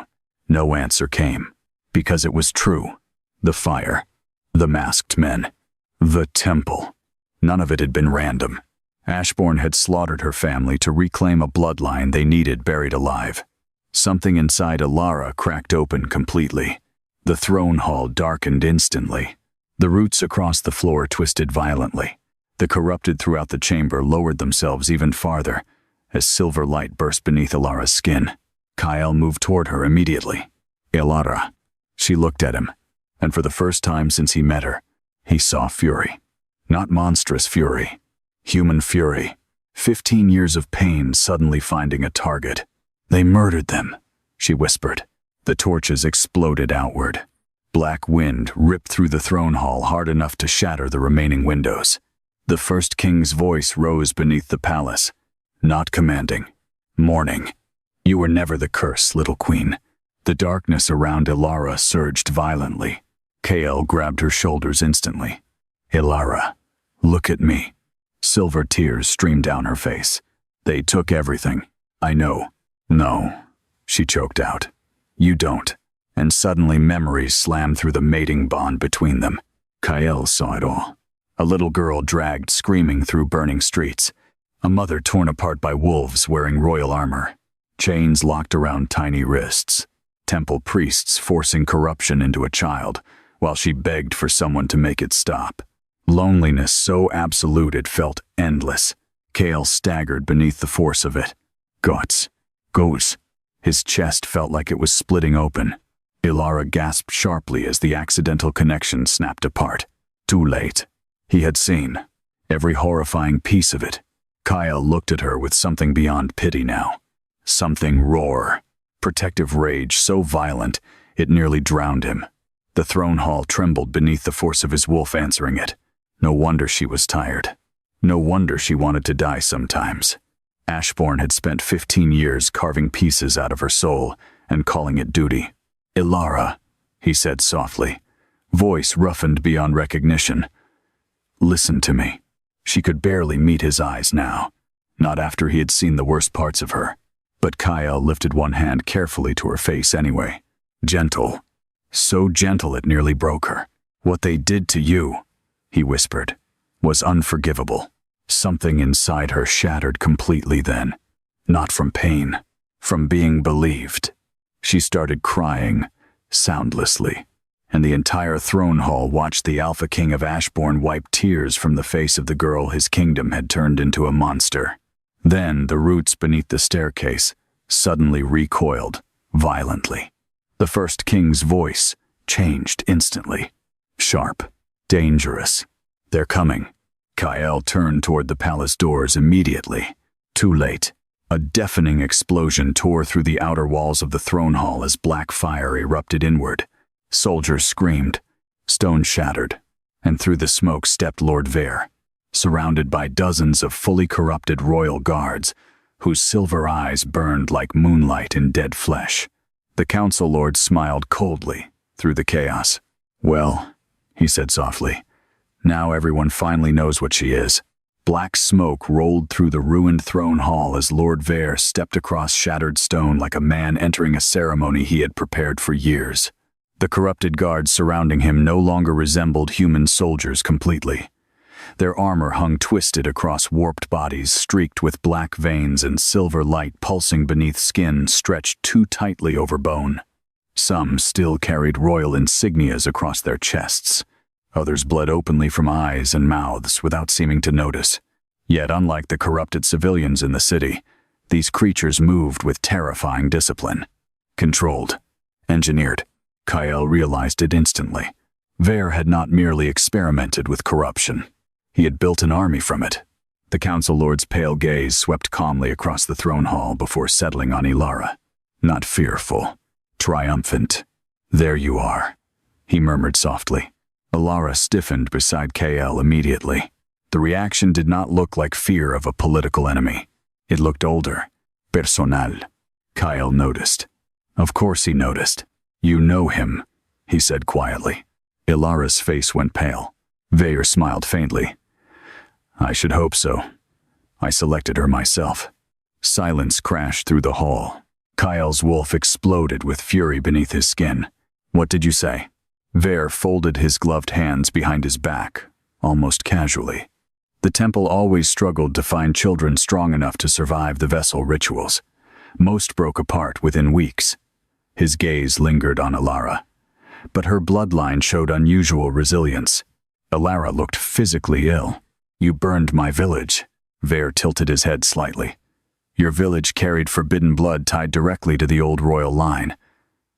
No answer came. Because it was true. The fire. The masked men. The temple. None of it had been random. Ashborne had slaughtered her family to reclaim a bloodline they needed buried alive. Something inside Ilara cracked open completely. The throne hall darkened instantly. The roots across the floor twisted violently. The corrupted throughout the chamber lowered themselves even farther as silver light burst beneath Ilara's skin. Kyle moved toward her immediately. Ilara. She looked at him, and for the first time since he met her, he saw fury. Not monstrous fury. Human fury. 15 years of pain suddenly finding a target. They murdered them, she whispered. The torches exploded outward. Black wind ripped through the throne hall hard enough to shatter the remaining windows. The first king's voice rose beneath the palace, not commanding, mourning. You were never the curse, little queen. The darkness around Ilara surged violently. Kael grabbed her shoulders instantly. Ilara, look at me. Silver tears streamed down her face. They took everything. I know. No, she choked out. You don't. And suddenly memories slammed through the mating bond between them. Kael saw it all. A little girl dragged screaming through burning streets. A mother torn apart by wolves wearing royal armor. Chains locked around tiny wrists. Temple priests forcing corruption into a child, while she begged for someone to make it stop. Loneliness so absolute it felt endless. Kael staggered beneath the force of it. Guts. Goes. His chest felt like it was splitting open. Ilara gasped sharply as the accidental connection snapped apart. Too late. He had seen every horrifying piece of it. Kyle looked at her with something beyond pity now. Something roar. Protective rage so violent, it nearly drowned him. The throne hall trembled beneath the force of his wolf answering it. No wonder she was tired. No wonder she wanted to die sometimes. Ashborne had spent 15 years carving pieces out of her soul and calling it duty. Ilara, he said softly, voice roughened beyond recognition. Listen to me. She could barely meet his eyes now, not after he had seen the worst parts of her. But Kyle lifted one hand carefully to her face anyway. Gentle. So gentle it nearly broke her. What they did to you, he whispered, was unforgivable. Something inside her shattered completely then. Not from pain, from being believed. She started crying, soundlessly, and the entire throne hall watched the Alpha King of Ashborne wipe tears from the face of the girl his kingdom had turned into a monster. Then the roots beneath the staircase suddenly recoiled, violently. The first king's voice changed instantly. Sharp, dangerous. They're coming. Kyle turned toward the palace doors immediately. Too late. A deafening explosion tore through the outer walls of the throne hall as black fire erupted inward. Soldiers screamed, stone shattered, and through the smoke stepped Lord Vare, surrounded by dozens of fully corrupted royal guards, whose silver eyes burned like moonlight in dead flesh. The council lord smiled coldly through the chaos. Well, he said softly, now everyone finally knows what she is. Black smoke rolled through the ruined throne hall as Lord Vare stepped across shattered stone like a man entering a ceremony he had prepared for years. The corrupted guards surrounding him no longer resembled human soldiers completely. Their armor hung twisted across warped bodies, streaked with black veins and silver light pulsing beneath skin stretched too tightly over bone. Some still carried royal insignias across their chests. Others bled openly from eyes and mouths without seeming to notice. Yet, unlike the corrupted civilians in the city, these creatures moved with terrifying discipline. Controlled. Engineered. Kyle realized it instantly. Vare had not merely experimented with corruption. He had built an army from it. The Council Lord's pale gaze swept calmly across the throne hall before settling on Ilara. Not fearful. Triumphant. "There you are," he murmured softly. Ilara stiffened beside KL immediately. The reaction did not look like fear of a political enemy. It looked older. Personal. Kyle noticed. Of course he noticed. "You know him," he said quietly. Ilara's face went pale. Vare smiled faintly. "I should hope so. I selected her myself." Silence crashed through the hall. Kyle's wolf exploded with fury beneath his skin. "What did you say?" Vare folded his gloved hands behind his back, almost casually. The temple always struggled to find children strong enough to survive the vessel rituals. Most broke apart within weeks. His gaze lingered on Ilara. But her bloodline showed unusual resilience. Ilara looked physically ill. "You burned my village." Vare tilted his head slightly. "Your village carried forbidden blood tied directly to the old royal line.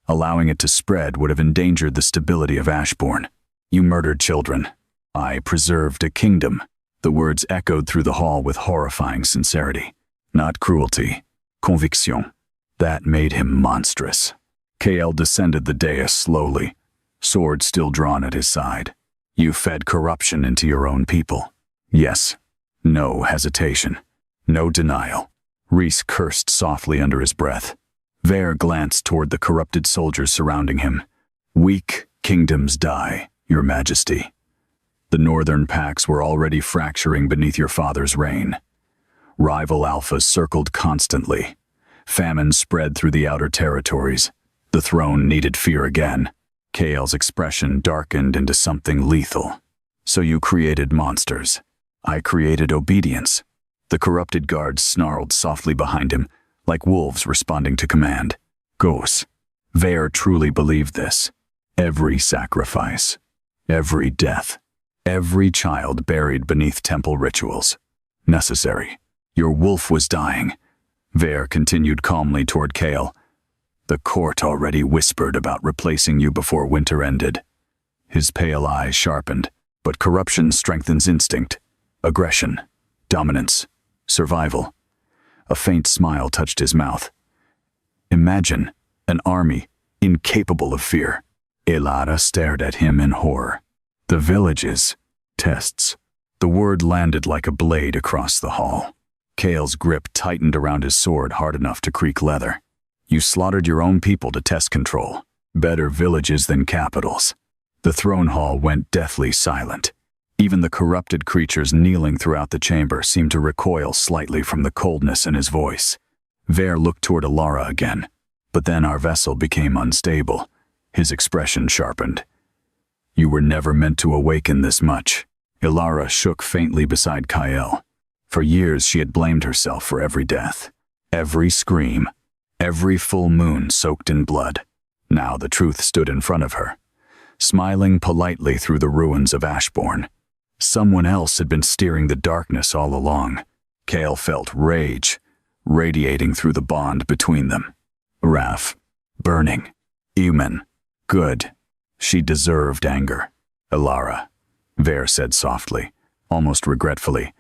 Allowing it to spread would have endangered the stability of Ashborne. You murdered children. I preserved a kingdom." The words echoed through the hall with horrifying sincerity. Not cruelty. Conviction. That made him monstrous. KL descended the dais slowly, sword still drawn at his side. "You fed corruption into your own people." "Yes." No hesitation. No denial. Reese cursed softly under his breath. Vare glanced toward the corrupted soldiers surrounding him. "Weak kingdoms die, Your Majesty. The northern packs were already fracturing beneath your father's reign. Rival alphas circled constantly. Famine spread through the outer territories. The throne needed fear again." Kael's expression darkened into something lethal. "So you created monsters. I created obedience." The corrupted guards snarled softly behind him, like wolves responding to command. Ghosts. Vare truly believed this. Every sacrifice, every death, every child buried beneath temple rituals. Necessary. Your wolf was dying. Vare continued calmly toward Kael. The court already whispered about replacing you before winter ended. His pale eyes sharpened, but corruption strengthens instinct, aggression, dominance, survival. A faint smile touched his mouth. Imagine an army incapable of fear. Ilara stared at him in horror. The villages. Tests. The word landed like a blade across the hall. Kael's grip tightened around his sword hard enough to creak leather. You slaughtered your own people to test control. Better villages than capitals. The throne hall went deathly silent. Even the corrupted creatures kneeling throughout the chamber seemed to recoil slightly from the coldness in his voice. Vare looked toward Ilara again, but then our vessel became unstable. His expression sharpened. You were never meant to awaken this much. Ilara shook faintly beside Kael. For years she had blamed herself for every death, every scream, every full moon soaked in blood. Now the truth stood in front of her, smiling politely through the ruins of Ashborne. Someone else had been steering the darkness all along. Kael felt rage, radiating through the bond between them. Wrath, burning, human, good. She deserved anger. Ilara, Vare said softly, almost regretfully.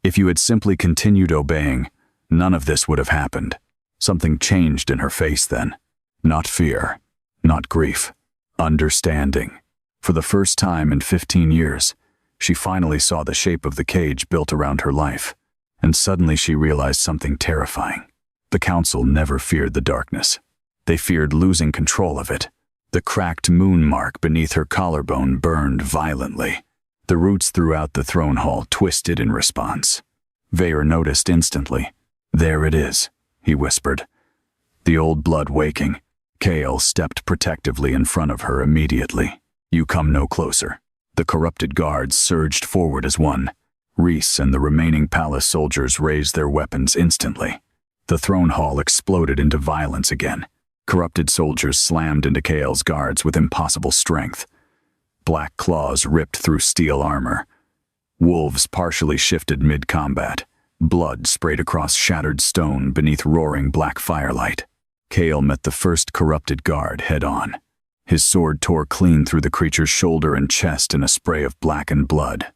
If you had simply continued obeying, none of this would have happened. Something changed in her face then. Not fear, not grief, understanding. For the first time in 15 years, she finally saw the shape of the cage built around her life, and suddenly she realized something terrifying. The council never feared the darkness. They feared losing control of it. The cracked moon mark beneath her collarbone burned violently. The roots throughout the throne hall twisted in response. Vare noticed instantly. There it is, he whispered. The old blood waking. Kael stepped protectively in front of her immediately. You come no closer. The corrupted guards surged forward as one. Rhys and the remaining palace soldiers raised their weapons instantly. The throne hall exploded into violence again. Corrupted soldiers slammed into Kael's guards with impossible strength. Black claws ripped through steel armor. Wolves partially shifted mid-combat. Blood sprayed across shattered stone beneath roaring black firelight. Kael met the first corrupted guard head-on. His sword tore clean through the creature's shoulder and chest in a spray of blackened blood.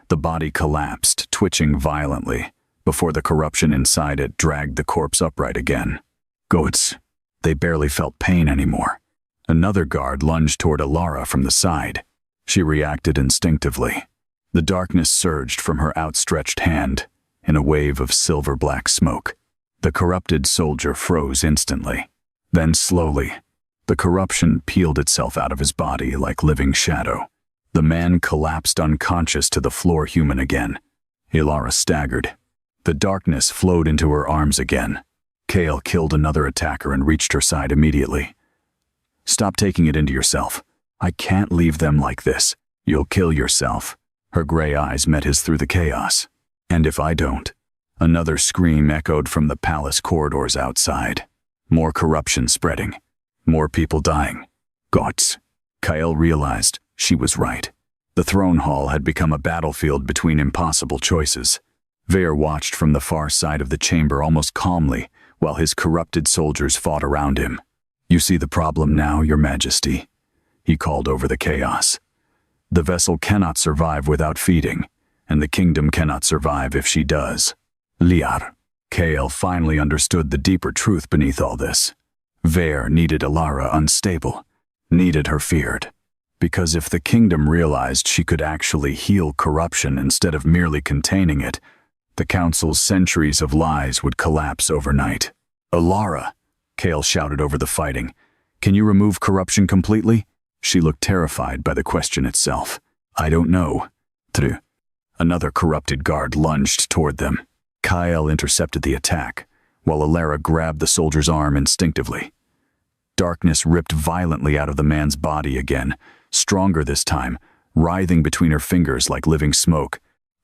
The body collapsed, twitching violently, before the corruption inside it dragged the corpse upright again. Goats. They barely felt pain anymore. Another guard lunged toward Alara from the side. She reacted instinctively. The darkness surged from her outstretched hand in a wave of silver-black smoke. The corrupted soldier froze instantly. Then slowly, the corruption peeled itself out of his body like living shadow. The man collapsed unconscious to the floor, human again. Alara staggered. The darkness flowed into her arms again. Kael killed another attacker and reached her side immediately. Stop taking it into yourself. I can't leave them like this. You'll kill yourself. Her gray eyes met his through the chaos. And if I don't? Another scream echoed from the palace corridors outside. More corruption spreading. More people dying. Gods. Kael realized she was right. The throne hall had become a battlefield between impossible choices. Vare watched from the far side of the chamber almost calmly, while his corrupted soldiers fought around him. You see the problem now, Your Majesty? He called over the chaos. The vessel cannot survive without feeding, and the kingdom cannot survive if she does. Liar. Kael finally understood the deeper truth beneath all this. Vare needed Alara unstable, needed her feared. Because if the kingdom realized she could actually heal corruption instead of merely containing it, the council's centuries of lies would collapse overnight. Alara, Kael shouted over the fighting. Can you remove corruption completely? She looked terrified by the question itself. I don't know. Through. Another corrupted guard lunged toward them. Kael intercepted the attack, while Alara grabbed the soldier's arm instinctively. Darkness ripped violently out of the man's body again, stronger this time, writhing between her fingers like living smoke.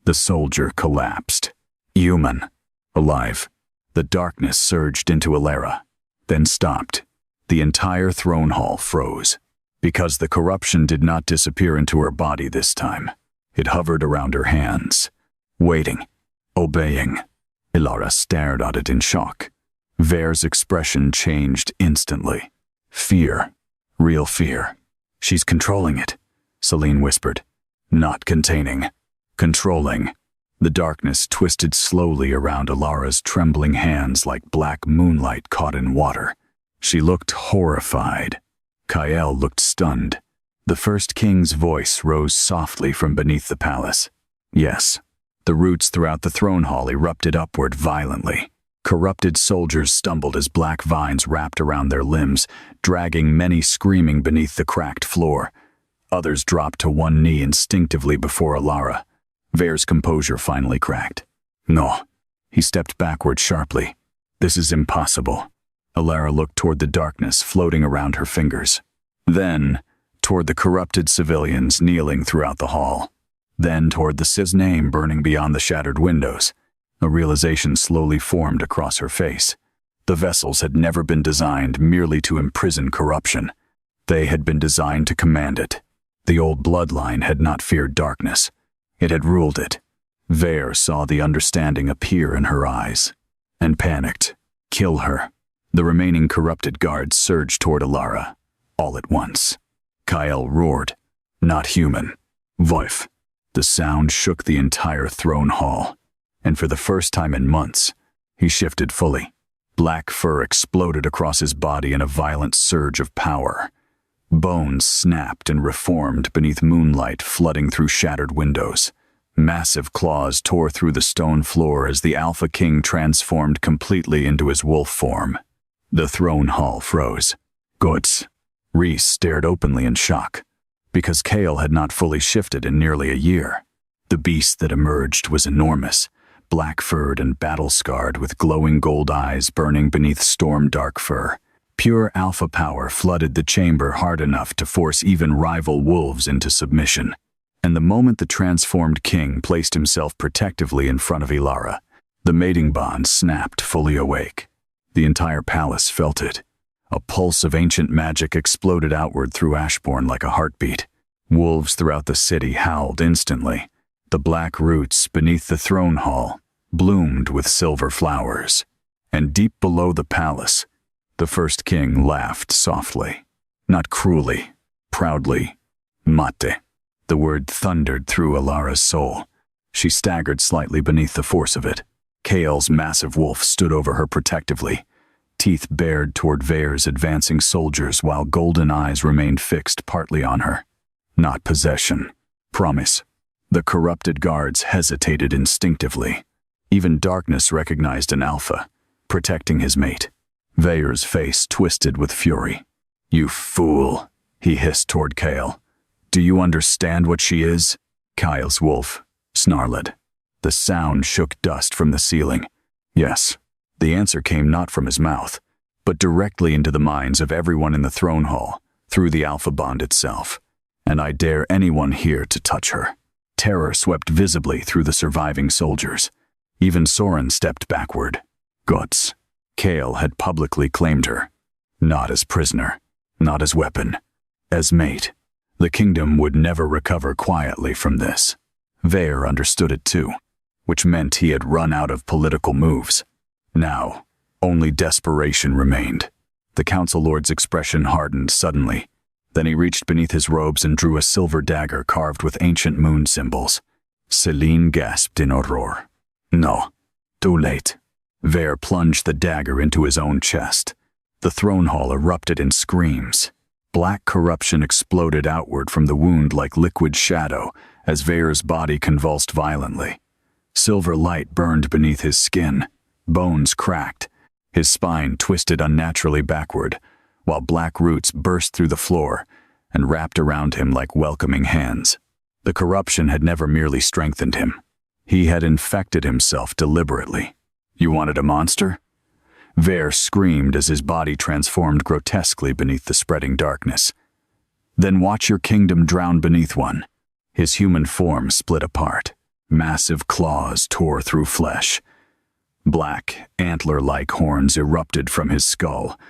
The soldier collapsed. Human. Alive. The darkness surged into Alara, then stopped. The entire throne hall froze. Because the corruption did not disappear into her body this time. It hovered around her hands. Waiting. Obeying. Alara stared at it in shock. Vare's expression changed instantly. Fear. Real fear. She's controlling it, Celine whispered. Not containing. Controlling. The darkness twisted slowly around Alara's trembling hands like black moonlight caught in water. She looked horrified. Kael looked stunned. The first king's voice rose softly from beneath the palace. Yes. The roots throughout the throne hall erupted upward violently. Corrupted soldiers stumbled as black vines wrapped around their limbs, dragging many screaming beneath the cracked floor. Others dropped to one knee instinctively before Alara. Vare's composure finally cracked. No. He stepped backward sharply. This is impossible. Alara looked toward the darkness floating around her fingers. Then, toward the corrupted civilians kneeling throughout the hall. Then toward the Cisname burning beyond the shattered windows. A realization slowly formed across her face. The vessels had never been designed merely to imprison corruption. They had been designed to command it. The old bloodline had not feared darkness. It had ruled it. Vare saw the understanding appear in her eyes, and panicked. Kill her. The remaining corrupted guards surged toward Alara, all at once. Kael roared. Not human. Voif. The sound shook the entire throne hall, and for the first time in months, he shifted fully. Black fur exploded across his body in a violent surge of power. Bones snapped and reformed beneath moonlight flooding through shattered windows. Massive claws tore through the stone floor as the Alpha King transformed completely into his wolf form. The throne hall froze. Gods. Rhys stared openly in shock, because Kael had not fully shifted in nearly a year. The beast that emerged was enormous, black-furred and battle-scarred with glowing gold eyes burning beneath storm-dark fur. Pure alpha power flooded the chamber hard enough to force even rival wolves into submission. And the moment the transformed king placed himself protectively in front of Ilara, the mating bond snapped, fully awake. The entire palace felt it. A pulse of ancient magic exploded outward through Ashborne like a heartbeat. Wolves throughout the city howled instantly. The black roots beneath the throne hall bloomed with silver flowers. And deep below the palace, the first king laughed softly. Not cruelly, proudly. Mate. The word thundered through Ilara's soul. She staggered slightly beneath the force of it. Kael's massive wolf stood over her protectively, teeth bared toward Vair's advancing soldiers while golden eyes remained fixed partly on her. Not possession. Promise. The corrupted guards hesitated instinctively. Even darkness recognized an alpha, protecting his mate. Vair's face twisted with fury. "You fool," he hissed toward Kael. "Do you understand what she is?" Kael's wolf snarled. The sound shook dust from the ceiling. Yes, the answer came not from his mouth, but directly into the minds of everyone in the throne hall, through the Alpha Bond itself. "And I dare anyone here to touch her." Terror swept visibly through the surviving soldiers. Even Soren stepped backward. Guts. Kael had publicly claimed her. Not as prisoner, not as weapon, as mate. The kingdom would never recover quietly from this. Vair understood it too, which meant he had run out of political moves. Now, only desperation remained. The council lord's expression hardened suddenly. Then he reached beneath his robes and drew a silver dagger carved with ancient moon symbols. Celine gasped in horror. No, too late. Vair plunged the dagger into his own chest. The throne hall erupted in screams. Black corruption exploded outward from the wound like liquid shadow as Vair's body convulsed violently. Silver light burned beneath his skin. Bones cracked. His spine twisted unnaturally backward, while black roots burst through the floor and wrapped around him like welcoming hands. The corruption had never merely strengthened him. He had infected himself deliberately. "You wanted a monster?" Vair screamed as his body transformed grotesquely beneath the spreading darkness. "Then watch your kingdom drown beneath one." His human form split apart. Massive claws tore through flesh. Black, antler-like horns erupted from his skull,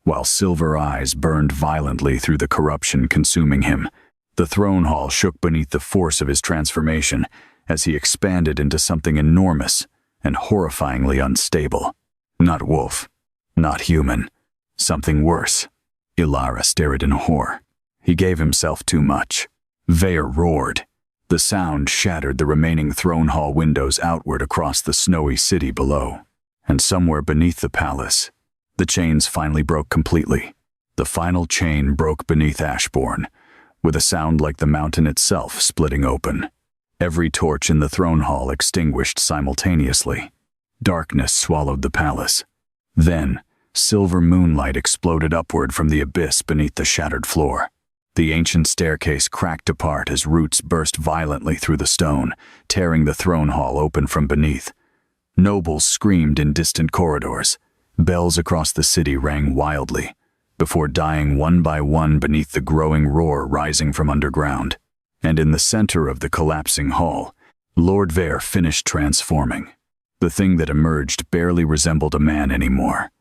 while silver eyes burned violently through the corruption consuming him. The throne hall shook beneath the force of his transformation as he expanded into something enormous and horrifyingly unstable. Not wolf, not human, something worse. Ilara stared in horror. He gave himself too much. Vair roared. The sound shattered the remaining throne hall windows outward across the snowy city below. And somewhere beneath the palace, the chains finally broke completely. The final chain broke beneath Ashborne, with a sound like the mountain itself splitting open. Every torch in the throne hall extinguished simultaneously. Darkness swallowed the palace. Then, silver moonlight exploded upward from the abyss beneath the shattered floor. The ancient staircase cracked apart as roots burst violently through the stone, tearing the throne hall open from beneath. Nobles screamed in distant corridors. Bells across the city rang wildly, before dying one by one beneath the growing roar rising from underground. And in the center of the collapsing hall, Lord Vair finished transforming. The thing that emerged barely resembled a man anymore.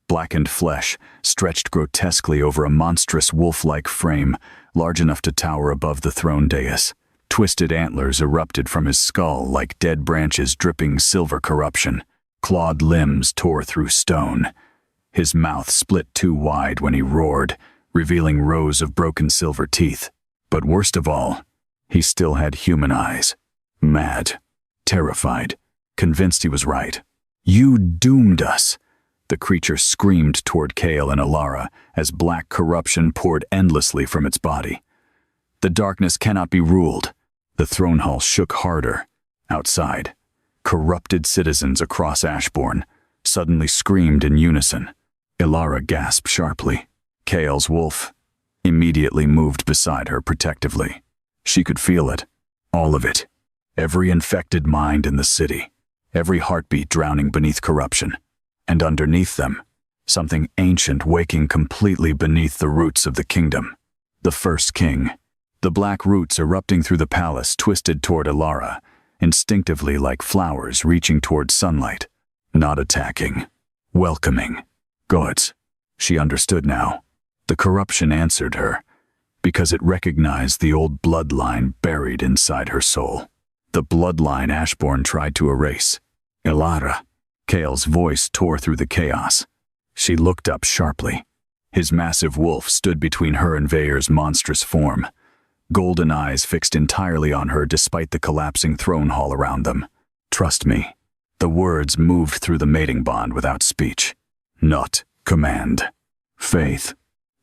Blackened flesh stretched grotesquely over a monstrous wolf-like frame, large enough to tower above the throne dais. Twisted antlers erupted from his skull like dead branches dripping silver corruption. Clawed limbs tore through stone. His mouth split too wide when he roared, revealing rows of broken silver teeth. But worst of all, he still had human eyes. Mad, terrified, convinced he was right. "You doomed us!" The creature screamed toward Kael and Ilara as black corruption poured endlessly from its body. "The darkness cannot be ruled." The throne hall shook harder. Outside, corrupted citizens across Ashborne suddenly screamed in unison. Ilara gasped sharply. Kael's wolf immediately moved beside her protectively. She could feel it, all of it, every infected mind in the city, every heartbeat drowning beneath corruption. And underneath them, something ancient waking completely beneath the roots of the kingdom. The first king, The black roots erupting through the palace twisted toward Ilara, instinctively like flowers reaching toward sunlight. Not attacking. Welcoming. Gods. She understood now. The corruption answered her, because it recognized the old bloodline buried inside her soul. The bloodline Ashborne tried to erase. Ilara. Kale's voice tore through the chaos. She looked up sharply. His massive wolf stood between her and Vair's monstrous form, golden eyes fixed entirely on her despite the collapsing throne hall around them. Trust me. The words moved through the mating bond without speech. Not command. Faith.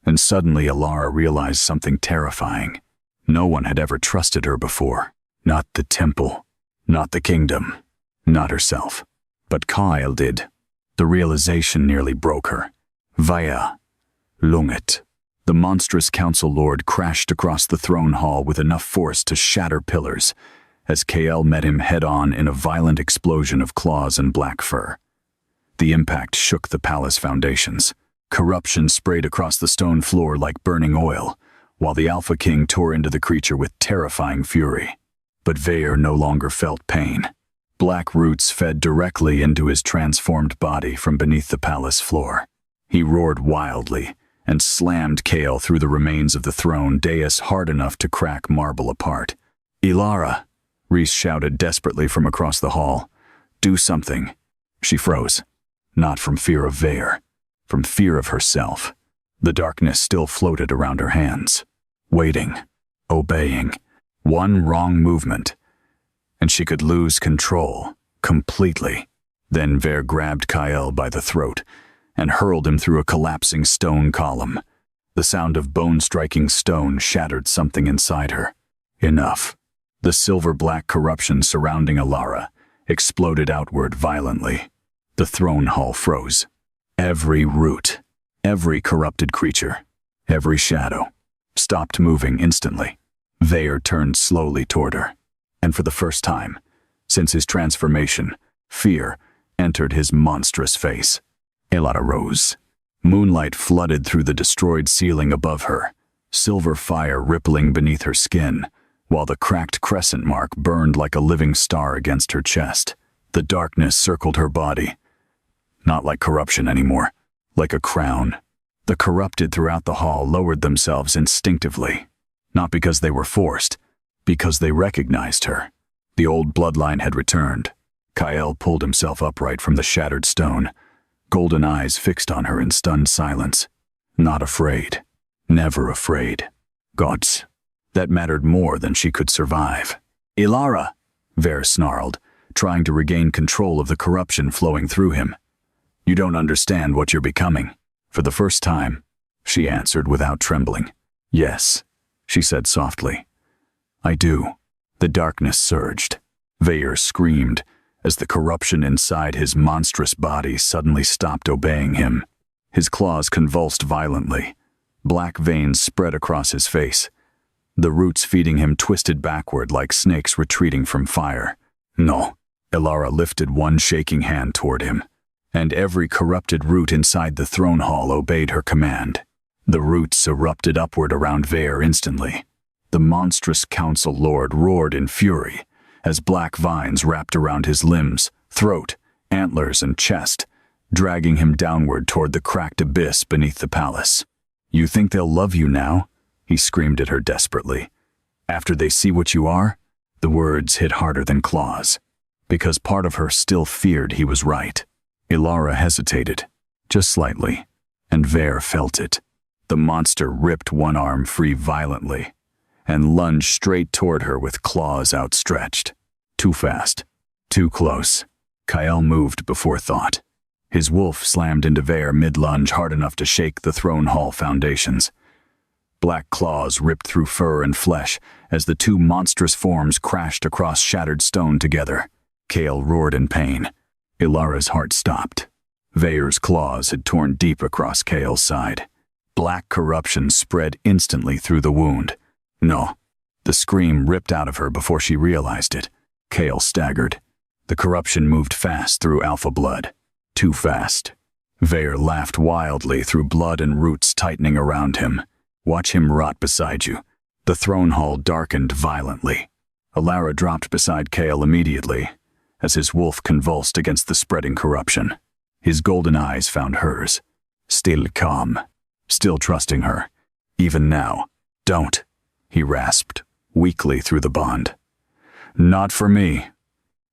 And suddenly Ilara realized something terrifying. No one had ever trusted her before. Not the temple. Not the kingdom. Not herself. But Kyle did. The realization nearly broke her. Vaya. Lunget. The monstrous council lord crashed across the throne hall with enough force to shatter pillars, as Kale met him head-on in a violent explosion of claws and black fur. The impact shook the palace foundations. Corruption sprayed across the stone floor like burning oil, while the Alpha King tore into the creature with terrifying fury. But Vair no longer felt pain. Black roots fed directly into his transformed body from beneath the palace floor. He roared wildly and slammed Kale through the remains of the throne dais hard enough to crack marble apart. Ilara, Rhys shouted desperately from across the hall. Do something. She froze. Not from fear of Vair, from fear of herself. The darkness still floated around her hands. Waiting. Obeying. One wrong movement, and she could lose control, completely. Then Vair grabbed Kyle by the throat and hurled him through a collapsing stone column. The sound of bone-striking stone shattered something inside her. Enough. The silver-black corruption surrounding Ilara exploded outward violently. The throne hall froze. Every root, every corrupted creature, every shadow, stopped moving instantly. Vair turned slowly toward her, and for the first time, since his transformation, fear entered his monstrous face. Ilara rose. Moonlight flooded through the destroyed ceiling above her, silver fire rippling beneath her skin, while the cracked crescent mark burned like a living star against her chest. The darkness circled her body. Not like corruption anymore, like a crown. The corrupted throughout the hall lowered themselves instinctively, not because they were forced, because they recognized her. The old bloodline had returned. Kyle pulled himself upright from the shattered stone, golden eyes fixed on her in stunned silence. Not afraid. Never afraid. Gods. That mattered more than she could survive. Ilara, Vair snarled, trying to regain control of the corruption flowing through him. You don't understand what you're becoming. For the first time, she answered without trembling. Yes, she said softly. I do. The darkness surged. Vair screamed as the corruption inside his monstrous body suddenly stopped obeying him. His claws convulsed violently. Black veins spread across his face. The roots feeding him twisted backward like snakes retreating from fire. No. Ilara lifted one shaking hand toward him, and every corrupted root inside the throne hall obeyed her command. The roots erupted upward around Vair instantly. The monstrous council lord roared in fury as black vines wrapped around his limbs, throat, antlers, and chest, dragging him downward toward the cracked abyss beneath the palace. You think they'll love you now? He screamed at her desperately. After they see what you are? The words hit harder than claws, because part of her still feared he was right. Ilara hesitated, just slightly, and Vair felt it. The monster ripped one arm free violently and lunged straight toward her with claws outstretched. Too fast. Too close. Kyle moved before thought. His wolf slammed into Vair mid-lunge hard enough to shake the throne hall foundations. Black claws ripped through fur and flesh as the two monstrous forms crashed across shattered stone together. Kale roared in pain. Ilara's heart stopped. Vair's claws had torn deep across Kale's side. Black corruption spread instantly through the wound. No. The scream ripped out of her before she realized it. Kale staggered. The corruption moved fast through alpha blood. Too fast. Vair laughed wildly through blood and roots tightening around him. Watch him rot beside you. The throne hall darkened violently. Alara dropped beside Kale immediately, as his wolf convulsed against the spreading corruption. His golden eyes found hers, still calm, still trusting her. Even now. Don't, he rasped, weakly through the bond. Not for me.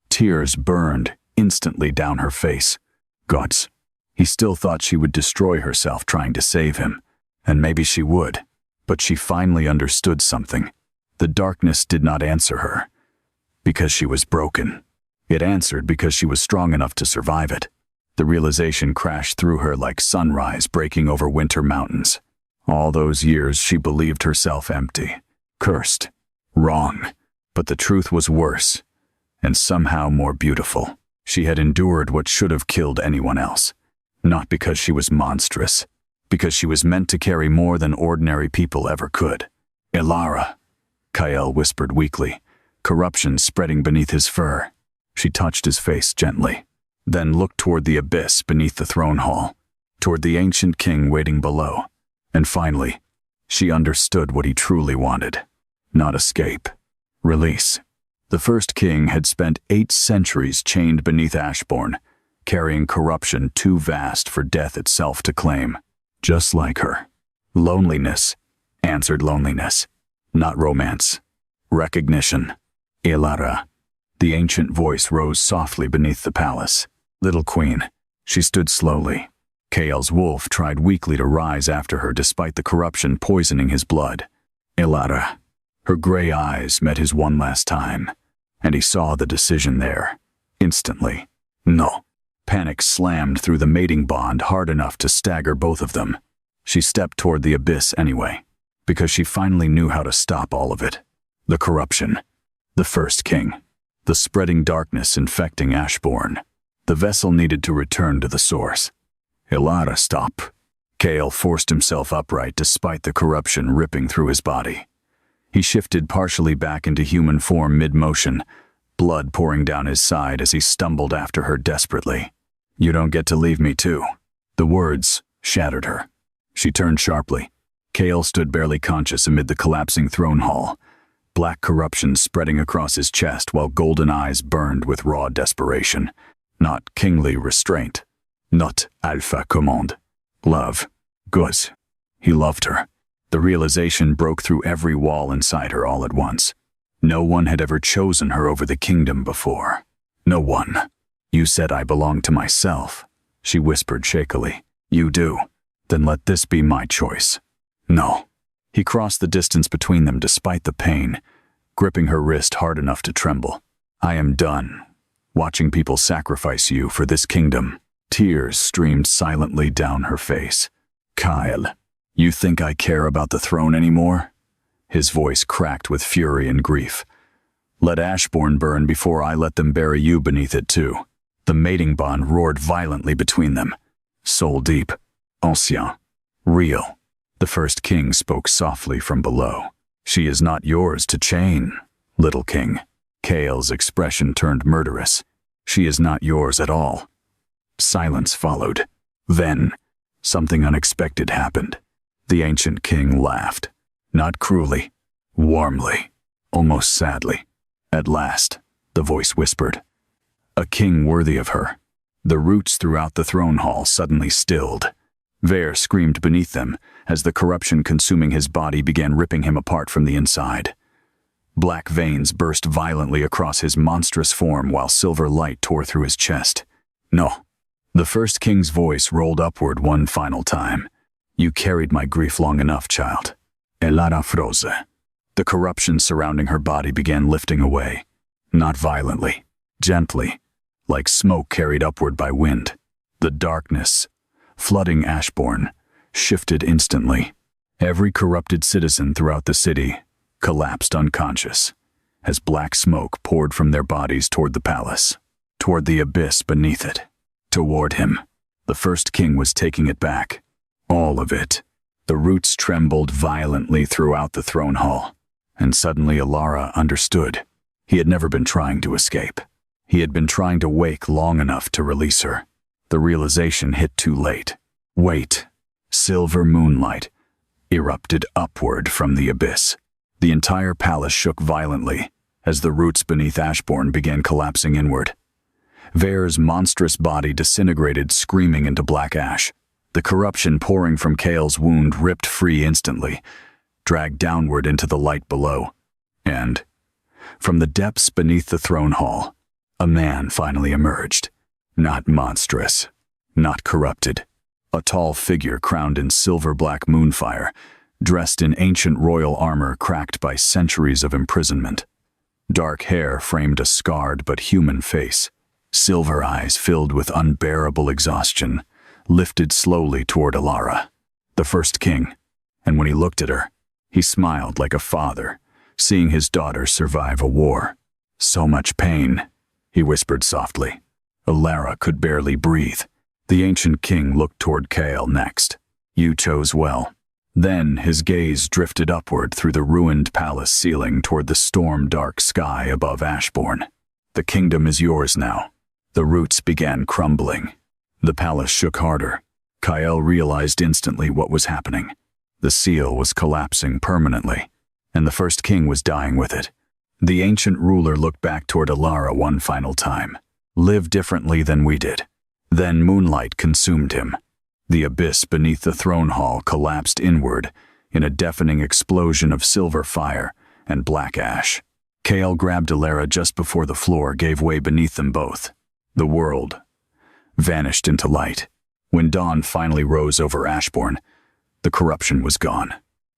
Tears burned instantly down her face. Gods. He still thought she would destroy herself trying to save him, and maybe she would, but she finally understood something. The darkness did not answer her, because she was broken. It answered because she was strong enough to survive it. The realization crashed through her like sunrise breaking over winter mountains. All those years she believed herself empty, cursed, wrong, but the truth was worse, and somehow more beautiful. She had endured what should have killed anyone else. Not because she was monstrous, because she was meant to carry more than ordinary people ever could. Alara, Kyle whispered weakly, corruption spreading beneath his fur. She touched his face gently, then looked toward the abyss beneath the throne hall, toward the ancient king waiting below. And finally, she understood what he truly wanted. Not escape. Release. The first king had spent 8 centuries chained beneath Ashborne, carrying corruption too vast for death itself to claim. Just like her. Loneliness answered loneliness. Not romance. Recognition. Alara. The ancient voice rose softly beneath the palace. Little queen. She stood slowly. Kale's wolf tried weakly to rise after her despite the corruption poisoning his blood. Alara. Her gray eyes met his one last time, and he saw the decision there. Instantly. No. Panic slammed through the mating bond hard enough to stagger both of them. She stepped toward the abyss anyway, because she finally knew how to stop all of it. The corruption. The first king. The spreading darkness infecting Ashborne. The vessel needed to return to the source. Alara, stop. Kale forced himself upright despite the corruption ripping through his body. He shifted partially back into human form mid-motion, blood pouring down his side as he stumbled after her desperately. You don't get to leave me too. The words shattered her. She turned sharply. Kale stood barely conscious amid the collapsing throne hall, black corruption spreading across his chest while golden eyes burned with raw desperation. Not kingly restraint. Not alpha command. Love. Good. He loved her. The realization broke through every wall inside her all at once. No one had ever chosen her over the kingdom before. No one. You said I belong to myself, she whispered shakily. You do. Then let this be my choice. No. He crossed the distance between them despite the pain, gripping her wrist hard enough to tremble. I am done, watching people sacrifice you for this kingdom. Tears streamed silently down her face. Kyle, you think I care about the throne anymore? His voice cracked with fury and grief. Let Ashborne burn before I let them bury you beneath it too. The mating bond roared violently between them. Soul deep. Ancien. Real. The first king spoke softly from below. She is not yours to chain, little king. Kale's expression turned murderous. She is not yours at all. Silence followed. Then, something unexpected happened. The ancient king laughed. Not cruelly, warmly, almost sadly. At last, the voice whispered. A king worthy of her. The roots throughout the throne hall suddenly stilled. Vare screamed beneath them as the corruption consuming his body began ripping him apart from the inside. Black veins burst violently across his monstrous form while silver light tore through his chest. No. The first king's voice rolled upward one final time. You carried my grief long enough, child. Alara froze. The corruption surrounding her body began lifting away. Not violently, gently, like smoke carried upward by wind. The darkness, flooding Ashborne, shifted instantly. Every corrupted citizen throughout the city collapsed unconscious as black smoke poured from their bodies toward the palace, toward the abyss beneath it, toward him. The first king was taking it back. All of it. The roots trembled violently throughout the throne hall, and suddenly Alara understood. He had never been trying to escape. He had been trying to wake long enough to release her. The realization hit too late. Wait. Silver moonlight erupted upward from the abyss. The entire palace shook violently as the roots beneath Ashborne began collapsing inward. Vair's monstrous body disintegrated, screaming into black ash. The corruption pouring from Kael's wound ripped free instantly, dragged downward into the light below. And, from the depths beneath the throne hall, a man finally emerged. Not monstrous, not corrupted. A tall figure crowned in silver-black moonfire, dressed in ancient royal armor cracked by centuries of imprisonment. Dark hair framed a scarred but human face. Silver eyes filled with unbearable exhaustion, lifted slowly toward Alara, the first king, and when he looked at her, he smiled like a father, seeing his daughter survive a war. "So much pain," he whispered softly. Alara could barely breathe. The ancient king looked toward Kael next. "You chose well." Then his gaze drifted upward through the ruined palace ceiling toward the storm-dark sky above Ashborne. "The kingdom is yours now." The roots began crumbling. The palace shook harder. Kael realized instantly what was happening. The seal was collapsing permanently, and the first king was dying with it. The ancient ruler looked back toward Alara one final time. "Live differently than we did." Then moonlight consumed him. The abyss beneath the throne hall collapsed inward in a deafening explosion of silver fire and black ash. Kael grabbed Alara just before the floor gave way beneath them both. The world vanished into light. When dawn finally rose over Ashborne, the corruption was gone.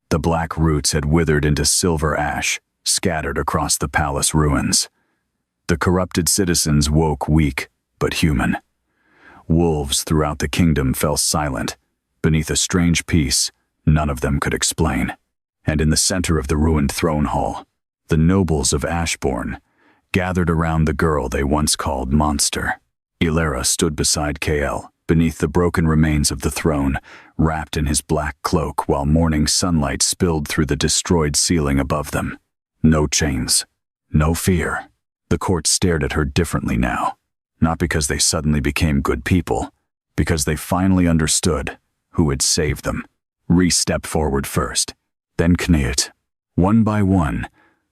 The black roots had withered into silver ash, scattered across the palace ruins. The corrupted citizens woke weak but human. Wolves throughout the kingdom fell silent, beneath a strange peace none of them could explain. And in the center of the ruined throne hall, the nobles of Ashborne gathered around the girl they once called Monster. Alara stood beside Kael, beneath the broken remains of the throne, wrapped in his black cloak while morning sunlight spilled through the destroyed ceiling above them. No chains, no fear. The court stared at her differently now, not because they suddenly became good people, because they finally understood who had saved them. Rhys stepped forward first, then Kneat. One by one,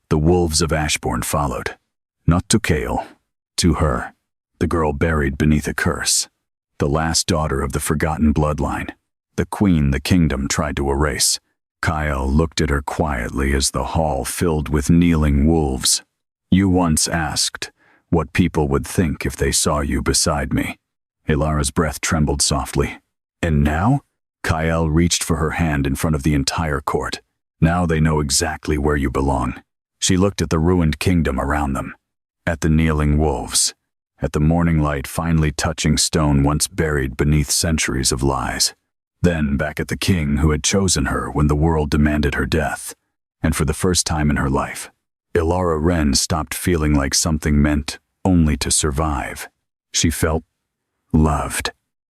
the wolves of Ashborne followed. Not to Kael, to her, the girl buried beneath a curse, the last daughter of the forgotten bloodline, the queen the kingdom tried to erase. Kael looked at her quietly as the hall filled with kneeling wolves. "You once asked what people would think if they saw you beside me." Alara's breath trembled softly. "And now?" Kael reached for her hand in front of the entire court. "Now they know exactly where you belong." She looked at the ruined kingdom around them, at the kneeling wolves, at the morning light finally touching stone once buried beneath centuries of lies. Then back at the king who had chosen her when the world demanded her death. And for the first time in her life, Alara Wren stopped feeling like something meant only to survive. She felt loved.